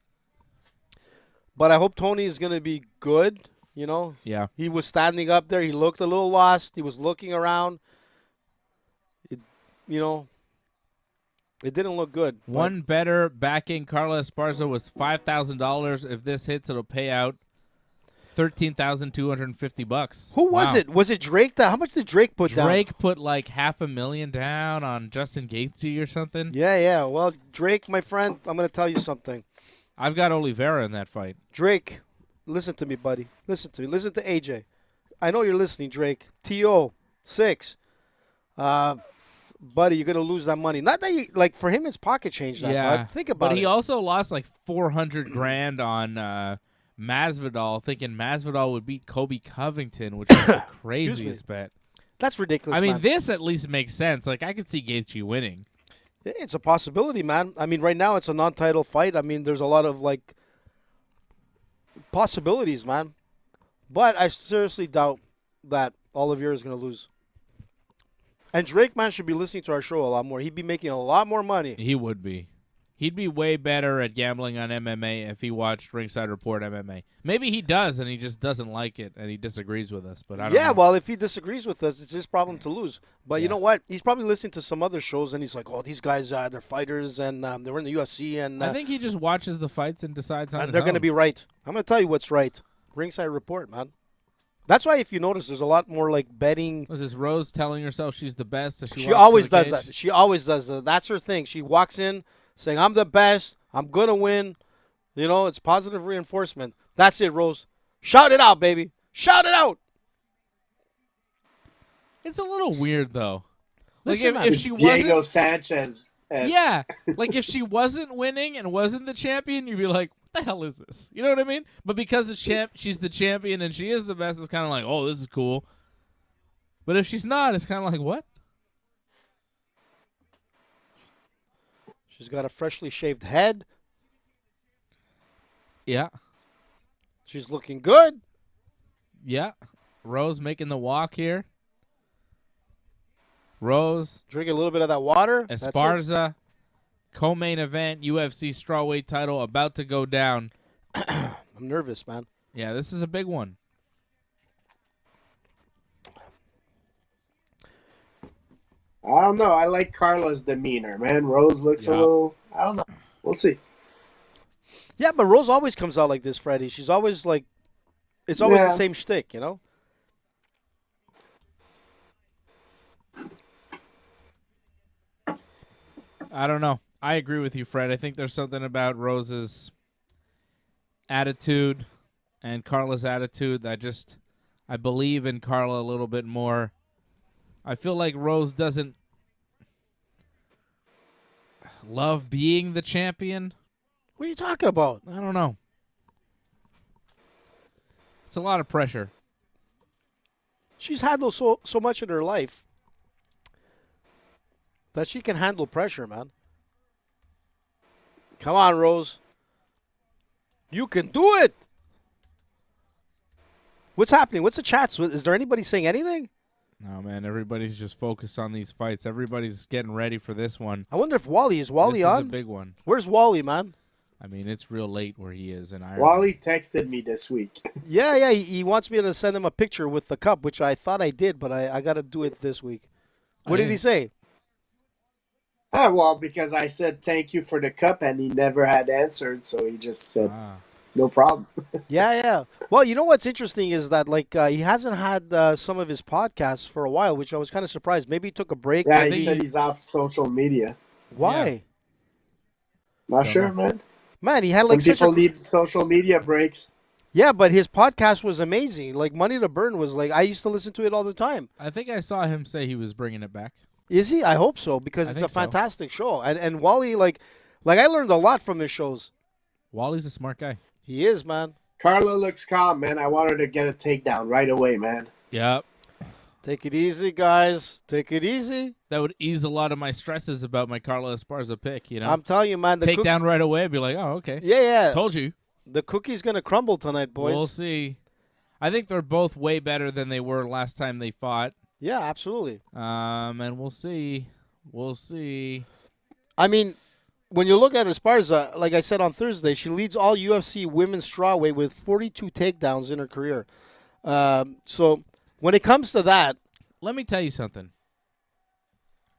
S2: But I hope Tony is going to be good, you know.
S1: Yeah.
S2: He was standing up there. He looked a little lost. He was looking around. It didn't look good.
S1: One better backing Carla Esparza was $5,000. If this hits, it'll pay out $13,250.
S2: Who was it? Was it Drake? How much did Drake put down?
S1: Drake put like $500,000 down on Justin Gaethje or something.
S2: Yeah. Well, Drake, my friend, I'm going to tell you something.
S1: I've got Oliveira in that fight.
S2: Drake, listen to me, buddy. Listen to me. Listen to AJ. I know you're listening, Drake. TO 6. Buddy, you're going to lose that money. Not that you, like, for him, it's pocket change. Bud. Think about it.
S1: But he also lost like $400,000 on Masvidal, thinking Masvidal would beat Kobe Covington, which is the craziest bet.
S2: That's ridiculous,
S1: I mean,
S2: man.
S1: this at least makes sense. Like, I could see Gaethje winning.
S2: It's a possibility, man. I mean, right now it's a non-title fight. I mean, there's a lot of, like, possibilities, man. But I seriously doubt that Oliveira is going to lose. And Drake, man, should be listening to our show a lot more. He'd be making a lot more money.
S1: He would be. He'd be way better at gambling on MMA if he watched Ringside Report MMA. Maybe he does, and he just doesn't like it, and he disagrees with us. But I don't know.
S2: Yeah, well, if he disagrees with us, it's his problem to lose. But you know what? He's probably listening to some other shows, and he's like, oh, these guys, they're fighters, and they were in the UFC. And
S1: I think he just watches the fights and decides on his
S2: they're going to
S1: own.
S2: be right. I'm going to tell you what's right. Ringside Report, man. That's why, if you notice, there's a lot more, like, betting.
S1: Was this Rose telling herself she's the best? As
S2: She always does that. She always does that. That's her thing. She walks in saying, I'm the best. I'm going to win. You know, it's positive reinforcement. That's it, Rose. Shout it out, baby. Shout it out.
S1: It's a little weird, though.
S2: Listen,
S1: like,
S2: man,
S1: if she
S3: Diego
S1: wasn't,
S3: Sanchez.
S1: yeah, like if she wasn't winning and wasn't the champion, you'd be like, what the hell is this? You know what I mean? But because she's the champion and she is the best, it's kind of like, oh, this is cool. But if she's not, it's kind of like, what?
S2: She's got a freshly shaved head.
S1: Yeah.
S2: She's looking good.
S1: Yeah. Rose making the walk here. Rose.
S2: Drink a little bit of that water.
S1: Esparza. Co-main event, UFC strawweight title about to go down.
S2: I'm nervous, man.
S1: Yeah, this is a big one.
S3: I don't know. I like Carla's demeanor, man. Rose looks a little. I don't know. We'll see.
S2: Yeah, but Rose always comes out like this, Freddie. She's always like, it's always the same shtick, you know?
S1: I don't know. I agree with you, Fred. I think there's something about Rose's attitude and Carla's attitude that I believe in Carla a little bit more. I feel like Rose doesn't love being the champion.
S2: What are you talking about?
S1: I don't know. It's a lot of pressure.
S2: She's handled so much in her life that she can handle pressure, man. Come on, Rose. You can do it. What's happening? What's the chats? Is there anybody saying anything?
S1: No, man. Everybody's just focused on these fights. Everybody's getting ready for this one.
S2: I wonder if Wally is
S1: This
S2: on?
S1: is a big one.
S2: Where's Wally, man?
S1: I mean, it's real late where he is in Ireland.
S3: Wally texted me this week.
S2: Yeah. He wants me to send him a picture with the cup, which I thought I did, but I got to do it this week. What did he say?
S3: Well, because I said thank you for the cup, and he never had answered, so he just said no problem.
S2: Yeah. Well, you know what's interesting is that he hasn't had some of his podcasts for a while, which I was kind of surprised. Maybe he took a break.
S3: Yeah, he said he's off social media.
S2: Why?
S1: Yeah.
S3: Not sure, man.
S2: Man, he had
S3: Some people need social media breaks.
S2: Yeah, but his podcast was amazing. Like Money to Burn was I used to listen to it all the time.
S1: I think I saw him say he was bringing it back.
S2: Is he? I hope so because it's a fantastic show. And Wally, I learned a lot from his shows.
S1: Wally's a smart guy.
S2: He is, man.
S3: Carla looks calm, man. I want her to get a takedown right away, man.
S1: Yep.
S2: Take it easy, guys. Take it easy.
S1: That would ease a lot of my stresses about my Carla Esparza pick, you know?
S2: I'm telling you, man.
S1: Take down right away. I'd be like, oh, okay.
S2: Yeah.
S1: Told you.
S2: The cookie's going to crumble tonight, boys.
S1: We'll see. I think they're both way better than they were last time they fought.
S2: Yeah, absolutely.
S1: And we'll see. We'll see.
S2: I mean, when you look at Esparza, like I said on Thursday, she leads all UFC women's strawweight with 42 takedowns in her career. So when it comes to that,
S1: let me tell you something.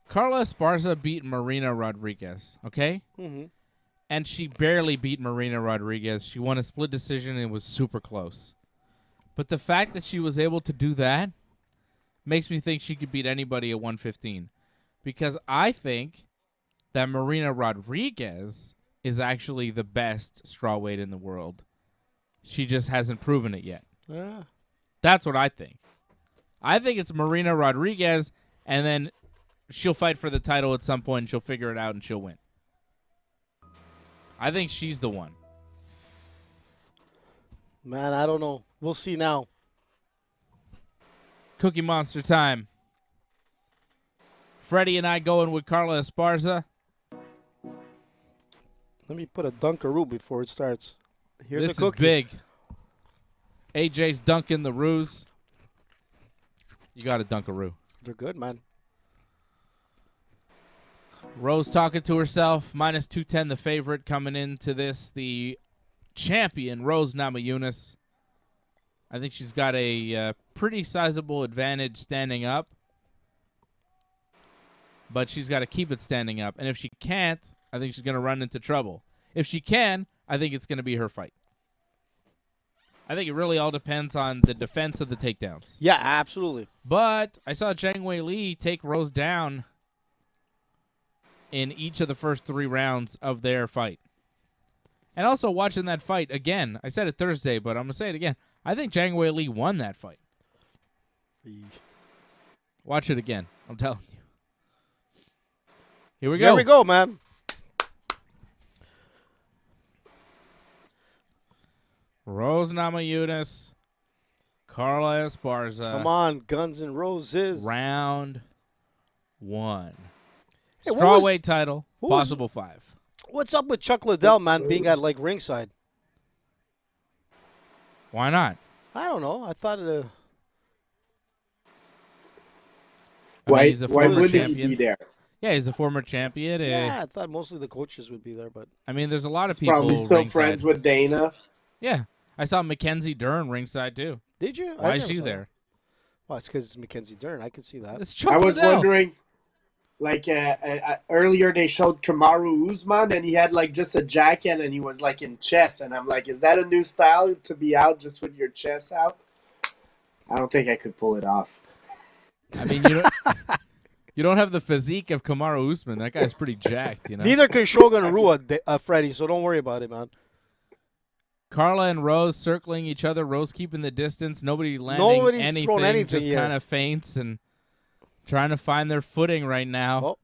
S1: Carla Esparza beat Marina Rodriguez, okay?
S2: Mm-hmm.
S1: And she barely beat Marina Rodriguez. She won a split decision and it was super close. But the fact that she was able to do that makes me think she could beat anybody at 115. Because I think that Marina Rodriguez is actually the best strawweight in the world. She just hasn't proven it yet.
S2: Yeah.
S1: That's what I think. I think it's Marina Rodriguez, and then she'll fight for the title at some point, and she'll figure it out, and she'll win. I think she's the one.
S2: Man, I don't know. We'll see now.
S1: Cookie Monster time. Freddie and I going with Carla Esparza.
S2: Let me put a Dunkaroo before it starts. Here's
S1: this
S2: a cookie.
S1: Is big. AJ's dunking the roos. You got a Dunkaroo.
S2: They're good, man.
S1: Rose talking to herself. Minus 210, the favorite coming into this. The champion, Rose Namayunas. I think she's got a pretty sizable advantage standing up. But she's got to keep it standing up. And if she can't, I think she's going to run into trouble. If she can, I think it's going to be her fight. I think it really all depends on the defense of the takedowns.
S2: Yeah, absolutely.
S1: But I saw Zhang Weili take Rose down in each of the first 3 rounds of their fight. And also watching that fight again, I said it Thursday, but I'm going to say it again. I think Zhang Weili won that fight. Watch it again. I'm telling you. Here we go.
S2: Here we go, man.
S1: Rose Namayunas, Carla Esparza.
S2: Come on, Guns N' Roses.
S1: Round 1.
S2: Hey,
S1: strawweight title, possible 5.
S2: What's up with Chuck Liddell, man, being at ringside?
S1: Why not?
S2: I don't know. I thought it.
S3: Why wouldn't he be there?
S1: Yeah, he's a former champion.
S2: Yeah, I thought mostly the coaches would be there, but
S1: I mean, there's a lot of
S3: he's
S1: people.
S3: Probably still
S1: ringside.
S3: friends with Dana.
S1: Yeah, I saw Mackenzie Dern ringside too.
S2: Did you?
S1: Why is she there?
S2: Well, it's because it's Mackenzie Dern. I can see that.
S1: I
S3: was wondering, earlier they showed Kamaru Usman and he had just a jacket and he was in chest, and I'm like, is that a new style to be out just with your chest out? I don't think I could pull it off.
S1: I mean, you don't have the physique of Kamaru Usman. That guy's pretty jacked, you know.
S2: Neither can Shogun Rua, Freddie. So don't worry about it, man.
S1: Carla and Rose circling each other. Rose keeping the distance. Nobody's anything.
S2: Thrown anything.
S1: Just kind of feints and trying to find their footing right now.
S2: Oh.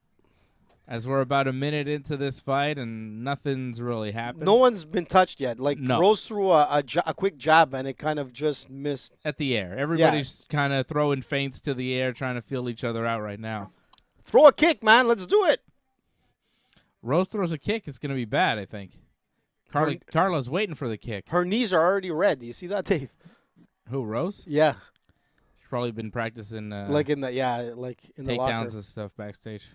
S1: As we're about a minute into this fight and nothing's really happened.
S2: No one's been touched yet.
S1: No.
S2: Rose threw a quick jab and it kind of just missed.
S1: At the air. Everybody's kind of throwing feints to the air, trying to feel each other out right now.
S2: Throw a kick, man. Let's do it.
S1: Rose throws a kick. It's going to be bad, I think. Carla's waiting for the kick.
S2: Her knees are already red. Do you see that, Dave?
S1: Who, Rose?
S2: Yeah.
S1: She's probably been practicing
S2: in the
S1: takedowns and stuff backstage.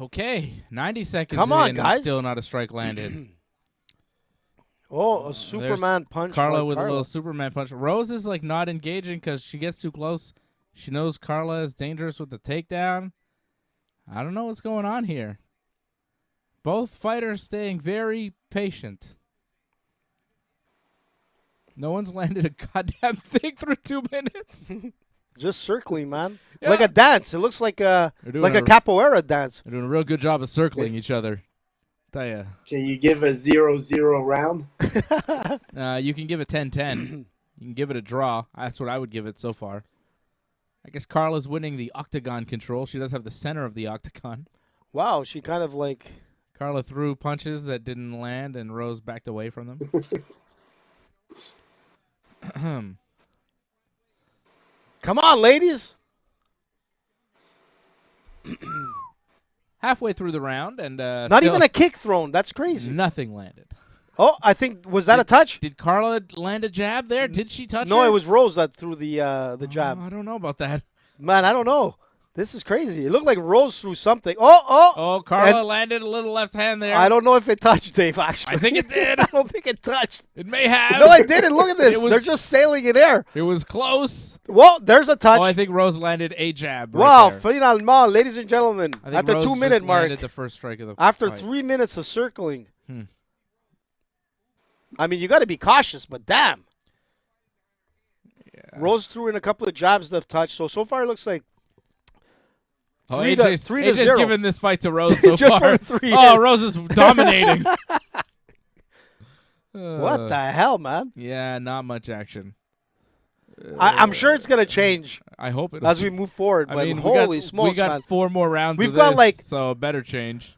S1: Okay, 90 seconds
S2: Come on,
S1: in,
S2: guys.
S1: Still not a strike landed.
S2: Oh, a Superman punch.
S1: Carla
S2: by
S1: with a
S2: Carla.
S1: little Superman punch. Rose is like not engaging because she gets too close. She knows Carla is dangerous with the takedown. I don't know what's going on here. Both fighters staying very patient. No one's landed a goddamn thing through 2 minutes.
S2: Just circling, man.
S1: Yeah.
S2: Like a dance. It looks like a capoeira dance.
S1: They're doing a real good job of circling each other. Tell ya.
S3: Can you give a 0-0 round?
S1: You can give it 10-10. You can give it a draw. That's what I would give it so far. I guess Carla's winning the octagon control. She does have the center of the octagon.
S2: Wow, she kind of like...
S1: Carla threw punches that didn't land, and Rose backed away from them.
S2: Come on, ladies.
S1: Halfway through the round, and
S2: Not even a kick thrown. That's crazy.
S1: Nothing landed.
S2: Oh, I think, was that a touch?
S1: Did Carla land a jab there? Did she touch
S2: No,
S1: her?
S2: it was Rose that threw the jab.
S1: I don't know about that.
S2: Man, I don't know. This is crazy. It looked like Rose threw something. Oh.
S1: Oh, Carla landed a little left hand there.
S2: I don't know if it touched, Dave, actually.
S1: I think it did.
S2: I don't think it touched.
S1: It may have.
S2: No, it didn't. Look at this.
S1: It was-
S2: They're just sailing in air.
S1: It was close.
S2: Well, there's a touch.
S1: Oh, I think Rose landed a jab.
S2: Wow,
S1: right there.
S2: finalement, ladies and gentlemen,
S1: I think
S2: at the
S1: Rose
S2: 2-minute
S1: just
S2: mark,
S1: landed the first strike of the
S2: after
S1: fight.
S2: 3 minutes of circling.
S1: Hmm.
S2: I mean, you got to be cautious, but damn.
S1: Yeah.
S2: Rose threw in a couple of jabs that have touched. So far, it looks like
S1: Oh,
S2: 3-0.
S1: AJ's giving this fight to Rose so
S2: Just
S1: far.
S2: for 3
S1: Oh,
S2: hits.
S1: Rose is dominating.
S2: What the hell, man?
S1: Yeah, not much action.
S2: I'm sure it's going to change
S1: I hope it
S2: as we move forward,
S1: I
S2: but
S1: mean,
S2: holy
S1: we
S2: smokes,
S1: got
S2: man.
S1: 4 more rounds.
S2: We've
S1: of
S2: got,
S1: this,
S2: like-
S1: so it better change.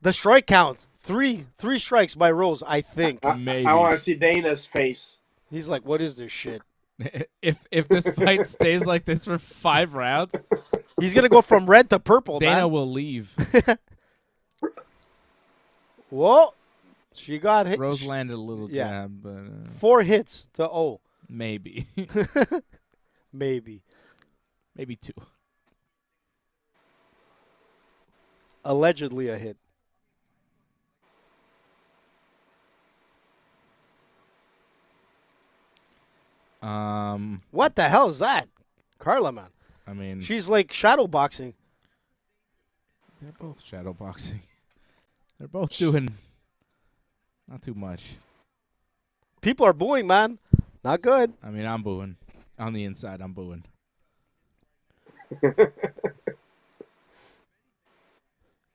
S2: The strike count, three strikes by Rose, I think.
S1: Maybe.
S3: I want to see Dana's face.
S2: He's like, what is this shit?
S1: If this fight stays like this for 5 rounds,
S2: He's going to go from red to purple,
S1: Dana
S2: man.
S1: will leave.
S2: Whoa. She got hit.
S1: Rose landed a little
S2: Yeah.
S1: jab, but
S2: 4 hits to 0.
S1: maybe.
S2: Maybe.
S1: Maybe 2.
S2: Allegedly a hit. What the hell is that? Carla, man.
S1: I mean,
S2: She's like shadow boxing.
S1: they're both shadow boxing. They're both doing not too much.
S2: People are booing, man. Not good.
S1: I mean, I'm booing. On the inside, I'm booing.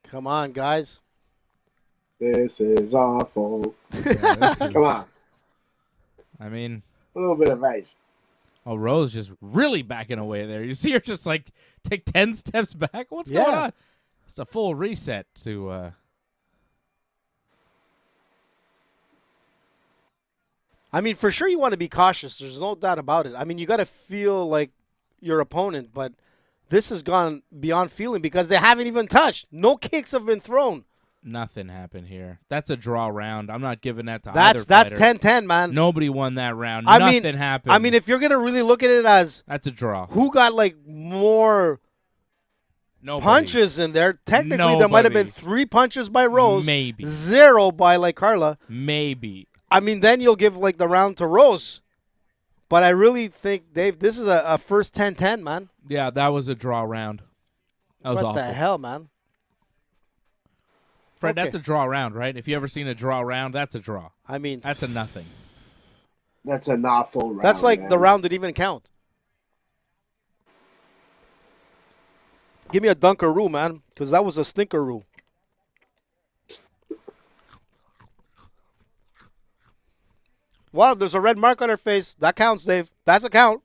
S2: Come on, guys.
S3: This is awful.
S1: Yeah, this is-
S3: Come on.
S1: I mean,
S3: A little bit of ice.
S1: oh, Rose just really backing away there. You see her just like take 10 steps back. What's
S2: Yeah.
S1: going on? It's a full reset to.
S2: I mean, for sure you want to be cautious. There's no doubt about it. I mean, you got to feel like your opponent, but this has gone beyond feeling because they haven't even touched. No kicks have been thrown.
S1: Nothing happened here. That's a draw round. I'm not giving that to
S2: That's
S1: either fighter.
S2: 10-10, man.
S1: Nobody won that round.
S2: I mean-
S1: Nothing happened.
S2: I mean, if you're going to really look at it as
S1: that's a draw.
S2: who got like more
S1: Nobody.
S2: punches in there, technically there might have been
S1: Nobody.
S2: 3 punches by Rose,
S1: Maybe.
S2: 0 by like Carla.
S1: Maybe.
S2: I mean, then you'll give like the round to Rose. But I really think, Dave, this is a first 10-10, man.
S1: Yeah, that was a draw round. That was
S2: What
S1: awful.
S2: the hell, man?
S1: Fred,
S2: Okay.
S1: that's a draw round, right? If you ever seen a draw round, that's a draw.
S2: I mean,
S1: That's a nothing.
S3: That's an awful round.
S2: that's like
S3: man.
S2: the round that even count. Give me a dunkaroo, man, because that was a stinkeroo. Wow, there's a red mark on her face. That counts, Dave. That's a count.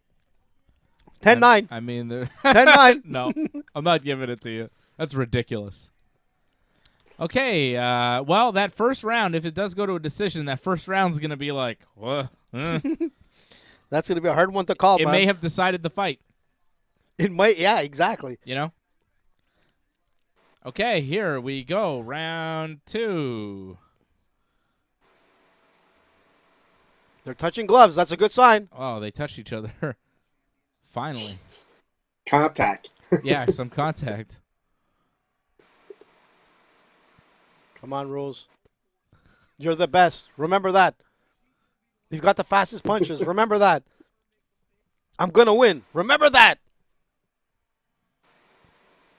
S2: 10-9.
S1: I mean,
S2: 10-9.
S1: No, I'm not giving it to you. That's ridiculous. Okay, well, that first round, if it does go to a decision, that first round's going to be like, what?
S2: That's going to be a hard one to call,
S1: It
S2: man.
S1: may have decided the fight,
S2: It might, yeah, exactly.
S1: you know? Okay, here we go. Round 2.
S2: They're touching gloves. That's a good sign.
S1: Oh, they touched each other. Finally.
S3: Contact.
S1: Yeah, some contact.
S2: Come on, Rose. You're the best. Remember that. You've got the fastest punches. Remember that. I'm going to win. Remember that.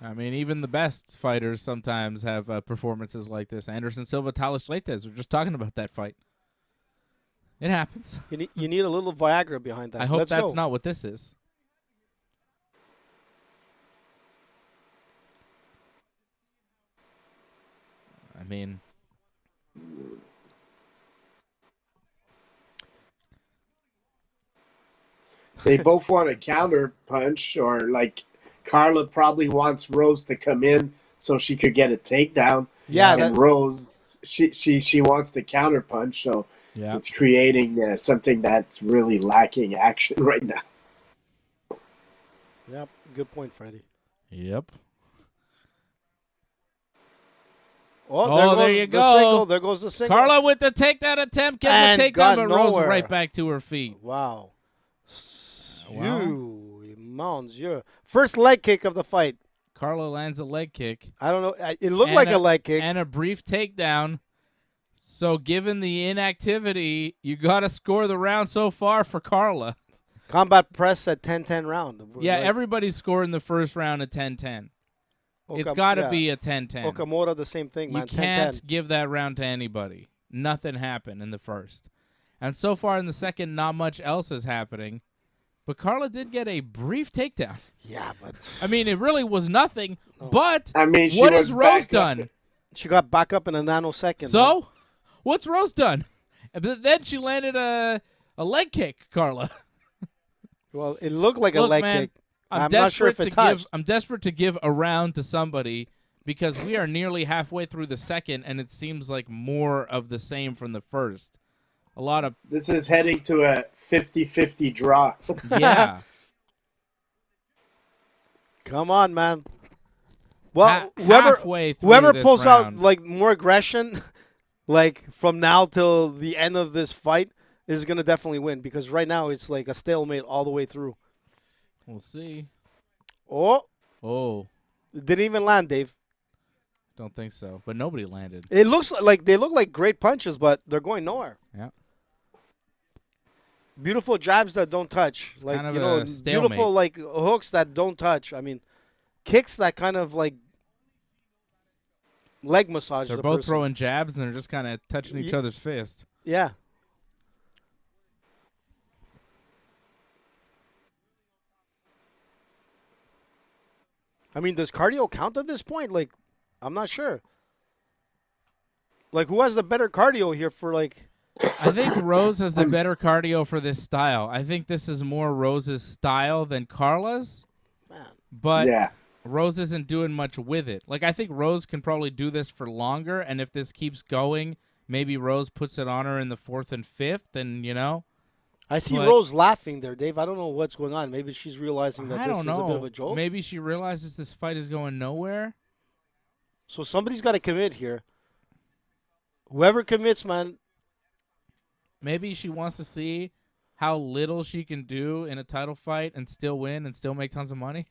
S1: I mean, even the best fighters sometimes have performances like this. Anderson Silva, Talis Leites. We're just talking about that fight. It happens.
S2: You need a little Viagra behind that.
S1: I hope
S2: Let's
S1: that's
S2: go.
S1: not what this is. I mean,
S3: they both want a counter punch, or like Carla probably wants Rose to come in so she could get a takedown.
S2: Yeah,
S3: and Rose, she wants the counter punch, so
S1: yeah.
S3: it's creating something that's really lacking action right now.
S2: Yep. Good point, Freddie.
S1: Yep.
S2: Oh,
S1: there you go.
S2: Single. There goes the single.
S1: Carla with the takedown attempt, gets
S2: And
S1: the takedown,
S2: got
S1: but Rose
S2: nowhere.
S1: right back to her feet.
S2: Wow.
S1: Wow.
S2: Mon Dieu. First leg kick of the fight.
S1: Carla lands a leg kick.
S2: I don't know. It looked like a leg kick.
S1: And a brief takedown. So given the inactivity, you got to score the round so far for Carla.
S2: Combat press at 10-10 round.
S1: Yeah,
S2: Like,
S1: everybody's scoring the first round at 10-10. It's got to be a 10-10.
S2: Okamura, the same thing, man.
S1: You can't
S2: 10-10.
S1: give that round to anybody. Nothing happened in the first. And so far in the second, not much else is happening. But Carla did get a brief takedown.
S2: Yeah, but
S1: I mean, it really was nothing. But
S3: I mean,
S1: what has Rose done?
S2: she got back up in a nanosecond.
S1: So,
S2: man.
S1: what's Rose done? But then she landed a leg kick, Carla.
S2: Well, it looked like a
S1: Look,
S2: leg
S1: man,
S2: kick. I'm not sure if it touched.
S1: I'm desperate to give a round to somebody because we are nearly halfway through the second, and it seems like more of the same from the first. A lot of
S3: This is heading to a 50-50 draw.
S1: yeah.
S2: Come on, man. Well,
S1: Halfway through
S2: whoever
S1: this
S2: pulls
S1: round.
S2: out like more aggression, like from now till the end of this fight, is gonna definitely win because right now it's like a stalemate all the way through.
S1: We'll see.
S2: Oh,
S1: It
S2: didn't even land, Dave.
S1: don't think so. But nobody landed.
S2: It looks like they look like great punches, but they're going nowhere.
S1: Yeah.
S2: Beautiful jabs that don't touch,
S1: It's
S2: like
S1: kind of
S2: you know,
S1: a stalemate.
S2: beautiful like hooks that don't touch. I mean, kicks that kind of like leg massage.
S1: They're
S2: the
S1: both
S2: person.
S1: throwing jabs, and they're just kind of touching each other's fist.
S2: Yeah. I mean, does cardio count at this point? Like, I'm not sure. Like, who has the better cardio here for like?
S1: I think Rose has the better cardio for this style. I think this is more Rose's style than Carla's.
S2: Man.
S1: But
S3: Yeah.
S1: Rose isn't doing much with it. Like, I think Rose can probably do this for longer, and if this keeps going, maybe Rose puts it on her in the fourth and fifth, and, you know.
S2: I see
S1: But-
S2: Rose laughing there, Dave. I don't know what's going on. Maybe she's realizing that
S1: I
S2: this
S1: don't
S2: is
S1: know.
S2: a bit of a joke.
S1: Maybe she realizes this fight is going nowhere.
S2: So somebody's got to commit here. Whoever commits, man.
S1: Maybe she wants to see how little she can do in a title fight and still win and still make tons of money.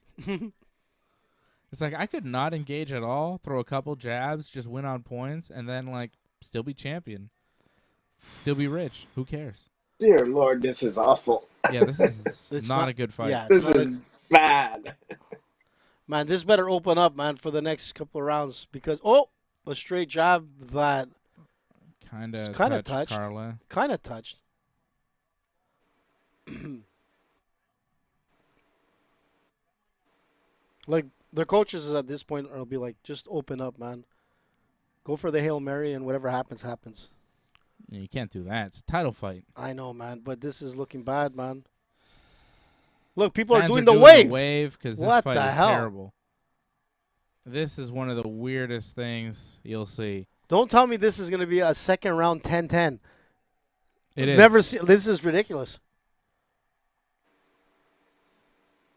S1: It's like, I could not engage at all, throw a couple jabs, just win on points, and then, like, still be champion. Still be rich. Who cares?
S3: Dear Lord, this is awful.
S1: Yeah, this is
S2: It's
S1: not a good fight.
S2: Yeah,
S3: This
S2: it's not
S3: is bad.
S2: man, this better open up, man, for the next couple of rounds because a straight jab that
S1: Kind of
S2: touched.
S1: Carla.
S2: kind of touched. Like their coaches at this point will be like, just open up, man. Go for the Hail Mary and whatever happens, happens.
S1: You can't do that. It's a title fight.
S2: I know, man, but this is looking bad, man. Look, people
S1: Fans
S2: are doing
S1: the
S2: the wave.
S1: wave because this
S2: What
S1: fight
S2: the
S1: is
S2: hell?
S1: terrible. This is one of the weirdest things you'll see.
S2: Don't tell me this is going to be a second round 10-10.
S1: It is.
S2: Never seen. This is ridiculous.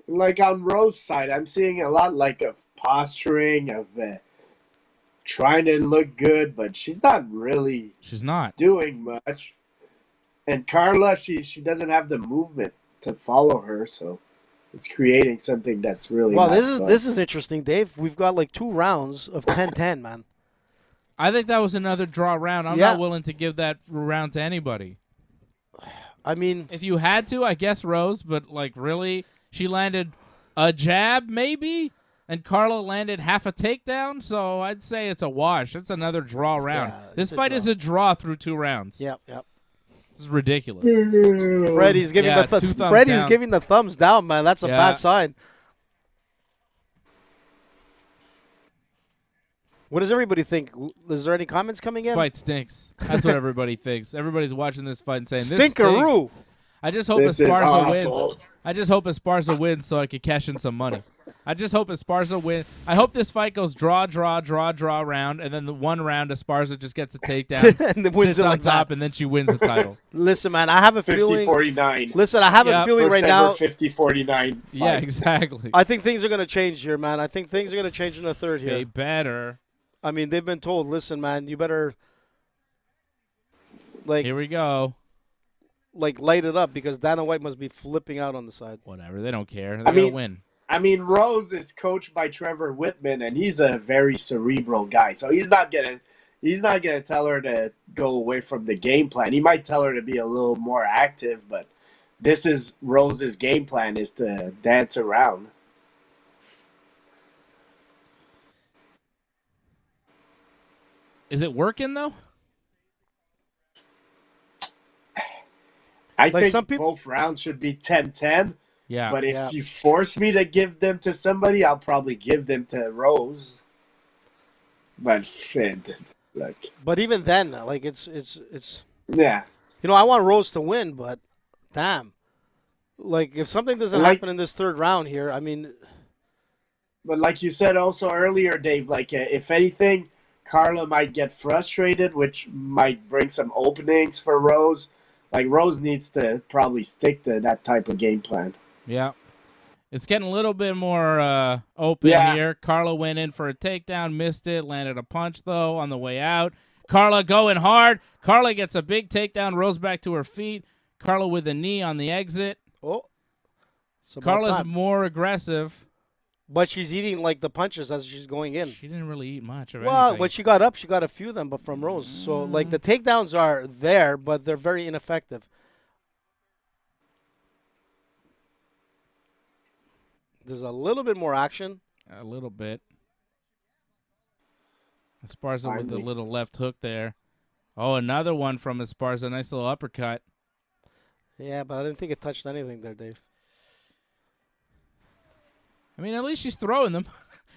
S3: Like on Rose's side, I'm seeing a lot like of posturing, of trying to look good, but she's not really
S1: She's not.
S3: doing much. And Carla, she doesn't have the movement to follow her, so it's creating something that's really
S2: Well,
S3: not fun.
S2: this is interesting, Dave. We've got like 2 rounds of 10-10, man.
S1: I think that was another draw round. I'm not willing to give that round to anybody.
S2: I mean,
S1: if you had to, I guess Rose, but like really, she landed a jab maybe, and Carla landed half a takedown. So I'd say it's a wash. It's another draw round.
S2: Yeah,
S1: this fight is a draw through 2 rounds.
S2: Yep.
S1: This is ridiculous.
S2: Freddie's giving giving the thumbs down, man. That's a bad sign. What does everybody think? Is there any comments coming in?
S1: This fight stinks. That's what everybody thinks. Everybody's watching this fight and saying, this
S2: Stinkeroo.
S1: stinks. I just hope Esparza wins. I just hope Esparza wins so I could cash in some money. I just hope Esparza wins. I hope this fight goes draw round, and then the one round Esparza just gets a takedown,
S2: and then wins
S1: sits
S2: it
S1: on
S2: like
S1: top,
S2: that.
S1: and then she wins the title.
S2: Listen, man, I have a feeling.
S3: 50-49.
S2: Listen, I have a feeling right now.
S3: 50-49.
S1: Yeah, exactly.
S2: I think things are going to change here, man. I think things are going to change in the third here.
S1: They better.
S2: I mean, they've been told, listen, man, you better, like,
S1: here we go.
S2: Like, light it up because Dana White must be flipping out on the side.
S1: Whatever. They don't care. They're going to win.
S3: I mean, Rose is coached by Trevor Whitman, and he's a very cerebral guy. So he's not gonna tell her to go away from the game plan. He might tell her to be a little more active, but this is Rose's game plan is to dance around.
S1: Is it working, though?
S3: I think some people, both rounds should be 10-10.
S1: Yeah.
S3: But if you force me to give them to somebody, I'll probably give them to Rose. But
S2: But even then, like it's
S3: yeah.
S2: You know, I want Rose to win, but damn. Like if something doesn't happen in this third round here, I mean.
S3: But like you said also earlier, Dave, like if anything, Carla might get frustrated, which might bring some openings for Rose. Like, Rose needs to probably stick to that type of game plan.
S1: Yeah. It's getting a little bit more open here. Carla went in for a takedown, missed it, landed a punch, though, on the way out. Carla going hard. Carla gets a big takedown, Rose back to her feet. Carla with a knee on the exit.
S2: Oh.
S1: Carla's more aggressive.
S2: But she's eating, like, the punches as she's going in.
S1: She didn't really eat much of
S2: anything.
S1: anything.
S2: When she got up, she got a few of them, but from Rose. So, like, the takedowns are there, but they're very ineffective. There's a little bit more action.
S1: A little bit. Esparza with the little left hook there. Oh, another one from Esparza. Nice little uppercut.
S2: Yeah, but I didn't think it touched anything there, Dave.
S1: I mean, at least she's throwing them.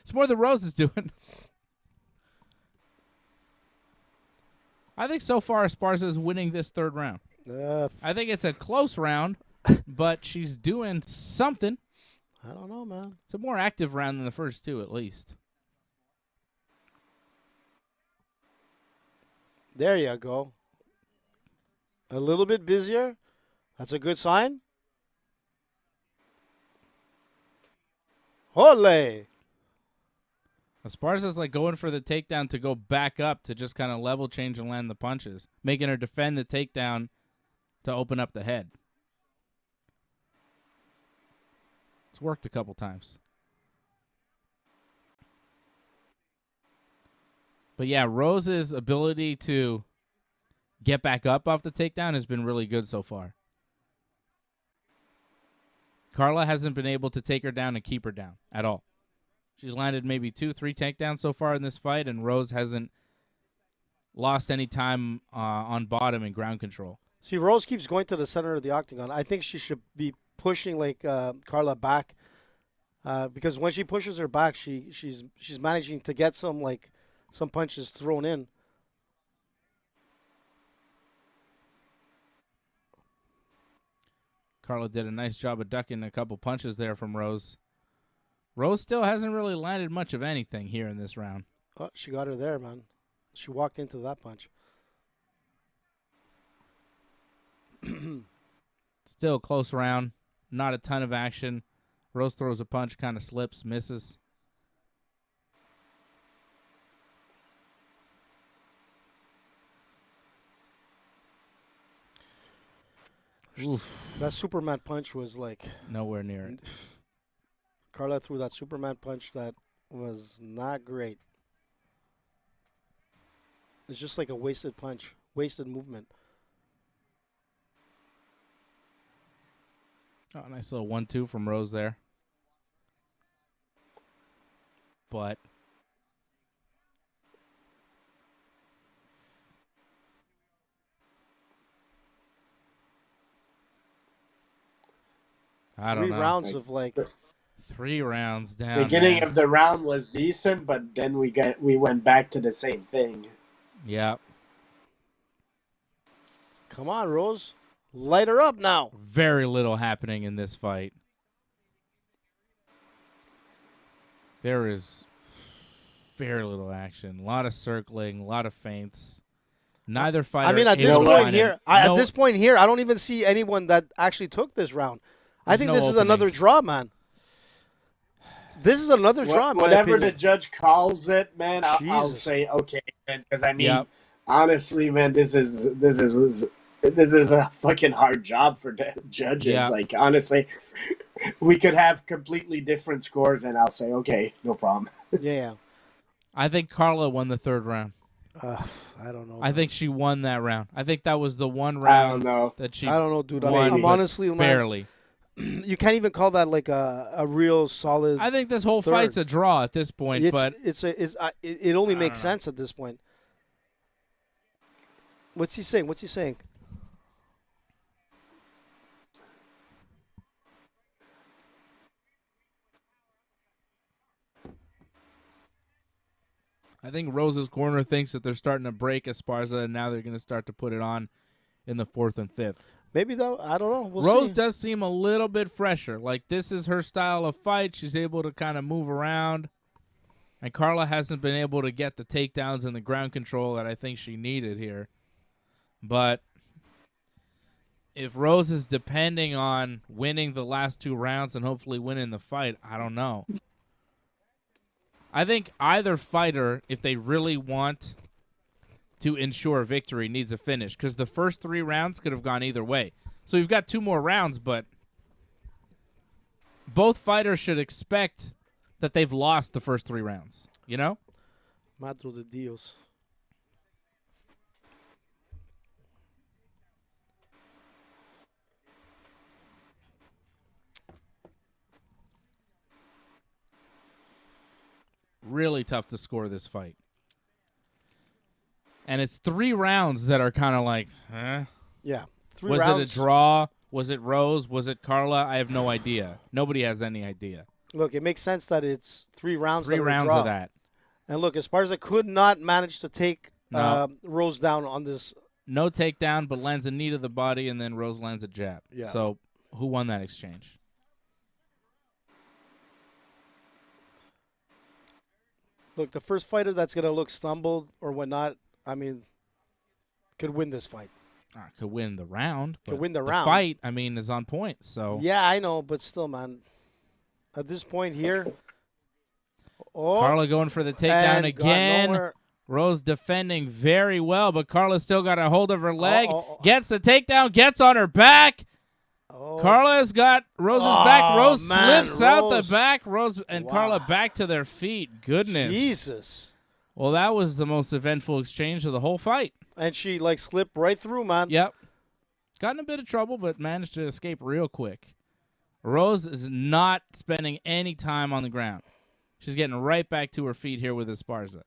S1: It's more than Rose is doing. I think so far Esparza is winning this third round. I think it's a close round, but she's doing something.
S2: I don't know, man.
S1: It's a more active round than the first two, at least.
S2: There you go. A little bit busier. That's a good sign. Ole!
S1: Esparza's like going for the takedown to go back up to just kind of level change and land the punches, making her defend the takedown to open up the head. It's worked a couple times. But yeah, Rose's ability to get back up off the takedown has been really good so far. Carla hasn't been able to take her down and keep her down at all. She's landed maybe 2-3 takedowns so far in this fight, and Rose hasn't lost any time on bottom and ground control.
S2: See, Rose keeps going to the center of the octagon. I think she should be pushing like Carla back, because when she pushes her back, she's managing to get some punches thrown in.
S1: Carla did a nice job of ducking a couple punches there from Rose. Rose still hasn't really landed much of anything here in this round.
S2: Oh, she got her there, man. She walked into that punch.
S1: Still a close round. Not a ton of action. Rose throws a punch, kind of slips, misses.
S2: Oof. That Superman punch was like
S1: nowhere near it.
S2: Carla threw that Superman punch that was not great. It's just like a wasted punch, wasted movement.
S1: Oh, nice little 1-2 from Rose there. But I don't know.
S2: 3 rounds of like
S1: 3 rounds down.
S3: Beginning
S1: man.
S3: of the round was decent, but then we went back to the same thing.
S1: Yeah.
S2: Come on, Rose. Light her up now.
S1: Very little happening in this fight. There is very little action. A lot of circling, a lot of feints. Neither fighter.
S2: I mean, at
S1: able
S2: this
S1: to
S2: point
S1: find
S2: here,
S1: it.
S2: at this point here, I don't even see anyone that actually took this round. I think
S1: no
S2: this is another
S1: openings.
S2: draw, man. This is another draw, in my
S3: Whatever
S2: opinion.
S3: the judge calls it, man, I'll
S2: Jesus.
S3: say okay, man. Because I mean,
S1: Yep.
S3: honestly, man, this is a fucking hard job for the judges.
S1: Yeah.
S3: Like honestly, we could have completely different scores, and I'll say okay, no problem.
S2: Yeah.
S1: I think Carla won the 3rd round.
S2: I don't know.
S1: I think she won that round. I think that was the one
S3: I
S1: round
S3: don't know.
S1: that she
S2: I don't know, dude.
S1: won,
S2: I'm
S1: but
S2: honestly, man,
S1: barely.
S2: you can't even call that like a real solid.
S1: I think this whole
S2: third.
S1: fight's a draw at this point, but
S2: it only
S1: I
S2: makes
S1: don't know.
S2: sense at this point. What's he saying?
S1: I think Rose's corner thinks that they're starting to break Esparza, and now they're going to start to put it on in the 4th and 5th.
S2: Maybe though. I don't know. We'll
S1: Rose
S2: see.
S1: does seem a little bit fresher. Like, this is her style of fight. She's able to kind of move around. And Carla hasn't been able to get the takedowns and the ground control that I think she needed here. But if Rose is depending on winning the last 2 rounds and hopefully winning the fight, I don't know. I think either fighter, if they really want to ensure victory, needs a finish, because the first 3 rounds could have gone either way. So we've got 2 more rounds, but both fighters should expect that they've lost the first 3 rounds, you know?
S2: Madre de Dios.
S1: Really tough to score this fight. And it's 3 rounds that are kind of like, huh?
S2: Yeah. 3
S1: Was
S2: rounds.
S1: it a draw? Was it Rose? Was it Carla? I have no idea. Nobody has any idea.
S2: Look, it makes sense that it's 3 rounds.
S1: 3
S2: that are a
S1: rounds
S2: draw.
S1: of that.
S2: And look, Esparza could not manage to take
S1: No.
S2: Rose down on this.
S1: No takedown, but lands a knee to the body, and then Rose lands a jab.
S2: Yeah.
S1: So who won that exchange?
S2: Look, the first fighter that's going to look stumbled or whatnot, I mean, could win this fight.
S1: Could win the round.
S2: Could
S1: but
S2: win the round.
S1: fight, I mean, is on point. So
S2: Yeah, I know, but still, man. At this point here. Oh,
S1: Carla going for the takedown
S2: and got
S1: again.
S2: nowhere.
S1: Rose defending very well, but Carla still got a hold of her leg.
S2: oh.
S1: Gets the takedown, gets on her back.
S2: Oh.
S1: Carla's got Rose's back. Rose
S2: man,
S1: slips out the
S2: Rose.
S1: back. Rose and
S2: Wow.
S1: Carla back to their feet. Goodness.
S2: Jesus.
S1: Well, that was the most eventful exchange of the whole fight.
S2: And she, like, slipped right through, man.
S1: Yep. Got in a bit of trouble, but managed to escape real quick. Rose is not spending any time on the ground. She's getting right back to her feet here with Esparza.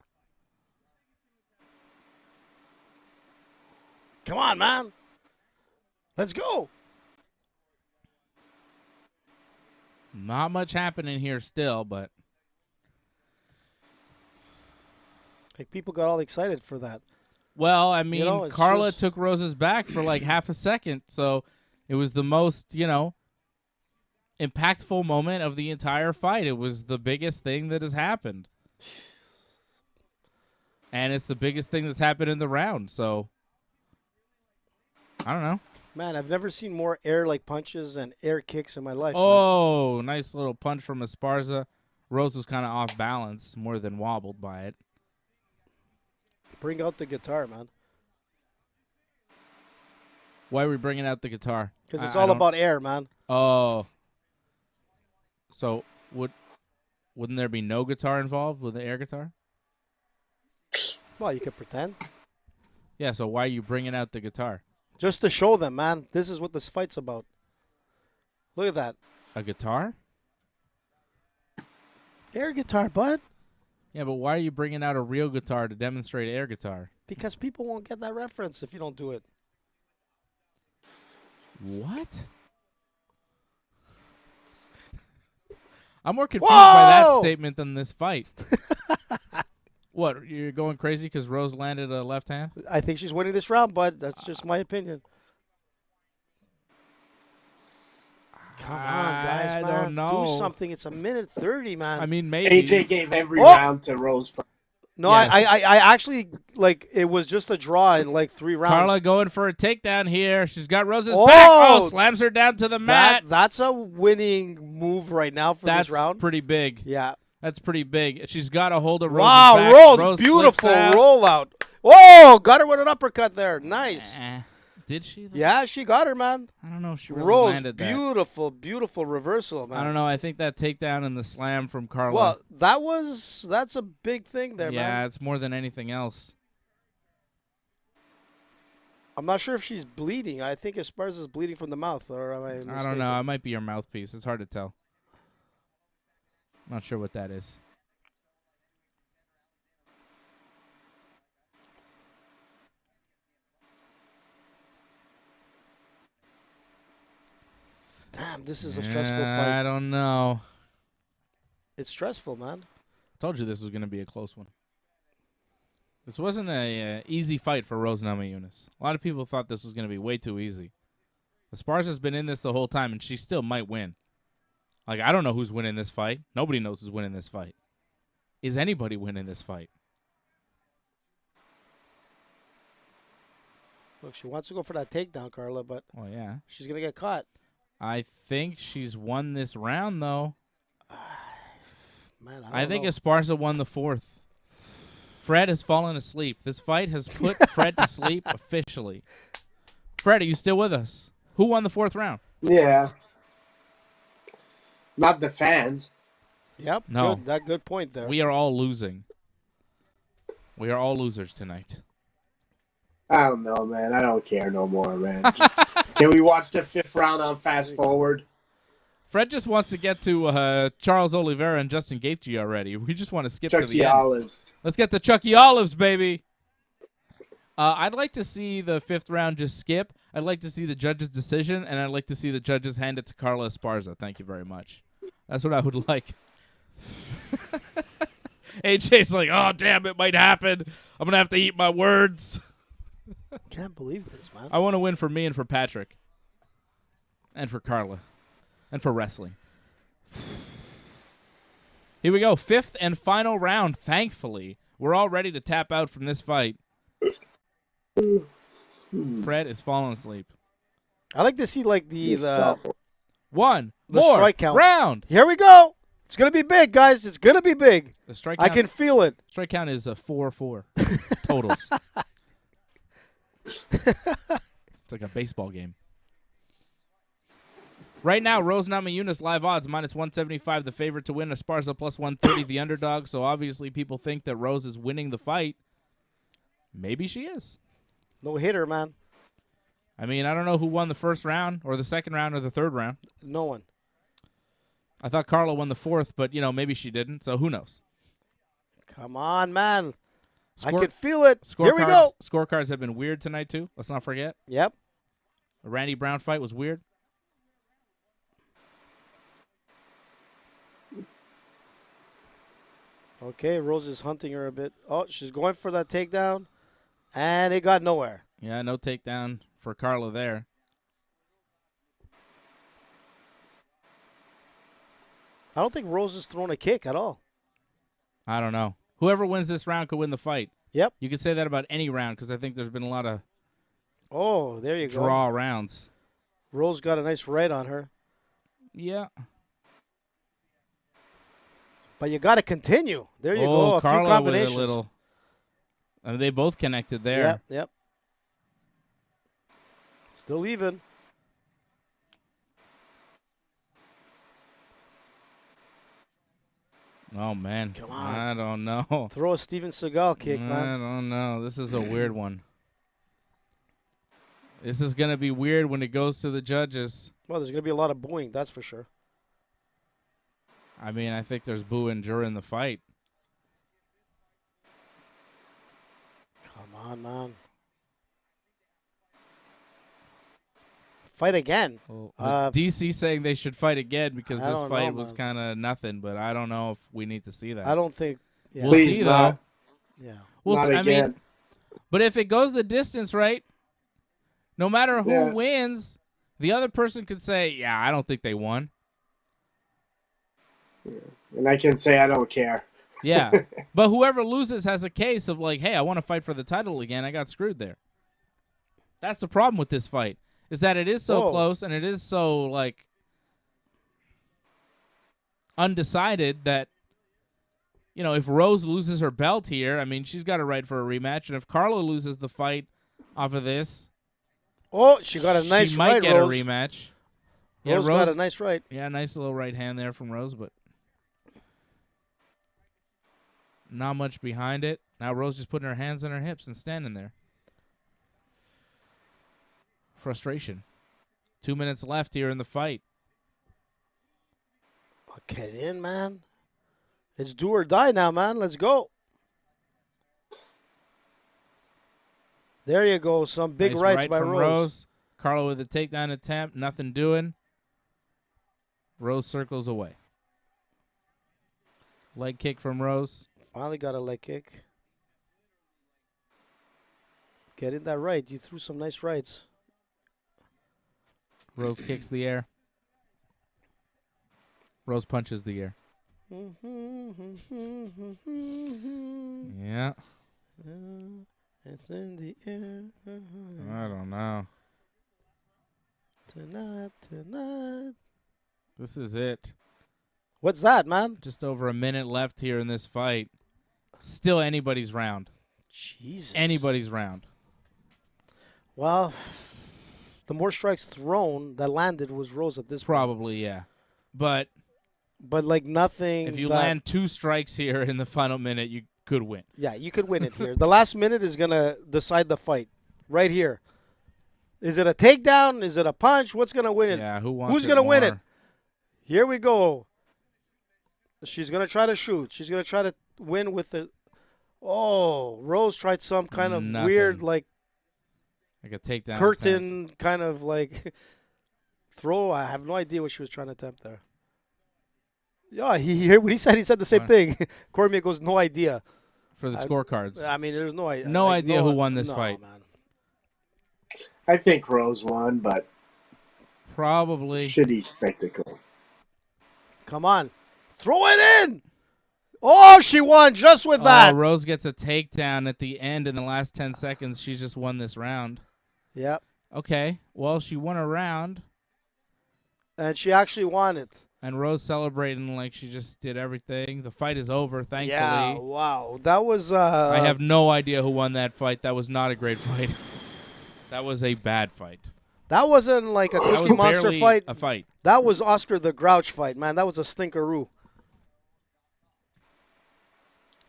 S2: Come on, man. Let's go.
S1: Not much happening here still, but
S2: Like, people got all excited for that.
S1: well, I mean,
S2: know, it's
S1: Carla
S2: just-
S1: took Rose's back for like half a second, so it was the most, impactful moment of the entire fight. It was the biggest thing that has happened. And it's the biggest thing that's happened in the round, so I don't know.
S2: Man, I've never seen more air-like punches and air kicks in my life. man.
S1: Oh, nice little punch from Esparza. Rose was kind of off balance, more than wobbled by it.
S2: Bring out the guitar, man.
S1: Why are we bringing out the guitar?
S2: Because it's
S1: I
S2: all
S1: don't-
S2: about air, man.
S1: Oh. So wouldn't there be no guitar involved with the air guitar?
S2: Well, you could pretend.
S1: Yeah, so why are you bringing out the guitar?
S2: Just to show them, man. This is what this fight's about. Look at that.
S1: A guitar?
S2: Air guitar, bud.
S1: Yeah, but why are you bringing out a real guitar to demonstrate air guitar?
S2: Because people won't get that reference if you don't do it.
S1: What? I'm more confused by that statement than this fight. What, you're going crazy because Rose landed a left hand?
S2: I think she's winning this round, bud. That's just my opinion. Come on, guys,
S1: I
S2: man.
S1: don't know.
S2: Do something. It's a minute 30, man.
S1: I mean, maybe.
S3: AJ gave every round to Rose.
S2: No,
S1: Yes.
S2: I actually, like, it was just a draw in, like, 3 rounds.
S1: Carla going for a takedown here. She's got Rose's
S2: Oh!
S1: back. Oh, slams her down to the mat.
S2: That's a winning move right now for
S1: That's
S2: this round.
S1: pretty big.
S2: Yeah.
S1: That's pretty big. She's got a hold of Rose's
S2: Wow,
S1: back.
S2: Rose,
S1: flips
S2: beautiful
S1: out.
S2: rollout. Oh, got her with an uppercut there. Nice.
S1: Did she? Though?
S2: Yeah, she got her, man.
S1: I don't know if she really
S2: Rose,
S1: landed that.
S2: beautiful reversal, man.
S1: I don't know. I think that takedown and the slam from Carla.
S2: Well, that's a big thing there, man.
S1: Yeah, it's more than anything else.
S2: I'm not sure if she's bleeding. I think Esparza's bleeding from the mouth, or am I mistaken?
S1: I don't know. It might be your mouthpiece. It's hard to tell. Not sure what that is.
S2: Damn, this is a stressful fight.
S1: I don't know.
S2: It's stressful, man.
S1: Told you this was going to be a close one. This wasn't a easy fight for Rose Namayunas. A lot of people thought this was going to be way too easy. Esparza's been in this the whole time, and she still might win. Like, I don't know who's winning this fight. Nobody knows who's winning this fight. Is anybody winning this fight?
S2: Look, she wants to go for that takedown, Carla, but
S1: Oh, yeah.
S2: she's going to get caught.
S1: I think she's won this round, though.
S2: Man,
S1: I think
S2: know.
S1: Esparza won the 4th. Fred has fallen asleep. This fight has put Fred to sleep officially. Fred, are you still with us? Who won the 4th round?
S3: Yeah. Not the fans.
S2: Yep,
S1: No.
S2: good point there.
S1: We are all losing. We are all losers tonight.
S3: I don't know, man. I don't care no more, man. Can we watch the 5th round on fast forward?
S1: Fred just wants to get to Charles Oliveira and Justin Gaethje already. We just want to skip to the
S3: Chucky
S1: end.
S3: Olives.
S1: Let's get to Chucky Olives, baby. I'd like to see the 5th round just skip. I'd like to see the judge's decision, and I'd like to see the judges hand it to Carla Esparza. Thank you very much. That's what I would like. AJ's like, oh, damn, it might happen. I'm going to have to eat my words.
S2: Can't believe this, man.
S1: I want to win for me and for Patrick. And for Carla. And for wrestling. Here we go. 5th and final round, thankfully. We're all ready to tap out from this fight. Fred is falling asleep.
S2: I like to see, like, the
S1: One
S2: The
S1: more
S2: strike count.
S1: round.
S2: Here we go. It's going to be big, guys. It's going to be big.
S1: The strike
S2: I
S1: count,
S2: can feel it.
S1: strike count is 4-4 totals. It's like a baseball game. Right now, Rose Namayunas live odds -175, the favorite to win. Esparza +130, the underdog. So obviously, people think that Rose is winning the fight. Maybe she is.
S2: No hitter, man.
S1: I mean, I don't know who won the 1st round or the 2nd round or the 3rd round.
S2: No one.
S1: I thought Carla won the 4th, but, maybe she didn't. So who knows?
S2: Come on, man. I
S1: Score-
S2: can feel it. Here we go.
S1: Scorecards have been weird tonight, too. Let's not forget.
S2: Yep.
S1: The Randy Brown fight was weird.
S2: Okay, Rose is hunting her a bit. Oh, she's going for that takedown, and it got nowhere.
S1: Yeah, no takedown for Carla there.
S2: I don't think Rose has thrown a kick at all.
S1: I don't know. Whoever wins this round could win the fight.
S2: Yep.
S1: You could say that about any round because I think there's been a lot of
S2: Oh, there you go.
S1: draw rounds.
S2: Rose got a nice right on her.
S1: Yeah.
S2: But you got to continue. There you go. A
S1: Carla
S2: few combinations.
S1: with a little. And they both connected there.
S2: Yep. Still even.
S1: Oh, man.
S2: Come on.
S1: I don't know.
S2: Throw a Steven Seagal kick,
S1: I
S2: man.
S1: don't know. This is a weird one. This is going to be weird when it goes to the judges.
S2: Well, there's going to be a lot of booing, that's for sure.
S1: I mean, I think there's booing during the fight.
S2: Come on, man. Fight again.
S1: Well, DC saying they should fight again because
S2: I
S1: this
S2: don't
S1: fight
S2: know,
S1: was
S2: man.
S1: kind of nothing, but I don't know if we need to see that.
S2: I don't think. Yeah.
S1: We'll
S3: Please
S1: see,
S3: not.
S1: though.
S2: Yeah.
S3: Not
S1: I
S3: again.
S1: mean, but if it goes the distance, right, no matter who
S3: Yeah.
S1: wins, the other person could say, yeah, I don't think they won.
S3: And I can say I don't care.
S1: Yeah. But whoever loses has a case of like, hey, I want to fight for the title again. I got screwed there. That's the problem with this fight, is that it is so
S2: Whoa.
S1: close and it is so, like, undecided that, you know, if Rose loses her belt here, I mean, she's got a right for a rematch. And if Carla loses the fight off of this,
S2: Oh, she got a nice
S1: she might
S2: right,
S1: get
S2: Rose.
S1: a rematch.
S2: Rose got a nice right.
S1: Yeah, nice little right hand there from Rose, but not much behind it. Now Rose just putting her hands on her hips and standing there. Frustration. 2 minutes left here in the fight.
S2: Get in, man. It's do or die now, man. Let's go. There you go. Some big
S1: Nice
S2: rights
S1: right
S2: by
S1: from
S2: Rose.
S1: Carla with a takedown attempt. Nothing doing. Rose circles away. Leg kick from Rose.
S2: Finally got a leg kick. Get in that right. You threw some nice rights.
S1: Rose kicks the air. Rose punches the air. Yeah.
S2: It's in the air.
S1: I don't know.
S2: Tonight.
S1: This is it.
S2: What's that, man?
S1: Just over a minute left here in this fight. Still anybody's round.
S2: Jesus.
S1: Anybody's round.
S2: Well, the more strikes thrown that landed was Rose at this point.
S1: Probably, yeah. But
S2: But like nothing.
S1: if you
S2: that-
S1: land 2 strikes here in the final minute, you could win.
S2: Yeah, you could win it here. The last minute is going to decide the fight. Right here. Is it a takedown? Is it a punch? What's going to win it?
S1: Yeah, who wants
S2: Who's
S1: it
S2: going to win it?
S1: more?
S2: Here we go. She's going to try to shoot. She's going to try to win with the... Oh, Rose tried some kind of
S1: Nothing.
S2: weird, like,
S1: Like a takedown.
S2: curtain
S1: attempt.
S2: kind of, like, throw. I have no idea what she was trying to attempt there. Yeah, he heard what he said. He said the same
S1: What?
S2: thing. Cormier goes, no idea.
S1: For the scorecards.
S2: I mean, there's no idea.
S1: No idea who won this
S2: no,
S1: fight.
S2: Man.
S3: I think Rose won, but
S1: Probably.
S3: shitty spectacle.
S2: Come on. Throw it in. Oh, she won just with that.
S1: Rose gets a takedown at the end in the last 10 seconds. She's just won this round.
S2: Yep.
S1: Okay. Well, she won a round.
S2: And she actually won it.
S1: And Rose celebrating like she just did everything. The fight is over, thankfully.
S2: Yeah, wow. That was...
S1: I have no idea who won that fight. That was not a great fight. That was a bad fight.
S2: That wasn't like a
S1: That
S2: Cookie
S1: was
S2: Monster
S1: barely
S2: fight.
S1: a fight.
S2: That was Oscar the Grouch fight, man. That was a stinkeroo.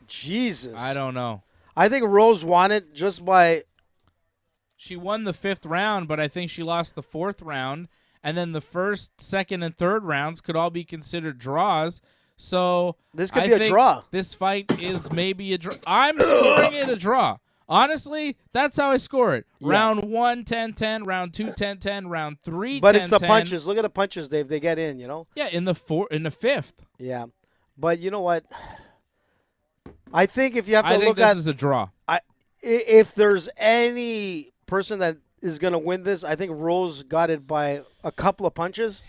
S2: Jesus.
S1: I don't know.
S2: I think Rose won it just by...
S1: She won the 5th round, but I think she lost the 4th round. And then the 1st, 2nd, and 3rd rounds could all be considered draws. So
S2: This could
S1: I
S2: be a
S1: think
S2: draw.
S1: This fight is maybe a draw. I'm scoring it a draw. Honestly, that's how I score it.
S2: Yeah.
S1: Round 1, 10-10. Round 2, 10-10. Round 3, 10-10.
S2: But it's the punches. Look at the punches, Dave. They get in, you know?
S1: Yeah, in the 5th.
S2: Yeah. But you know what? I think if you have to
S1: I think
S2: look
S1: this
S2: at...
S1: is a draw.
S2: If there's any person that is going to win this, I think Rose got it by a couple of punches.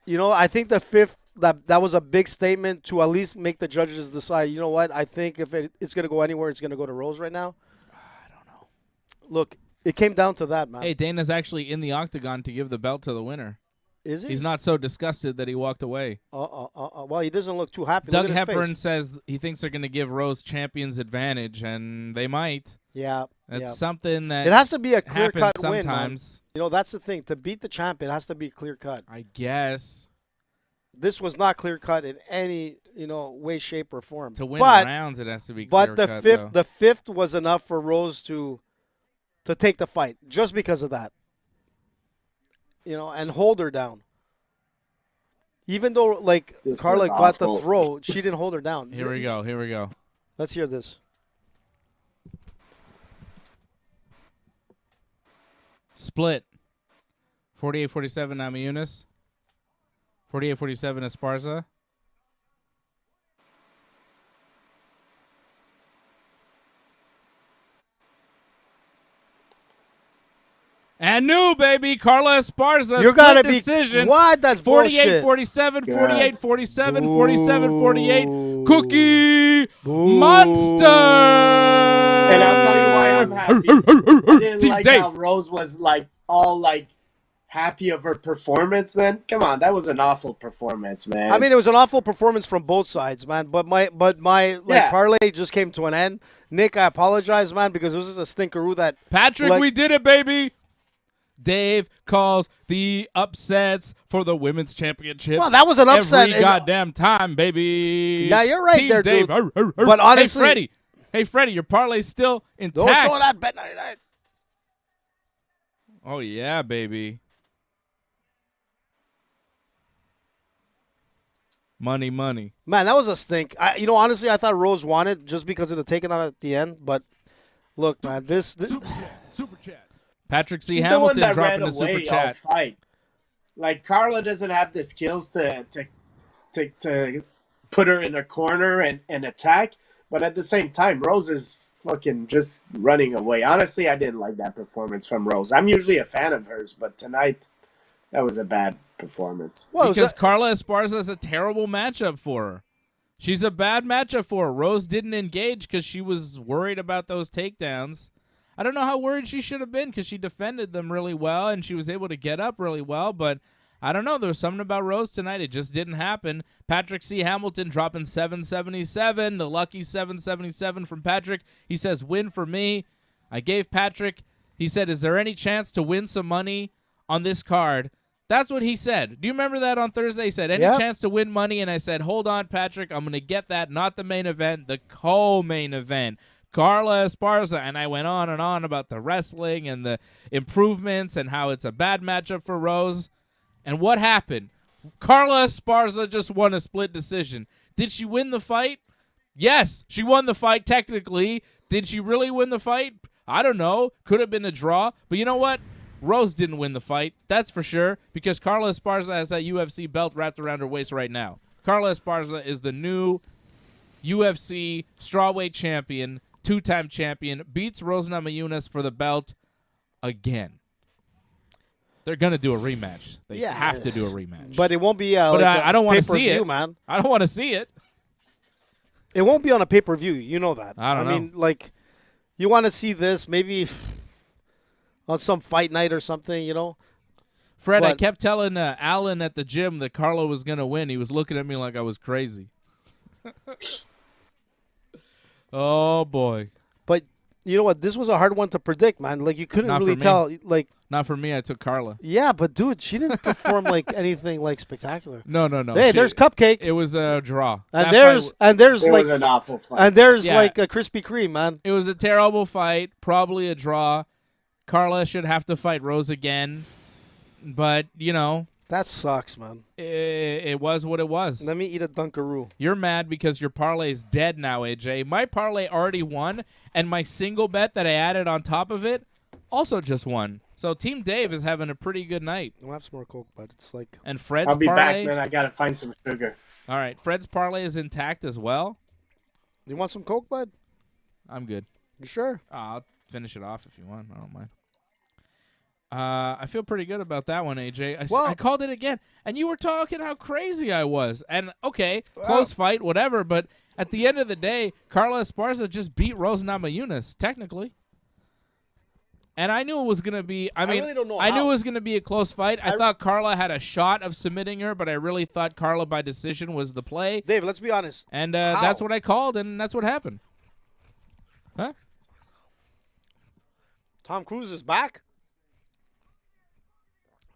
S2: You know, I think the 5th, that was a big statement to at least make the judges decide, you know what, I think if it's going to go anywhere, it's going to go to Rose right now.
S1: I don't know.
S2: Look, it came down to that, man.
S1: Hey, Dana's actually in the octagon to give the belt to the winner.
S2: Is he?
S1: He's not so disgusted that he walked away.
S2: Well, he doesn't look too happy.
S1: Doug
S2: Look at his
S1: Hepburn
S2: face.
S1: says he thinks they're going to give Rose champion's advantage, and they might.
S2: Yeah.
S1: That's
S2: yeah.
S1: something that
S2: It has to be a
S1: happens
S2: clear-cut win, man.
S1: sometimes.
S2: You know, that's the thing. To beat the champion, it has to be clear-cut.
S1: I guess.
S2: This was not clear-cut in any, way, shape, or form.
S1: To win
S2: but,
S1: rounds, it has to be
S2: But
S1: clear-cut,
S2: the fifth was enough for Rose to to take the fight just because of that. And hold her down. Even though, like,
S3: This
S2: Carla
S3: was
S2: got the
S3: awful.
S2: throw, she didn't hold her down.
S1: Here we go.
S2: Let's hear this.
S1: Split. 48-47 Namayunas. 48-47 Esparza. And new, baby, Carla Esparza.
S2: You gotta be
S1: decision.
S2: what? That's
S1: 48-47,
S2: bullshit.
S1: 48-47, 47-47.
S2: Ooh.
S1: Cookie
S2: Boo.
S1: Monster.
S3: And I'll tell you why I'm happy. I didn't
S1: Team
S3: like
S1: Dave.
S3: how Rose was like all like happy of her performance, man. Come on, that was an awful performance, man.
S2: I mean, it was an awful performance from both sides, man. But my
S3: Yeah.
S2: parlay just came to an end. Nick, I apologize, man, because this is a stinkeroo that
S1: Patrick,
S2: like-
S1: we did it, baby. Dave calls the upsets for the women's championships.
S2: Well, that was an upset.
S1: Every goddamn time, baby.
S2: Yeah, you're right
S1: Team
S2: there,
S1: Dave.
S2: dude.
S1: Arr, arr, arr.
S2: But honestly-
S1: Hey, Freddie, your parlay's still intact.
S2: Don't show that bet 99.
S1: Oh, yeah, baby. Money.
S2: Man, that was a stink. Honestly, I thought Rose won it just because of the taking on at the end. But look, man, this
S1: Super chat. Patrick C.
S3: She's
S1: Hamilton
S3: the one that
S1: dropping
S3: ran
S1: a super
S3: away
S1: chat.
S3: all fight. Like Carla doesn't have the skills to put her in a corner and attack, but at the same time, Rose is fucking just running away. Honestly, I didn't like that performance from Rose. I'm usually a fan of hers, but tonight that was a bad performance.
S2: well,
S1: Because Carla Esparza is a terrible matchup for her. She's a bad matchup for her. Rose didn't engage because she was worried about those takedowns. I don't know how worried she should have been because she defended them really well and she was able to get up really well, but I don't know. There was something about Rose tonight. It just didn't happen. Patrick C. Hamilton dropping 777. The lucky 777 from Patrick. He says, win for me. I gave Patrick, he said, is there any chance to win some money on this card? That's what he said. Do you remember that on Thursday? He said, any
S2: Yeah.
S1: chance to win money? And I said, hold on, Patrick. I'm going to get that. Not the main event, the co-main event. Carla Esparza. And I went on and on about the wrestling and the improvements and how it's a bad matchup for Rose. And what happened? Carla Esparza just won a split decision. Did she win the fight? Yes, she won the fight technically. Did she really win the fight? I don't know. Could have been a draw. But you know what? Rose didn't win the fight. That's for sure. Because Carla Esparza has that UFC belt wrapped around her waist right now. Carla Esparza is the new UFC strawweight champion, two-time champion, beats Rose Namayunas for the belt again. They're going to do a rematch. They have to do a rematch.
S2: but it won't be
S1: But I don't want to see it.
S2: man.
S1: I don't want to see it.
S2: It won't be on a pay-per-view. You know that.
S1: I don't know.
S2: mean, like, you want to see this maybe on some fight night or something,
S1: Fred, I
S2: What?
S1: kept telling Alan at the gym that Carlo was going to win. He was looking at me like I was crazy. Oh, boy.
S2: But you know what? This was a hard one to predict, man. Like, you couldn't
S1: Not
S2: really
S1: for me.
S2: tell. Like,
S1: Not for me. I took Carla.
S2: yeah, but dude, she didn't perform like anything like spectacular.
S1: No.
S2: Hey, there's Cupcake,
S1: It was a draw.
S2: and
S1: That
S2: there's
S1: fight-
S2: and there's
S3: It
S2: like
S3: was an awful fight.
S2: and there's
S1: Yeah.
S2: like a Krispy Kreme, man.
S1: It was a terrible fight. Probably a draw. Carla should have to fight Rose again. But,
S2: That sucks, man.
S1: it was what it was.
S2: Let me eat a Dunkaroo.
S1: You're mad because your parlay is dead now, AJ. My parlay already won, and my single bet that I added on top of it also just won. So Team Dave is having a pretty good night.
S2: I'll have some more Coke, but it's like
S1: And Fred's
S3: I'll be
S1: parlay.
S3: back, man. I gotta find some sugar.
S1: All right, Fred's parlay is intact as well.
S2: you want some Coke, bud?
S1: I'm good.
S2: You sure?
S1: I'll finish it off if you want. I don't mind. I feel pretty good about that one, AJ. I called it again, and you were talking how crazy I was. And, okay, close fight, whatever, but at the end of the day, Carla Esparza just beat Rose Namayunas, technically. And I knew it was going to be, I
S2: really don't know
S1: I knew
S2: how.
S1: it was going to be a close fight. I thought Carla had a shot of submitting her, but I really thought Carla by decision was the play.
S2: Dave, let's be honest.
S1: And
S2: How?
S1: that's what I called, and that's what happened. Huh?
S2: Tom Cruise is back?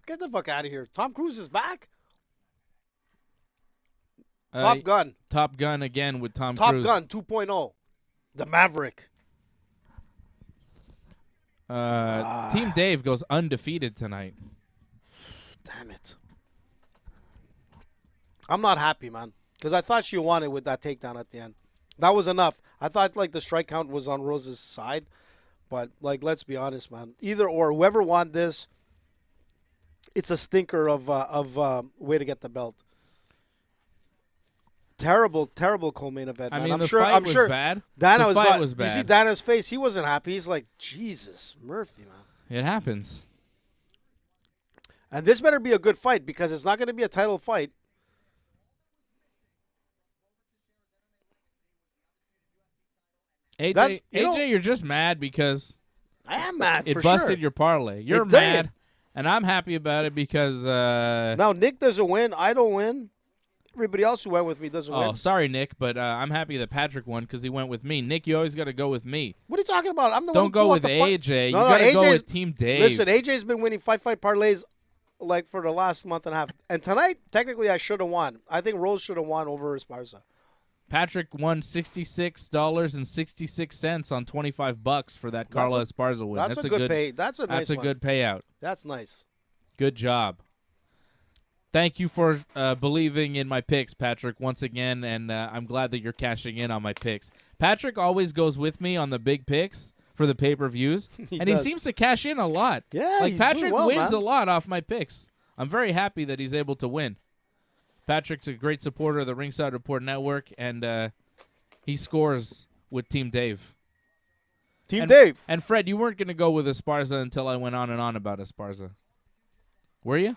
S2: Get the fuck out of here. Tom Cruise is back? Top Gun.
S1: Top Gun again with Tom
S2: Top
S1: Cruise.
S2: Gun 2.0. The Maverick.
S1: Team Dave goes undefeated tonight.
S2: Damn it. I'm not happy, man, because I thought she won it with that takedown at the end. That was enough. I thought like the strike count was on Rose's side, but like let's be honest, man. Either or, whoever won this, it's a stinker of way to get the belt. Terrible co-main event, man.
S1: I mean,
S2: I'm
S1: the
S2: sure.
S1: fight
S2: I'm
S1: was
S2: sure.
S1: bad.
S2: Dana
S1: the fight was bad.
S2: You see Dana's face? He wasn't happy. He's like, Jesus, Murphy, man.
S1: It happens.
S2: And this better be a good fight because it's not going to be a title fight.
S1: AJ, you're just mad because
S2: I am mad.
S1: It
S2: for
S1: busted
S2: sure.
S1: your parlay. You're
S2: It
S1: mad,
S2: did.
S1: and I'm happy about it because.
S2: Now Nick doesn't win. I don't win. Everybody else who went with me doesn't
S1: Oh,
S2: win.
S1: sorry, Nick, but I'm happy that Patrick won because he went with me. Nick, you always got to go with me.
S2: What are you talking about? I'm the one
S1: Don't
S2: who
S1: go
S2: pulled out
S1: with
S2: the fight.
S1: AJ.
S2: No,
S1: you got to go
S2: AJ's
S1: with Team Dave.
S2: Listen, AJ's been winning fight parlays like for the last month and a half. And tonight, technically, I should have won. I think Rose should have won over Esparza.
S1: Patrick won $66.66 on $25 for that Carla Esparza win.
S2: That's a good pay. That's a nice
S1: That's a
S2: one.
S1: good payout.
S2: That's nice.
S1: Good job. Thank you for believing in my picks, Patrick, once again, and I'm glad that you're cashing in on my picks. Patrick always goes with me on the big picks for the pay-per-views, and he seems to cash in a lot.
S2: Yeah,
S1: like
S2: he's
S1: Patrick
S2: doing well,
S1: wins
S2: man.
S1: a lot off my picks. I'm very happy that he's able to win. Patrick's a great supporter of the Ringside Report Network, and he scores with Team Dave.
S2: Team Dave.
S1: And Fred, you weren't going to go with Esparza until I went on and on about Esparza. Were you?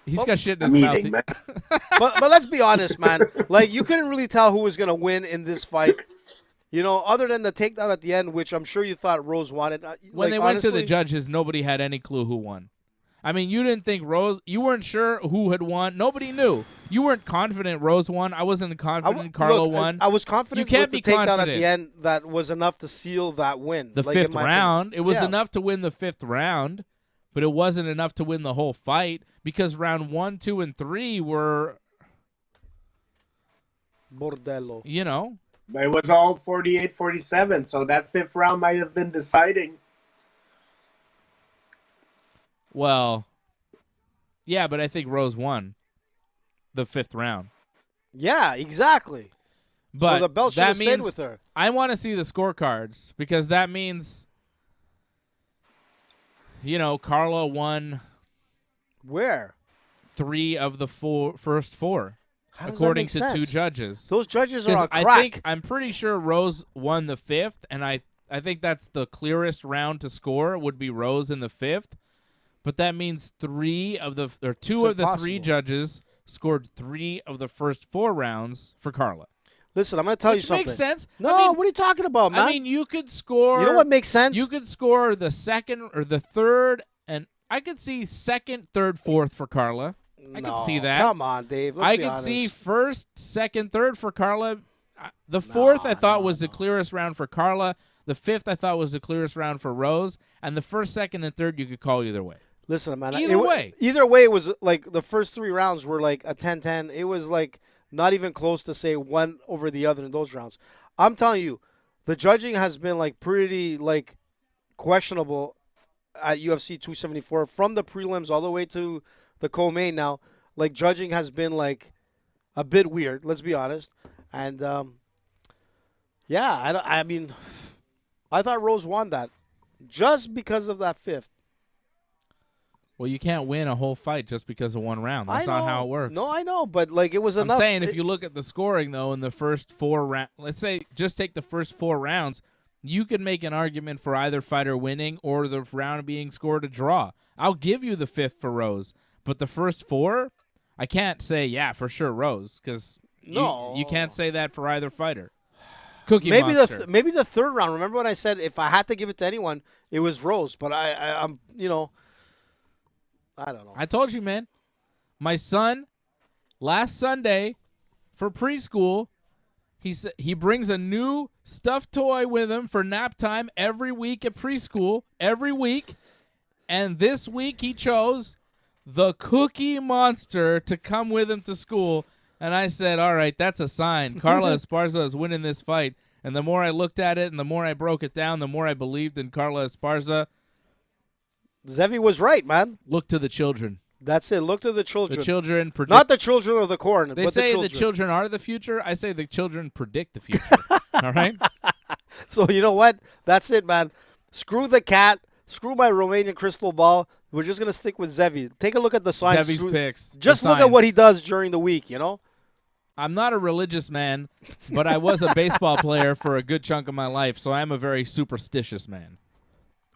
S1: He's got shit in his mouth.
S3: Man.
S2: but let's be honest, man. Like, you couldn't really tell who was going to win in this fight. You know, other than the takedown at the end, which I'm sure you thought Rose wanted.
S1: When they went to the judges, nobody had any clue who won. I mean, you didn't think Rose. You weren't sure who had won. Nobody knew. You weren't confident Rose won. I wasn't confident Carlo won.
S2: I was confident
S1: You can't
S2: with
S1: be
S2: the takedown
S1: confident.
S2: at the end that was enough to seal that win.
S1: The
S2: like, in
S1: fifth
S2: my
S1: round.
S2: opinion.
S1: It was
S2: Yeah.
S1: enough to win the fifth round, but it wasn't enough to win the whole fight because round 1, 2, and 3 were,
S2: Bordello.
S1: you know.
S3: But it was all 48-47, so that fifth round might have been deciding.
S1: Well, yeah, but I think Rose won the fifth round.
S2: Yeah, exactly.
S1: But
S2: so the belt should
S1: that
S2: have stayed
S1: means
S2: with her.
S1: I want to see the scorecards because that means, you know, Carla won
S2: Where?
S1: 3 of the first 4,
S2: How does
S1: according
S2: that
S1: to
S2: make
S1: 2
S2: sense?
S1: judges.
S2: Those judges are on
S1: I
S2: crack.
S1: think I'm pretty sure Rose won the 5th, and I think that's the clearest round to score would be Rose in the 5th. But that means 2 of the 3
S2: impossible.
S1: judges scored 3 of the first 4 rounds for Carla.
S2: Listen, I'm going to tell you
S1: Which
S2: something.
S1: makes sense.
S2: No,
S1: I mean,
S2: what are you talking about, man?
S1: I mean, you could score.
S2: You know what makes sense?
S1: You could score the 2nd or the 3rd, and I could see 2nd, 3rd, 4th for Carla. I could see that.
S2: Come on, Dave. Let's
S1: I
S2: be
S1: could
S2: honest.
S1: see 1st, 2nd, 3rd for Carla. The 4th I thought was the clearest round for Carla. The 5th I thought was the clearest round for Rose. And the 1st, 2nd, and 3rd you could call either way.
S2: Listen, man.
S1: Either way.
S2: Either way, it was like the first 3 rounds were like a 10-10. It was like not even close to say one over the other in those rounds. I'm telling you, the judging has been like pretty like questionable at UFC 274 from the prelims all the way to the co-main now. Like, judging has been like a bit weird, let's be honest. And yeah, I mean, I thought Rose won that just because of that 5th.
S1: Well, you can't win a whole fight just because of one round. That's not how it works.
S2: No, I know, but like it was
S1: I'm
S2: enough.
S1: saying if you look at the scoring, though, in the first 4 rounds, let's say just take the first 4 rounds, you could make an argument for either fighter winning or the round being scored a draw. I'll give you the 5th for Rose, but the first 4, I can't say, yeah, for sure Rose, because you can't say that for either fighter. Cookie Monster.
S2: Maybe the 3rd round. Remember when I said if I had to give it to anyone, it was Rose. But I'm you know, I don't know.
S1: I told you, man. My son, last Sunday, for preschool, he brings a new stuffed toy with him for nap time every week at preschool, every week. And this week he chose the Cookie Monster to come with him to school. And I said, all right, that's a sign. Carla Esparza is winning this fight. And the more I looked at it and the more I broke it down, the more I believed in Carla Esparza.
S2: Zevi was right, man.
S1: Look to the children.
S2: That's it. Look to the children.
S1: The children predict.
S2: Not the children of the corn,
S1: They
S2: but
S1: say
S2: the children.
S1: are the future. I say the children predict the future. All right?
S2: So you know what? That's it, man. Screw the cat. Screw my Romanian crystal ball. We're just going to stick with Zevi. Take a look at the signs.
S1: Zevi's picks.
S2: Just look at what he does during the week, you know?
S1: I'm not a religious man, but I was a baseball player for a good chunk of my life, so I'm a very superstitious man.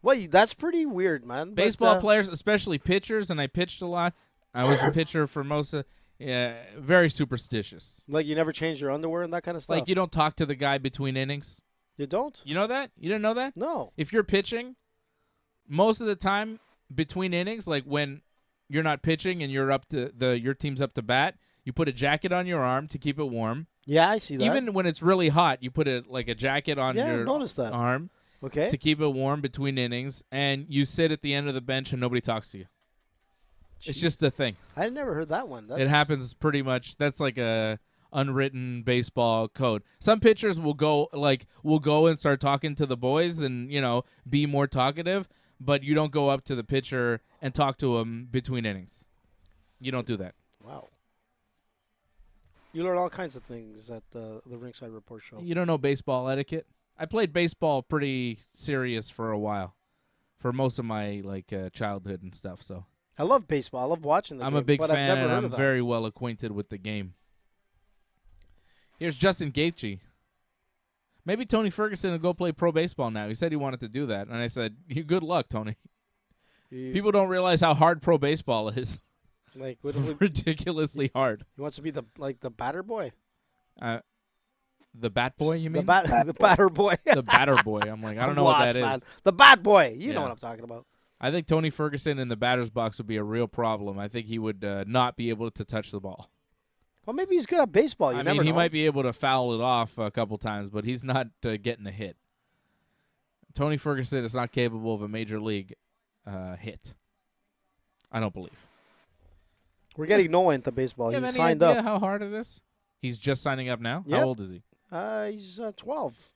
S2: Well, that's pretty weird, man.
S1: Baseball players, especially pitchers, and I pitched a lot. I was a pitcher for most of very superstitious.
S2: Like you never change your underwear and that kind of stuff?
S1: Like you don't talk to the guy between innings.
S2: You don't?
S1: You know that? You didn't know that?
S2: No.
S1: If you're pitching, most of the time between innings, like when you're not pitching and you're up to your team's up to bat, you put a jacket on your arm to keep it warm.
S2: Yeah, I see that.
S1: Even when it's really hot, you put a jacket on your arm.
S2: Okay.
S1: To keep it warm between innings, and you sit at the end of the bench and nobody talks to you. Jeez. It's just a thing.
S2: I never heard that one.
S1: It happens pretty much. That's like a unwritten baseball code. Some pitchers will go and start talking to the boys and, be more talkative, but you don't go up to the pitcher and talk to him between innings. You don't do that.
S2: Wow. You learn all kinds of things at the Ringside Report show.
S1: You don't know baseball etiquette? I played baseball pretty serious for a while, for most of my childhood and stuff. So
S2: I love baseball. I love watching the game.
S1: I'm a big
S2: but
S1: fan,
S2: I've never
S1: and
S2: heard
S1: I'm
S2: of that.
S1: very well acquainted with the game. Here's Justin Gaethje. Maybe Tony Ferguson will go play pro baseball now. He said he wanted to do that, and I said, "Good luck, Tony." People don't realize how hard pro baseball is.
S2: Like
S1: it's ridiculously hard.
S2: He wants to be the batter boy.
S1: The bat boy, you mean?
S2: The batter boy.
S1: The batter boy. I'm like, I don't know what that is.
S2: The bat boy. You know what I'm talking about.
S1: I think Tony Ferguson in the batter's box would be a real problem. I think he would not be able to touch the ball.
S2: Well, maybe he's good at baseball. You never know.
S1: He might be able to foul it off a couple times, but he's not getting a hit. Tony Ferguson is not capable of a major league hit. I don't believe.
S2: We're getting Noah into baseball.
S1: You
S2: He's
S1: have
S2: signed
S1: any idea
S2: up.
S1: how hard it is? He's just signing up now?
S2: Yep.
S1: How old is he?
S2: He's 12.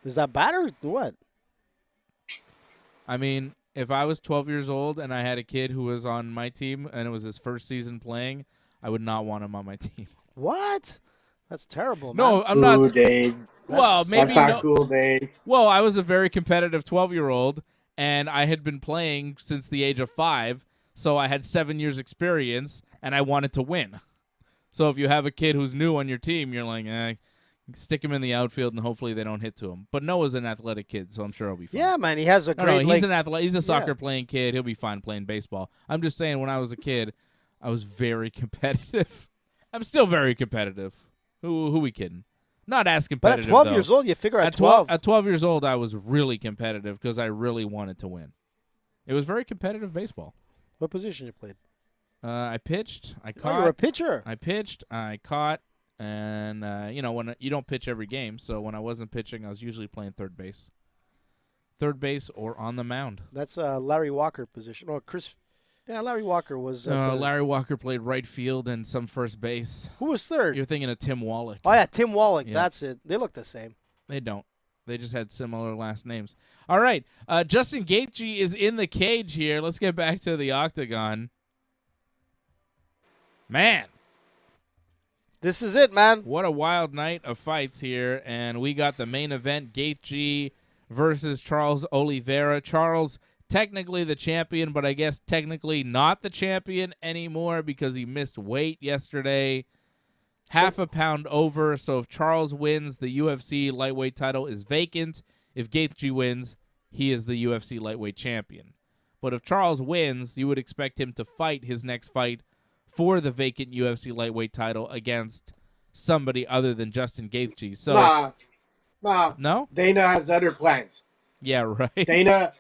S2: Is that bad or what?
S1: I mean, if I was 12 years old and I had a kid who was on my team and it was his first season playing, I would not want him on my team.
S2: What? That's terrible, man.
S1: No, I'm not.
S3: Cool, Dave.
S1: Well, maybe
S3: that's not cool, Dave.
S1: Well, I was a very competitive 12-year-old, and I had been playing since the age of 5, so I had 7 years experience, and I wanted to win. So if you have a kid who's new on your team, you're like, stick him in the outfield, and hopefully they don't hit to him. But Noah's an athletic kid, so I'm sure he'll be fine.
S2: Yeah, man, he has a great.
S1: He's an athlete. He's a soccer-playing kid. He'll be fine playing baseball. I'm just saying, when I was a kid, I was very competitive. I'm still very competitive. Who we kidding? Not as competitive.
S2: But at 12
S1: though.
S2: years old, you figure at 12.
S1: At 12 years old, I was really competitive because I really wanted to win. It was very competitive baseball.
S2: What position you played?
S1: I pitched. I caught.
S2: Oh, you were a pitcher.
S1: I pitched. I caught. And, when you don't pitch every game, so when I wasn't pitching, I was usually playing third base. Third base or on the mound.
S2: That's Larry Walker position. Oh, Chris. Yeah, Larry Walker was.
S1: Larry Walker played right field and some first base.
S2: Who was third?
S1: You're thinking of Tim Wallach.
S2: Oh, yeah, Tim Wallach.
S1: Yeah.
S2: That's it. They look the same.
S1: They don't. They just had similar last names. All right. Justin Gaethje is in the cage here. Let's get back to the octagon. Man.
S2: This is it, man.
S1: What a wild night of fights here. And we got the main event, Gaethje versus Charles Oliveira. Charles, technically the champion, but I guess technically not the champion anymore because he missed weight yesterday. Half a pound over. So if Charles wins, the UFC lightweight title is vacant. If Gaethje wins, he is the UFC lightweight champion. But if Charles wins, you would expect him to fight his next fight for the vacant UFC lightweight title against somebody other than Justin Gaethje. So,
S3: nah.
S1: No?
S3: Dana has other plans.
S1: Yeah, right.
S3: Dana,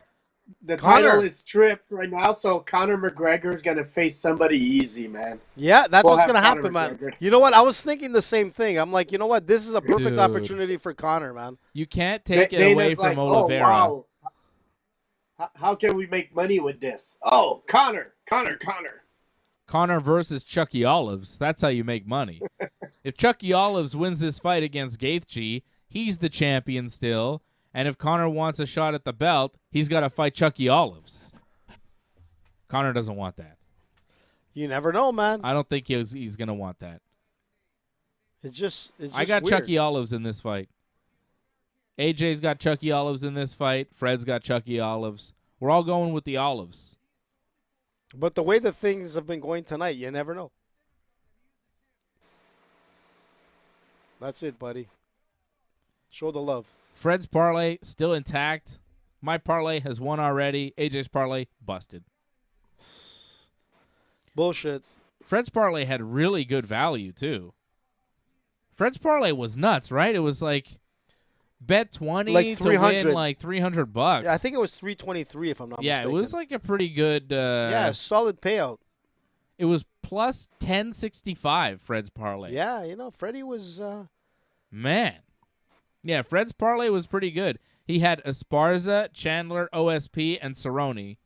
S3: the title is stripped right now, so Conor McGregor is going to face somebody easy, man.
S2: Yeah, that's
S3: We'll
S2: what's
S3: have
S2: going to
S3: Conor
S2: happen, man.
S3: McGregor.
S2: You know what? I was thinking the same thing. I'm like, you know what? This is a perfect
S1: Dude.
S2: opportunity for Conor, man.
S1: You can't take it
S3: Dana's
S1: away
S3: like,
S1: from Oliveira.
S3: Oh, wow. How can we make money with this? Oh, Conor.
S1: Conor versus Chucky Olives. That's how you make money. If Chucky Olives wins this fight against Gaethje, he's the champion still. And if Conor wants a shot at the belt, he's got to fight Chucky Olives. Conor doesn't want that.
S2: You never know, man.
S1: I don't think he's going to want that.
S2: It's just
S1: I got
S2: weird.
S1: Chucky Olives in this fight. AJ's got Chucky Olives in this fight. Fred's got Chucky Olives. We're all going with the Olives.
S2: But the way the things have been going tonight, you never know. That's it, buddy. Show the love.
S1: Fred's parlay still intact. My parlay has won already. AJ's parlay busted.
S2: Bullshit.
S1: Fred's parlay had really good value, too. Fred's parlay was nuts, right? It was like bet 20
S2: like
S1: to win like $300.
S2: Yeah, I think it was 323 if I'm not mistaken.
S1: Yeah, it was like a pretty good
S2: solid payout.
S1: It was plus 1065 Fred's parlay.
S2: Yeah, Freddie was
S1: Man. Yeah, Fred's parlay was pretty good. He had Esparza, Chandler, OSP, and Cerrone.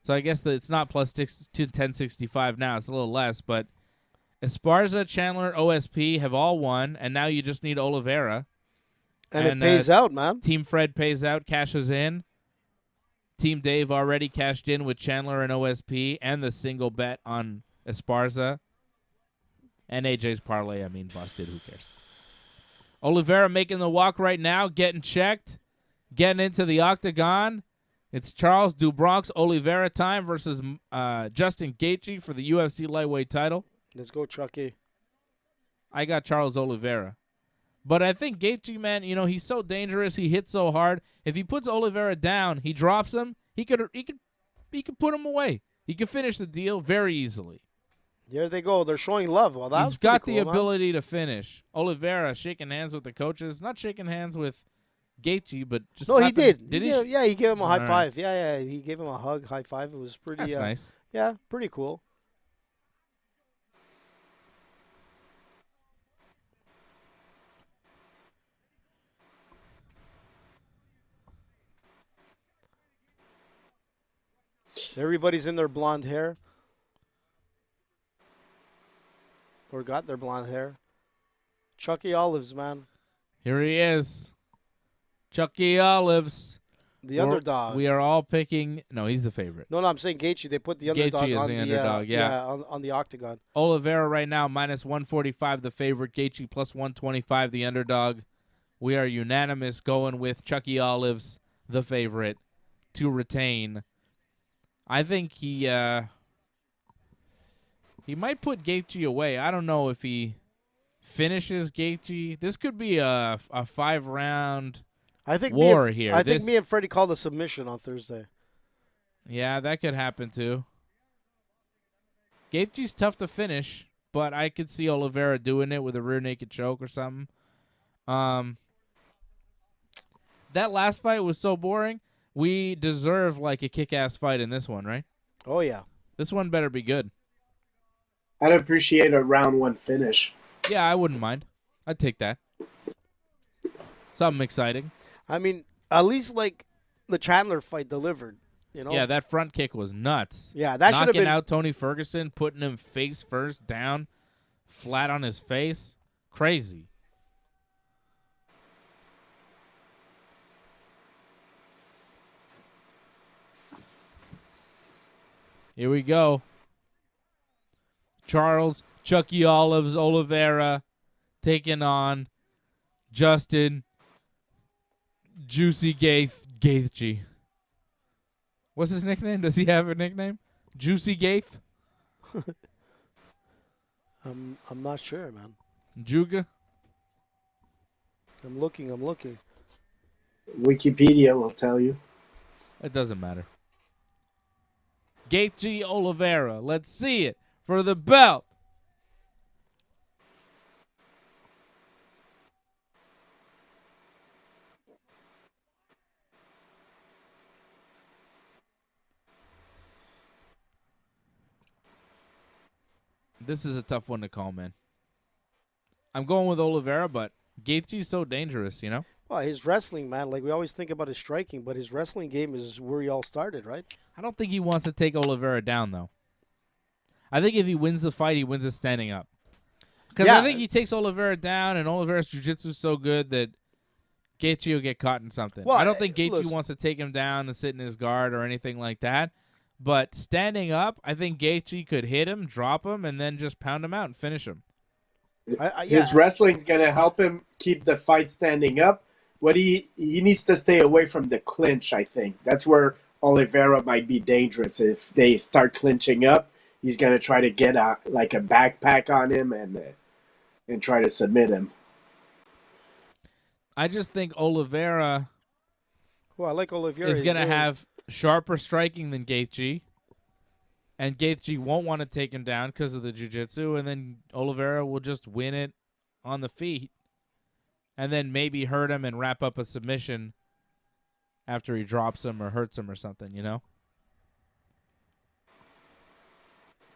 S1: So I guess that it's not plus 1065 now. It's a little less, but Esparza, Chandler, OSP have all won, and now you just need Oliveira.
S2: And it pays out, man.
S1: Team Fred pays out, cashes in. Team Dave already cashed in with Chandler and OSP and the single bet on Esparza. And AJ's parlay, busted. Who cares? Oliveira making the walk right now, getting checked, getting into the octagon. It's Charles do Bronx Oliveira time versus Justin Gaethje for the UFC lightweight title.
S2: Let's go, Chucky.
S1: I got Charles Oliveira. But I think Gaethje, man, he's so dangerous. He hits so hard. If he puts Oliveira down, he drops him. He could put him away. He could finish the deal very easily.
S2: There they go. They're showing love. Well, that's
S1: He's got the
S2: cool,
S1: ability to finish. Oliveira shaking hands with the coaches. Not shaking hands with Gaethje, but just
S2: no, he did.
S1: Did he?
S2: Yeah, he gave him a high
S1: All
S2: five.
S1: right.
S2: Yeah, he gave him a hug, high five. It was pretty.
S1: That's nice.
S2: Yeah, pretty cool. Everybody's in their blonde hair. Or got their blonde hair. Chucky Olives, man.
S1: Here he is. Chucky Olives.
S2: The underdog.
S1: We are all picking. No, he's the favorite.
S2: No, I'm saying Gaethje. They put the underdog
S1: Gaethje is
S2: on
S1: the
S2: the
S1: underdog, yeah.
S2: on the octagon.
S1: Oliveira right now, minus 145, the favorite. Gaethje plus 125, the underdog. We are unanimous going with Chucky Olives, the favorite, to retain. I think he might put Gaethje away. I don't know if he finishes Gaethje. This could be a 5-round war here.
S2: I think me and Freddie called a submission on Thursday.
S1: Yeah, that could happen too. Gaethje's tough to finish, but I could see Oliveira doing it with a rear naked choke or something. That last fight was so boring. We deserve like a kick-ass fight in this one, right?
S2: Oh, yeah.
S1: This one better be good.
S3: I'd appreciate a round 1 finish.
S1: Yeah, I wouldn't mind. I'd take that. Something exciting.
S2: I mean, at least like the Chandler fight delivered,
S1: Yeah, that front kick was nuts.
S2: Yeah, that should have been
S1: knocking out Tony Ferguson, putting him face first down, flat on his face. Crazy. Here we go. Charles, Chucky Olives, Oliveira taking on Justin Juicy Gaethje. What's his nickname? Does he have a nickname? Juicy Gaeth?
S2: I'm not sure, man.
S1: Juga?
S2: I'm looking.
S3: Wikipedia will tell you.
S1: It doesn't matter. Gaethje Oliveira. Let's see it for the belt. This is a tough one to call, man. I'm going with Oliveira, but Gaethje's so dangerous,
S2: Well, his wrestling, man, like we always think about his striking, but his wrestling game is where he all started, right?
S1: I don't think he wants to take Oliveira down, though. I think if he wins the fight, he wins it standing up. Because
S2: Yeah.
S1: I think he takes Oliveira down, and Oliveira's jiu-jitsu is so good that Gaethje will get caught in something.
S2: Well,
S1: I don't think Gaethje
S2: listen.
S1: wants to take him down and sit in his guard or anything like that. But standing up, I think Gaethje could hit him, drop him, and then just pound him out and finish him.
S3: His wrestling's gonna help him keep the fight standing up. What he needs to stay away from the clinch. I think that's where Oliveira might be dangerous. If they start clinching up, he's gonna try to get a backpack on him and try to submit him.
S1: I just think Oliveira
S2: Well, I like Oliveira.
S1: is
S2: He's
S1: going to
S2: very-
S1: have sharper striking than Gaethje, and Gaethje won't want to take him down because of the jiu-jitsu, and then Oliveira will just win it on the feet, and then maybe hurt him and wrap up a submission after he drops him or hurts him or something, you know?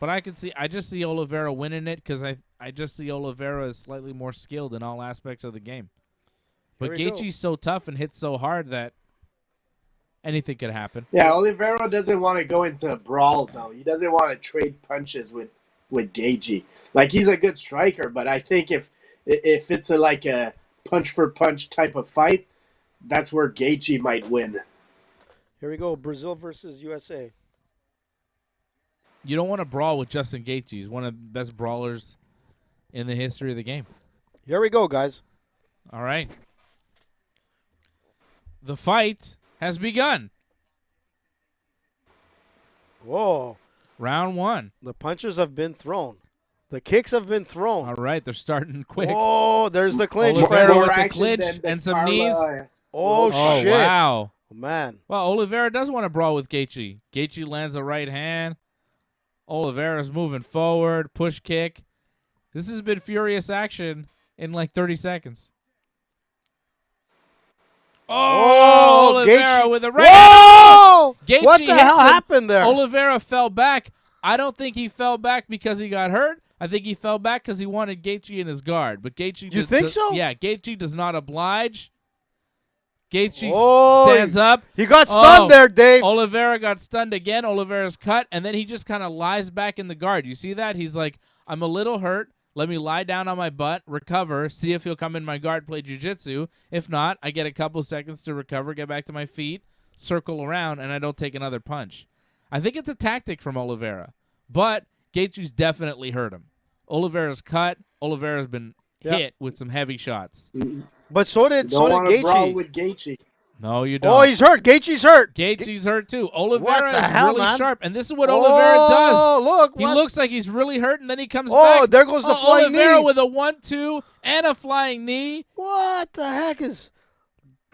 S1: But I just see Oliveira winning it because I just see Oliveira as slightly more skilled in all aspects of the game. But
S2: Here we go.
S1: Gaethje's so tough and hits so hard that anything could happen.
S3: Yeah, Oliveira doesn't want to go into a brawl though. He doesn't want to trade punches with Gaethje. Like, he's a good striker, but I think if it's like a punch for punch type of fight, that's where Gaethje might win.
S2: Here we go. Brazil versus USA.
S1: You don't want to brawl with Justin Gaethje. He's one of the best brawlers in the history of the game.
S2: Here we go, guys.
S1: All right. The fight has begun.
S2: Whoa.
S1: Round 1.
S2: The punches have been thrown. The kicks have been thrown.
S1: All right, they're starting quick.
S2: Oh, there's the clinch.
S1: Oliveira
S3: More
S1: with the
S3: action
S1: clinch
S3: than the
S1: and some
S3: Carla.
S1: knees.
S2: Oh,
S1: Oh,
S2: shit.
S1: wow.
S2: Man.
S1: Well, Oliveira does want to brawl with Gaethje. Gaethje lands a right hand. Oliveira's moving forward. Push kick. This has been furious action in like 30 seconds. Oh, Oliveira
S2: Gaethje.
S1: with a right.
S2: Whoa!
S1: Gaethje
S2: What the
S1: hits
S2: hell
S1: him.
S2: happened there?
S1: Oliveira fell back. I don't think he fell back because he got hurt. I think he fell back because he wanted Gaethje in his guard. But Gaethje,
S2: You think so?
S1: Yeah, Gaethje does not oblige. Gaethje
S2: Oh,
S1: stands up.
S2: He got stunned there, Dave.
S1: Oliveira got stunned again. Oliveira's cut, and then he just kind of lies back in the guard. You see that? He's like, I'm a little hurt. Let me lie down on my butt, recover, see if he'll come in my guard, play jiu-jitsu. If not, I get a couple seconds to recover, get back to my feet, circle around, and I don't take another punch. I think it's a tactic from Oliveira, but Gaethje's definitely hurt him. Oliveira's cut. Oliveira's been hit with some heavy shots.
S2: But so did
S3: Don't want to brawl
S2: Gaethje.
S3: with Gaethje.
S1: No, you don't.
S2: Oh, he's hurt. Gaethje's hurt.
S1: Gaethje's hurt too. Oliveira
S2: What the
S1: is
S2: hell,
S1: really
S2: man?
S1: sharp, and this is what Oliveira does.
S2: Oh, look.
S1: He
S2: what?
S1: looks like he's really hurt, and then he comes
S2: Oh,
S1: back.
S2: there goes the flying
S1: Oliveira
S2: knee.
S1: with a 1-2 and a flying knee.
S2: What the heck is...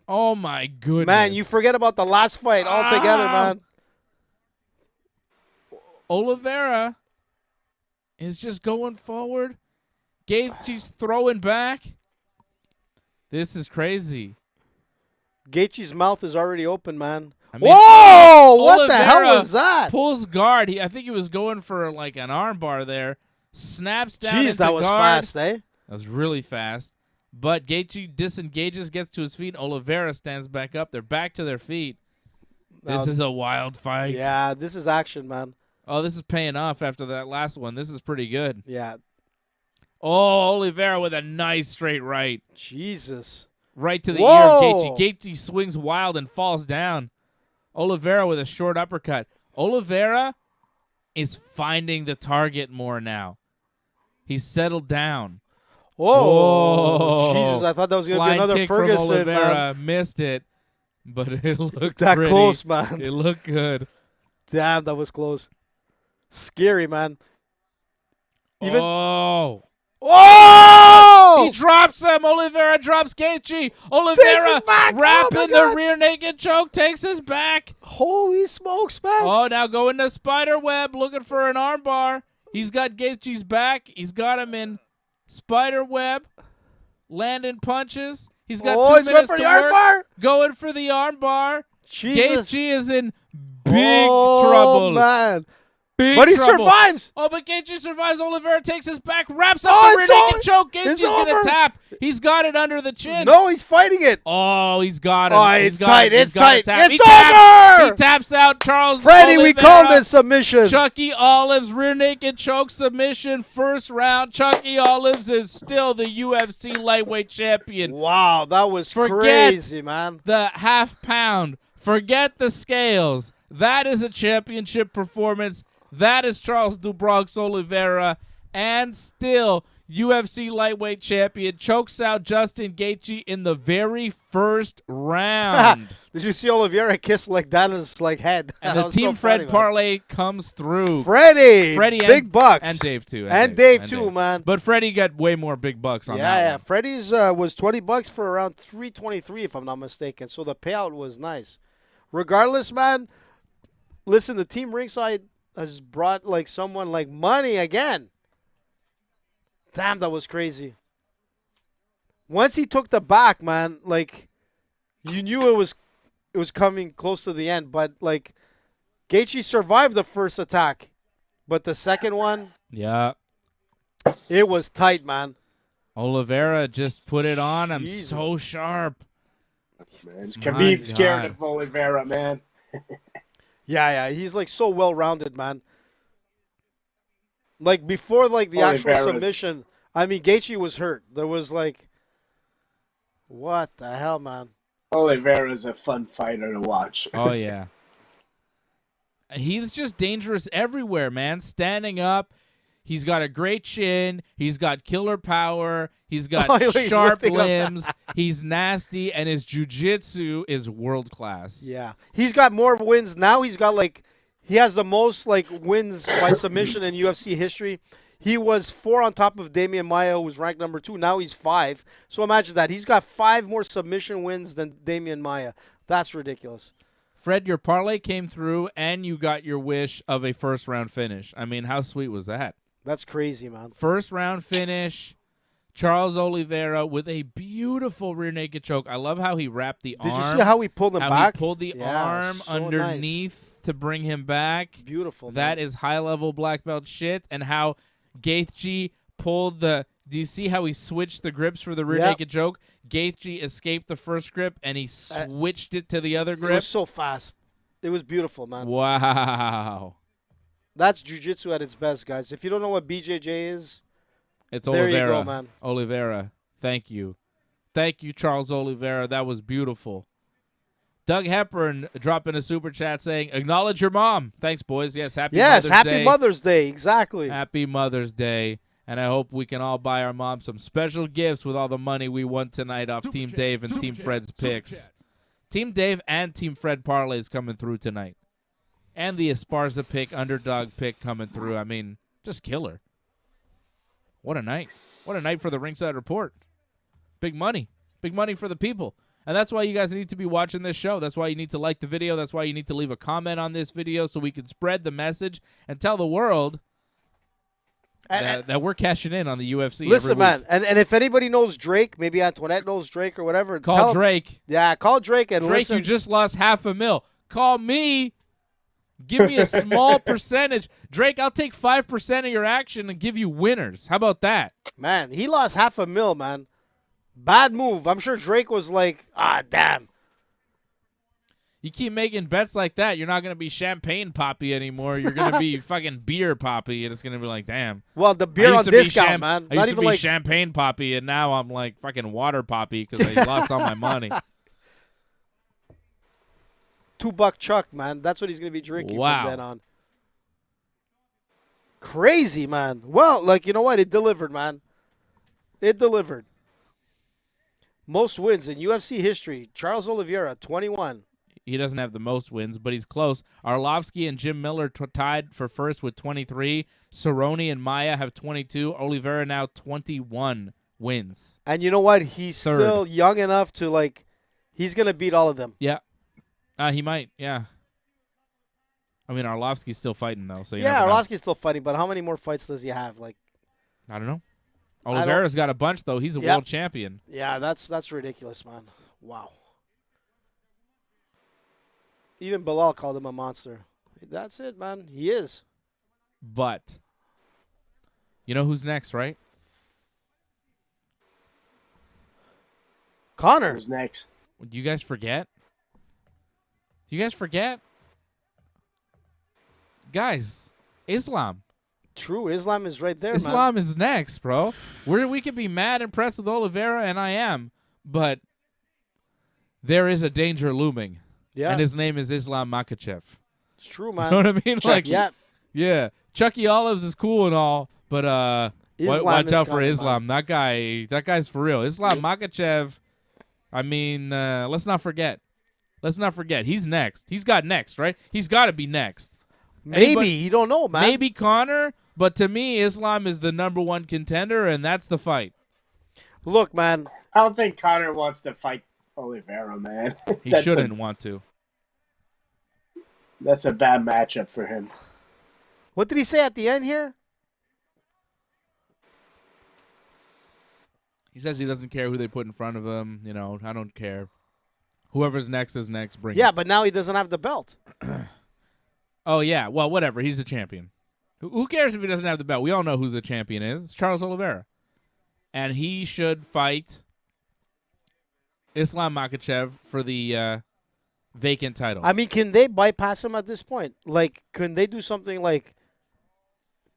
S1: Oh, my goodness.
S2: Man, you forget about the last fight altogether, man.
S1: Oliveira is just going forward. Gaethje's throwing back. This is crazy.
S2: Gaethje's mouth is already open, man.
S1: I mean,
S2: Whoa! What the
S1: Oliveira
S2: hell was that?
S1: Pulls guard. I think he was going for like an arm bar there. Snaps down
S2: Jeez,
S1: into
S2: that was
S1: guard.
S2: fast, eh?
S1: That was really fast. But Gaethje disengages, gets to his feet. Oliveira stands back up. They're back to their feet.
S2: Now-
S1: This is a wild fight.
S2: Yeah, this is action, man.
S1: Oh, this is paying off after that last one. This is pretty good.
S2: Yeah.
S1: Oh, Oliveira with a nice straight right.
S2: Jesus.
S1: Right to the
S2: Whoa.
S1: ear of Gaethje. Gaethje swings wild and falls down. Oliveira with a short uppercut. Oliveira is finding the target more now. He's settled down.
S2: Whoa. Jesus, I thought that was going to be
S1: Flying
S2: another
S1: kick from
S2: Ferguson,
S1: Oliveira.
S2: man.
S1: Missed it, but it looked
S2: That
S1: pretty.
S2: close, man.
S1: It looked good.
S2: Damn, that was close. Scary, man. Even.
S1: Oh.
S2: Oh!
S1: He drops him. Oliveira drops Gaethje. Oliveira
S2: his back.
S1: wrapping
S2: Oh, my
S1: the
S2: God.
S1: rear naked choke. Takes his back.
S2: Holy smokes, man.
S1: Oh, now going to spider web. Looking for an armbar. He's got Gaethje's back. He's got him in spider web. Landing punches. He's got 2
S2: he's going
S1: minutes
S2: for
S1: to
S2: the
S1: work.
S2: armbar.
S1: Going for the armbar.
S2: Jesus.
S1: Gaethje is in big
S2: Oh,
S1: trouble.
S2: man.
S1: Big
S2: But he
S1: trouble.
S2: survives.
S1: Oh, but Gaethje survives. Oliveira takes his back, wraps up
S2: Oh,
S1: the rear
S2: it's
S1: naked
S2: over.
S1: choke.
S2: It's
S1: Gaethje's going to
S2: over.
S1: tap. He's got it under the chin.
S2: No, he's fighting it.
S1: Oh, he's got him.
S2: Oh,
S1: He's
S2: it's
S1: got
S2: tight.
S1: him. He's
S2: It's
S1: got to
S2: tight.
S1: tap.
S2: It's
S1: He taps.
S2: over.
S1: He taps. taps out Charles
S2: Freddie, we
S1: Oliveira.
S2: called it submission.
S1: Chucky Olives rear naked choke submission. First round. Chucky Olives is still the UFC lightweight champion.
S2: Wow, that was crazy, man.
S1: The half pound. Forget the scales. That is a championship performance. That is Charles Dubronx Oliveira. And still, UFC lightweight champion chokes out Justin Gaethje in the very first round.
S2: Did you see Oliveira kiss like Dana's like head?
S1: And the Team Fred parlay comes through.
S2: Freddie, big bucks.
S1: And Dave too.
S2: And Dave too, man.
S1: But Freddie got way more big bucks on that one.
S2: Yeah, Freddie's was $20 for around 323 if I'm not mistaken. So the payout was nice. Regardless, man, listen, the Team Ringside has brought like someone like money again. Damn, that was crazy. Once he took the back, man, like you knew it was coming close to the end, but like Gaethje survived the first attack, but the second one,
S1: yeah,
S2: it was tight, man.
S1: Oliveira just put it on. I'm
S2: Jesus.
S1: so sharp.
S3: Khabib's scared of Oliveira, man.
S2: Yeah, he's like so well-rounded, man. Like before, like the actual submission, I mean, Gaethje was hurt. There was like, what the hell, man?
S3: Oliveira's a fun fighter to watch.
S1: Oh yeah, he's just dangerous everywhere, man. Standing up, he's got a great chin. He's got killer power. He's got sharp limbs. He's nasty, and his jiu-jitsu is world class.
S2: Yeah, he's got more wins now. He's got like. He has the most like wins by submission in UFC history. He was 4 on top of Damian Maia, who was ranked number 2. Now he's 5. So imagine that. He's got 5 more submission wins than Damian Maia. That's ridiculous.
S1: Fred, your parlay came through, and you got your wish of a first-round finish. I mean, how sweet was that?
S2: That's crazy, man.
S1: First-round finish, Charles Oliveira with a beautiful rear naked choke. I love how he wrapped the arm.
S2: Did you see how he pulled him back?
S1: He pulled the arm
S2: so
S1: underneath.
S2: Nice.
S1: To bring him back.
S2: Beautiful.
S1: That
S2: man.
S1: is high-level black belt shit. And how Gaethje pulled the... Do you see how he switched the grips for the rear naked choke? Gaethje escaped the first grip, and he switched it to the other grip.
S2: It was so fast. It was beautiful, man.
S1: Wow.
S2: That's jiu-jitsu at its best, guys. If you don't know what BJJ is,
S1: it's
S2: there
S1: Oliveira.
S2: you go, man.
S1: Oliveira. Thank you. Thank you, Charles Oliveira. That was beautiful. Doug Hepburn dropping a super chat saying, acknowledge your mom. Thanks, boys. Yes, happy Mother's Day.
S2: Happy Mother's Day. Exactly.
S1: Happy Mother's Day. And I hope we can all buy our mom some special gifts with all the money we won tonight off Team Dave and Team Fred's picks. Team Dave and Team Fred parlays coming through tonight. And the Esparza pick, underdog pick coming through. I mean, just killer. What a night. What a night for the Ringside Report. Big money. Big money for the people. And that's why you guys need to be watching this show. That's why you need to like the video. That's why you need to leave a comment on this video so we can spread the message and tell the world that we're cashing in on the UFC.
S2: Listen, man, and if anybody knows Drake, maybe Antoinette knows Drake or whatever.
S1: Call Drake.
S2: Yeah, call Drake. And
S1: Drake,
S2: listen.
S1: you just lost $500,000. Call me. Give me a small percentage. Drake, I'll take 5% of your action and give you winners. How about that?
S2: Man, he lost $500,000, man. Bad move. I'm sure Drake was like, damn.
S1: You keep making bets like that, you're not going to be Champagne Poppy anymore. You're going to be fucking Beer Poppy, and it's going to be like, damn.
S2: Well, the beer on discount, man.
S1: I used to be Champagne Poppy, and now I'm like fucking Water Poppy because I lost all my money.
S2: $2 Chuck, man. That's what he's going to be drinking
S1: from
S2: then on. Crazy, man. Well, like, you know what? It delivered, man. It delivered. Most wins in UFC history. Charles Oliveira, 21.
S1: He doesn't have the most wins, but he's close. Arlovsky and Jim Miller tied for first with 23. Cerrone and Maia have 22. Oliveira now 21 wins.
S2: And you know what? He's still young enough to, like, he's going to beat all of them.
S1: Yeah. He might, yeah. I mean, Arlovsky's still fighting, though. So
S2: Arlovsky's still fighting, but how many more fights does he have? Like,
S1: I don't know. Oliveira's got a bunch, though. He's a world champion.
S2: Yeah, that's ridiculous, man. Wow. Even Bilal called him a monster. That's it, man. He is.
S1: But you know who's next, right?
S2: Connor.
S3: Who's next?
S1: Do you guys forget? Do you guys forget? guys, Islam.
S2: True, Islam is right there, man.
S1: Islam is next, bro. We could be mad impressed with Oliveira, and I am, but there is a danger looming.
S2: Yeah.
S1: And his name is Islam Makhachev.
S2: It's true,
S1: You
S2: man.
S1: know what I mean? Like,
S2: yeah.
S1: Chucky Olives is cool and all, but
S2: Islam
S1: watch
S2: is
S1: out for
S2: coming,
S1: Islam.
S2: man.
S1: That guy's for real. Islam Makhachev. I mean, let's not forget. He's next. He's got next, right? He's got to be next.
S2: Maybe. You don't know, man.
S1: Maybe Connor, but to me, Islam is the #1 contender, and that's the fight.
S2: Look, man.
S3: I don't think Connor wants to fight Oliveira, man.
S1: He shouldn't want to.
S3: That's a bad matchup for him.
S2: What did he say at the end here?
S1: He says he doesn't care who they put in front of him. You know, I don't care. Whoever's next is next. Bring it.
S2: Yeah, but now he doesn't have the belt.
S1: Oh, yeah. Well, whatever. He's the champion. Who cares if he doesn't have the belt? We all know who the champion is. It's Charles Oliveira. And he should fight Islam Makhachev for the vacant title.
S2: I mean, can they bypass him at this point? Like, can they do something like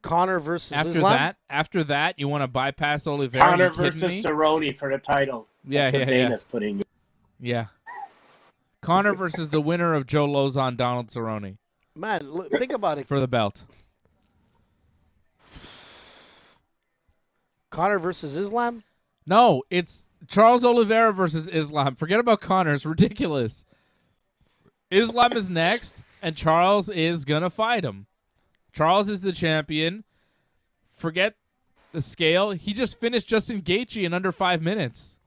S2: Connor versus Islam?
S1: After that, you want to bypass Oliveira?
S3: Connor versus Cerrone for the title.
S1: Yeah,
S3: That's what Dana's putting in.
S1: Yeah. Connor versus the winner of Joe Lauzon, Donald Cerrone.
S2: Man, think about it.
S1: For the belt.
S2: Connor versus Islam?
S1: No, it's Charles Oliveira versus Islam. Forget about Connor. It's ridiculous. Islam is next, and Charles is going to fight him. Charles is the champion. Forget the scale. He just finished Justin Gaethje in under 5 minutes.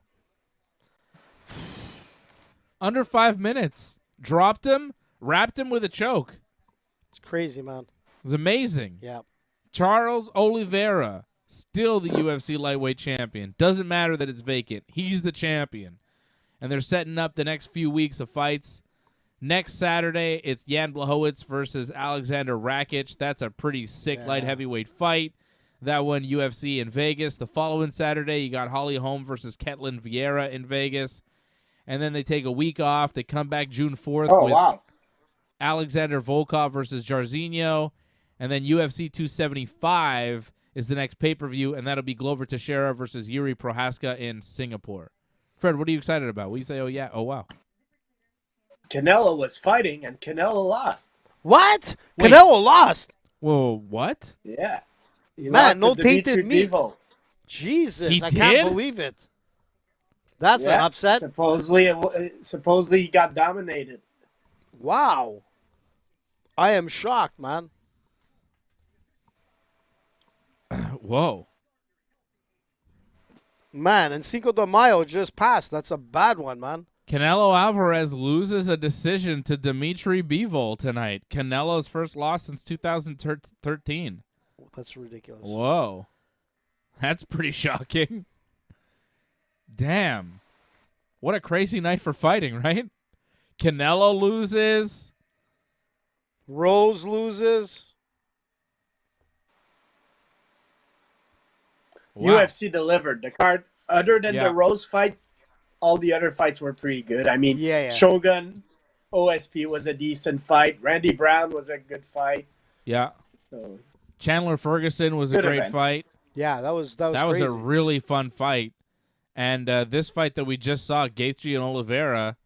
S1: Under 5 minutes. Dropped him, wrapped him with a choke.
S2: It's crazy, man.
S1: It was amazing.
S2: Yeah.
S1: Charles Oliveira, still the UFC lightweight champion. Doesn't matter that it's vacant. He's the champion. And they're setting up the next few weeks of fights. Next Saturday, it's Jan Blachowicz versus Alexander Rakic. That's a pretty sick light heavyweight fight. That one, UFC in Vegas. The following Saturday, you got Holly Holm versus Ketlin Vieira in Vegas. And then they take a week off. They come back June 4th with Alexander Volkov versus Jairzinho. And then UFC 275 is the next pay-per-view, and that'll be Glover Teixeira versus Yuri Prohaska in Singapore. Fred, what are you excited about? What do you say, oh, yeah, oh, wow?
S3: Canelo was fighting, and Canelo lost.
S2: What?
S1: Wait.
S2: Canelo lost?
S1: Whoa, what?
S3: Yeah. He
S2: Man,
S3: lost
S2: no
S3: to Dimitri
S2: tainted meat.
S3: Bivol.
S2: Jesus,
S1: He
S2: I
S1: did?
S2: can't believe it. That's an upset.
S3: Supposedly he got dominated.
S2: Wow. I am shocked, man.
S1: Whoa.
S2: Man, and Cinco de Mayo just passed. That's a bad one, man.
S1: Canelo Alvarez loses a decision to Dimitri Bivol tonight. Canelo's first loss since 2013.
S2: That's ridiculous.
S1: Whoa. That's pretty shocking. Damn. What a crazy night for fighting, right? Canelo loses.
S2: Rose loses.
S1: Wow.
S3: UFC delivered. The card, other than the Rose fight, all the other fights were pretty good. I mean, Shogun, OSP was a decent fight. Randy Brown was a good fight.
S1: Yeah.
S3: So,
S1: Chandler Ferguson was a great fight.
S2: Yeah, that was
S1: was
S2: crazy.
S1: a really fun fight. And this fight that we just saw, Gaethje and Oliveira,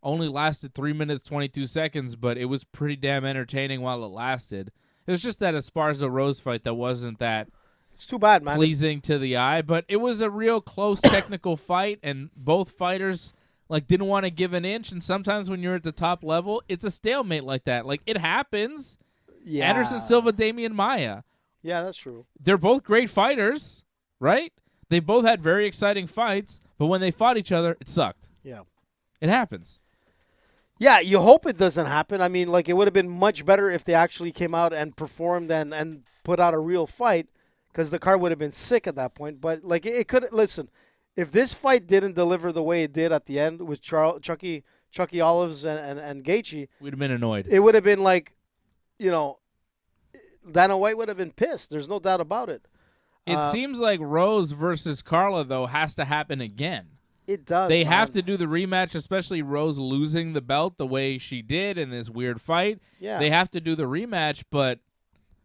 S1: only lasted 3 minutes, 22 seconds, but it was pretty damn entertaining while it lasted. It was just that Esparza Rose fight that wasn't that
S2: It's too bad, man.
S1: pleasing to the eye, but it was a real close technical fight, and both fighters didn't want to give an inch. And sometimes when you're at the top level, it's a stalemate like that. Like, it happens.
S2: Yeah.
S1: Anderson Silva, Damian Maia.
S2: Yeah, that's true.
S1: They're both great fighters, right? They both had very exciting fights, but when they fought each other, it sucked.
S2: Yeah.
S1: It happens.
S2: Yeah, you hope it doesn't happen. I mean, it would have been much better if they actually came out and performed and put out a real fight, because the card would have been sick at that point. But, it could – listen, if this fight didn't deliver the way it did at the end with Chucky Olives and Gaethje,
S1: we'd have been annoyed.
S2: It would have been Dana White would have been pissed. There's no doubt about it.
S1: It seems like Rose versus Carla, though, has to happen again.
S2: It does.
S1: They have to do the rematch, especially Rose losing the belt the way she did in this weird fight.
S2: Yeah.
S1: They have to do the rematch, but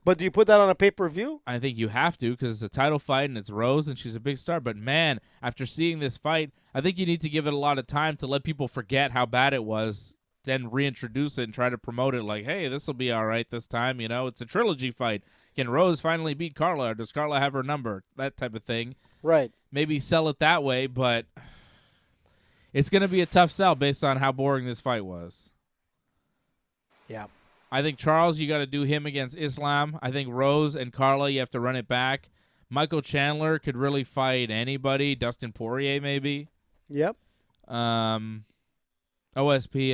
S2: But do you put that on a pay-per-view?
S1: I think you have to because it's a title fight and it's Rose and she's a big star. But, man, after seeing this fight, I think you need to give it a lot of time to let people forget how bad it was, then reintroduce it and try to promote it like, hey, this will be all right this time. You know, it's a trilogy fight. Can Rose finally beat Carla? Or does Carla have her number? That type of thing.
S2: Right.
S1: Maybe sell it that way, but it's going to be a tough sell based on how boring this fight was.
S2: Yeah.
S1: I think Charles, you got to do him against Islam. I think Rose and Carla, you have to run it back. Michael Chandler could really fight anybody. Dustin Poirier, maybe.
S2: Yep.
S1: OSP,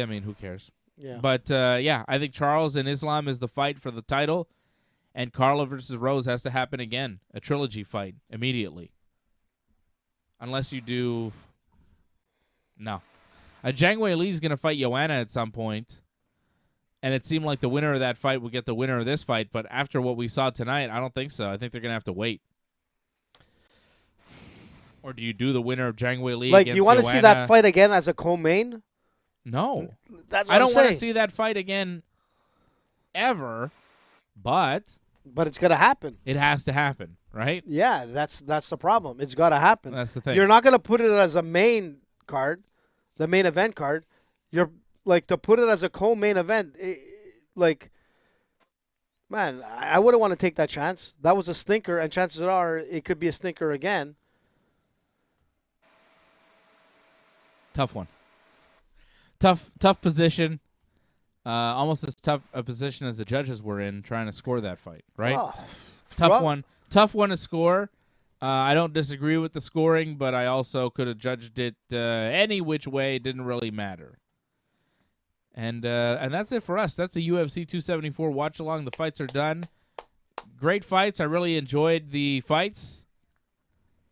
S1: I mean, who cares?
S2: Yeah.
S1: But, yeah, I think Charles and Islam is the fight for the title, and Carla versus Rose has to happen again, a trilogy fight, immediately. Unless you do... No. Zhang Wei Li's going to fight Joanna at some point. And it seemed like the winner of that fight would get the winner of this fight. But after what we saw tonight, I don't think so. I think they're going to have to wait. Or do you do the winner of Zhang Wei Li
S2: Like,
S1: against
S2: you want to
S1: Joanna?
S2: see that fight again as a co-main?
S1: No.
S2: That's what
S1: I don't
S2: I'm
S1: want to
S2: saying.
S1: see that fight again ever. But
S2: But it's going to happen.
S1: it has to happen, right?
S2: Yeah, that's the problem. It's got to happen.
S1: That's the thing.
S2: You're not going to put it as a main card, the main event card. You're like to put it as a co-main event. Like, man, I wouldn't want to take that chance. That was a stinker, and chances are it could be a stinker again.
S1: Tough one. Tough position. Almost as tough a position as the judges were in trying to score that fight, right?
S2: Oh,
S1: Tough
S2: well-
S1: one. Tough one to score. I don't disagree with the scoring, but I also could have judged it any which way. It didn't really matter. And that's it for us. That's a UFC 274 watch along. The fights are done. Great fights. I really enjoyed the fights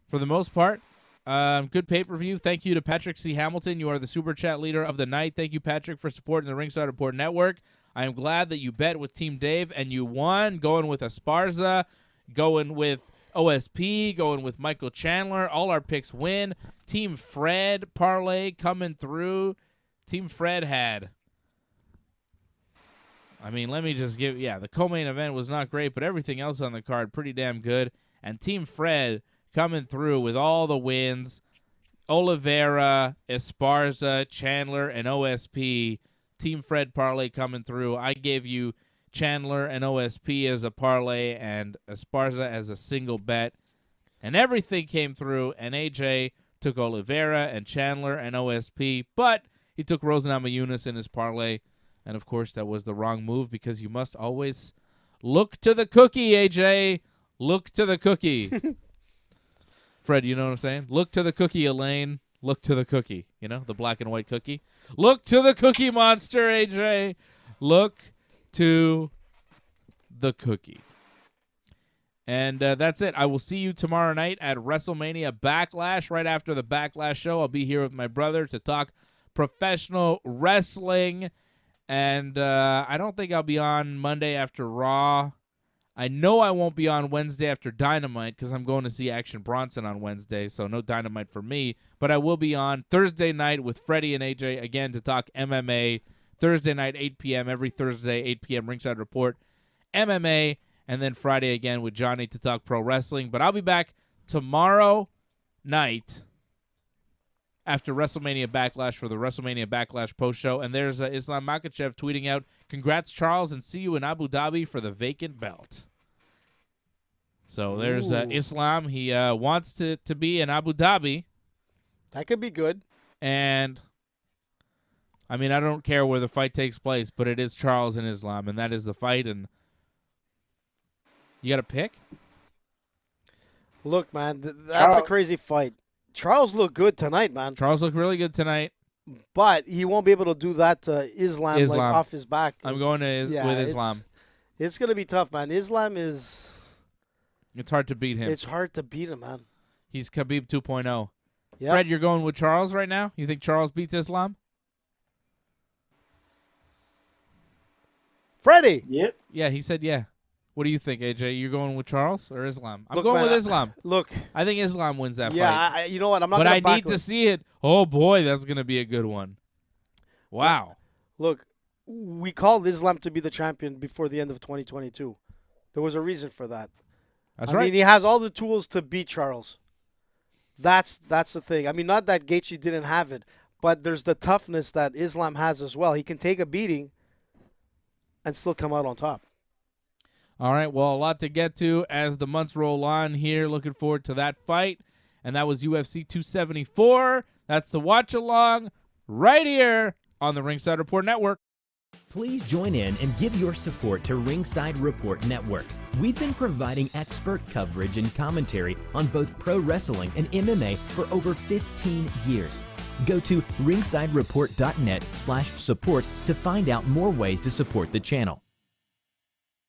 S1: for the most part. Good pay-per-view. Thank you to Patrick C. Hamilton. You are the Super Chat leader of the night. Thank you, Patrick, for supporting the Ringside Report Network. I am glad that you bet with Team Dave, and you won, going with Esparza, going with OSP, going with Michael Chandler. All our picks win. Team Fred parlay coming through. Team Fred had... I mean, let me just give... Yeah, the co-main event was not great, but everything else on the card pretty damn good. And Team Fred... coming through with all the wins. Oliveira, Esparza, Chandler, and OSP. Team Fred parlay coming through. I gave you Chandler and OSP as a parlay and Esparza as a single bet. And everything came through, and AJ took Oliveira and Chandler and OSP, but he took Rose and Namayunas in his parlay. And, of course, that was the wrong move because you must always look to the cookie, AJ. Look to the cookie. Fred, you know what I'm saying? Look to the cookie, Elaine. Look to the cookie. You know, the black and white cookie. Look to the cookie monster, AJ. Look to the cookie. And that's it. I will see you tomorrow night at WrestleMania Backlash. Right after the Backlash show, I'll be here with my brother to talk professional wrestling. And I don't think I'll be on Monday after Raw. I know I won't be on Wednesday after Dynamite because I'm going to see Action Bronson on Wednesday, so no Dynamite for me. But I will be on Thursday night with Freddie and AJ again to talk MMA. Thursday night, 8 p.m. Every Thursday, 8 p.m. Ringside Report, MMA. And then Friday again with Johnny to talk pro wrestling. But I'll be back tomorrow night after WrestleMania Backlash for the WrestleMania Backlash post-show. And there's Islam Makhachev tweeting out, "Congrats, Charles, and see you in Abu Dhabi for the vacant belt." So there's Islam. He wants to be in Abu Dhabi.
S2: That could be good.
S1: And, I mean, I don't care where the fight takes place, but it is Charles and Islam, and that is the fight. And you got a pick?
S2: Look, man, that's a crazy fight. Charles looked good tonight, man.
S1: Charles looked really good tonight.
S2: But he won't be able to do that to Islam. Like off his back.
S1: I'm going with Islam.
S2: It's going to be tough, man. Islam is...
S1: It's hard to beat him.
S2: It's hard to beat him, man.
S1: He's Khabib 2.0.
S2: Yep.
S1: Fred, you're going with Charles right now? You think Charles beats Islam?
S2: Freddie!
S3: Yep.
S1: Yeah, he said yeah. What do you think, AJ? You're going with Charles or Islam? I'm
S2: Look,
S1: going
S2: man,
S1: with Islam.
S2: Look.
S1: I think Islam wins that fight.
S2: Yeah, you know what? I'm not
S1: but
S2: going to
S1: I need to see it. Oh, boy, that's going to be a good one. Wow.
S2: Look, we called Islam to be the champion before the end of 2022. There was a reason for that.
S1: That's
S2: I
S1: right.
S2: mean, he has all the tools to beat Charles. That's the thing. I mean, not that Gaethje didn't have it, but there's the toughness that Islam has as well. He can take a beating and still come out on top.
S1: All right, well, a lot to get to as the months roll on here. Looking forward to that fight. And that was UFC 274. That's the watch along right here on the Ringside Report Network.
S4: Please join in and give your support to Ringside Report Network. We've been providing expert coverage and commentary on both pro wrestling and MMA for over 15 years. Go to ringsidereport.net/support to find out more ways to support the channel.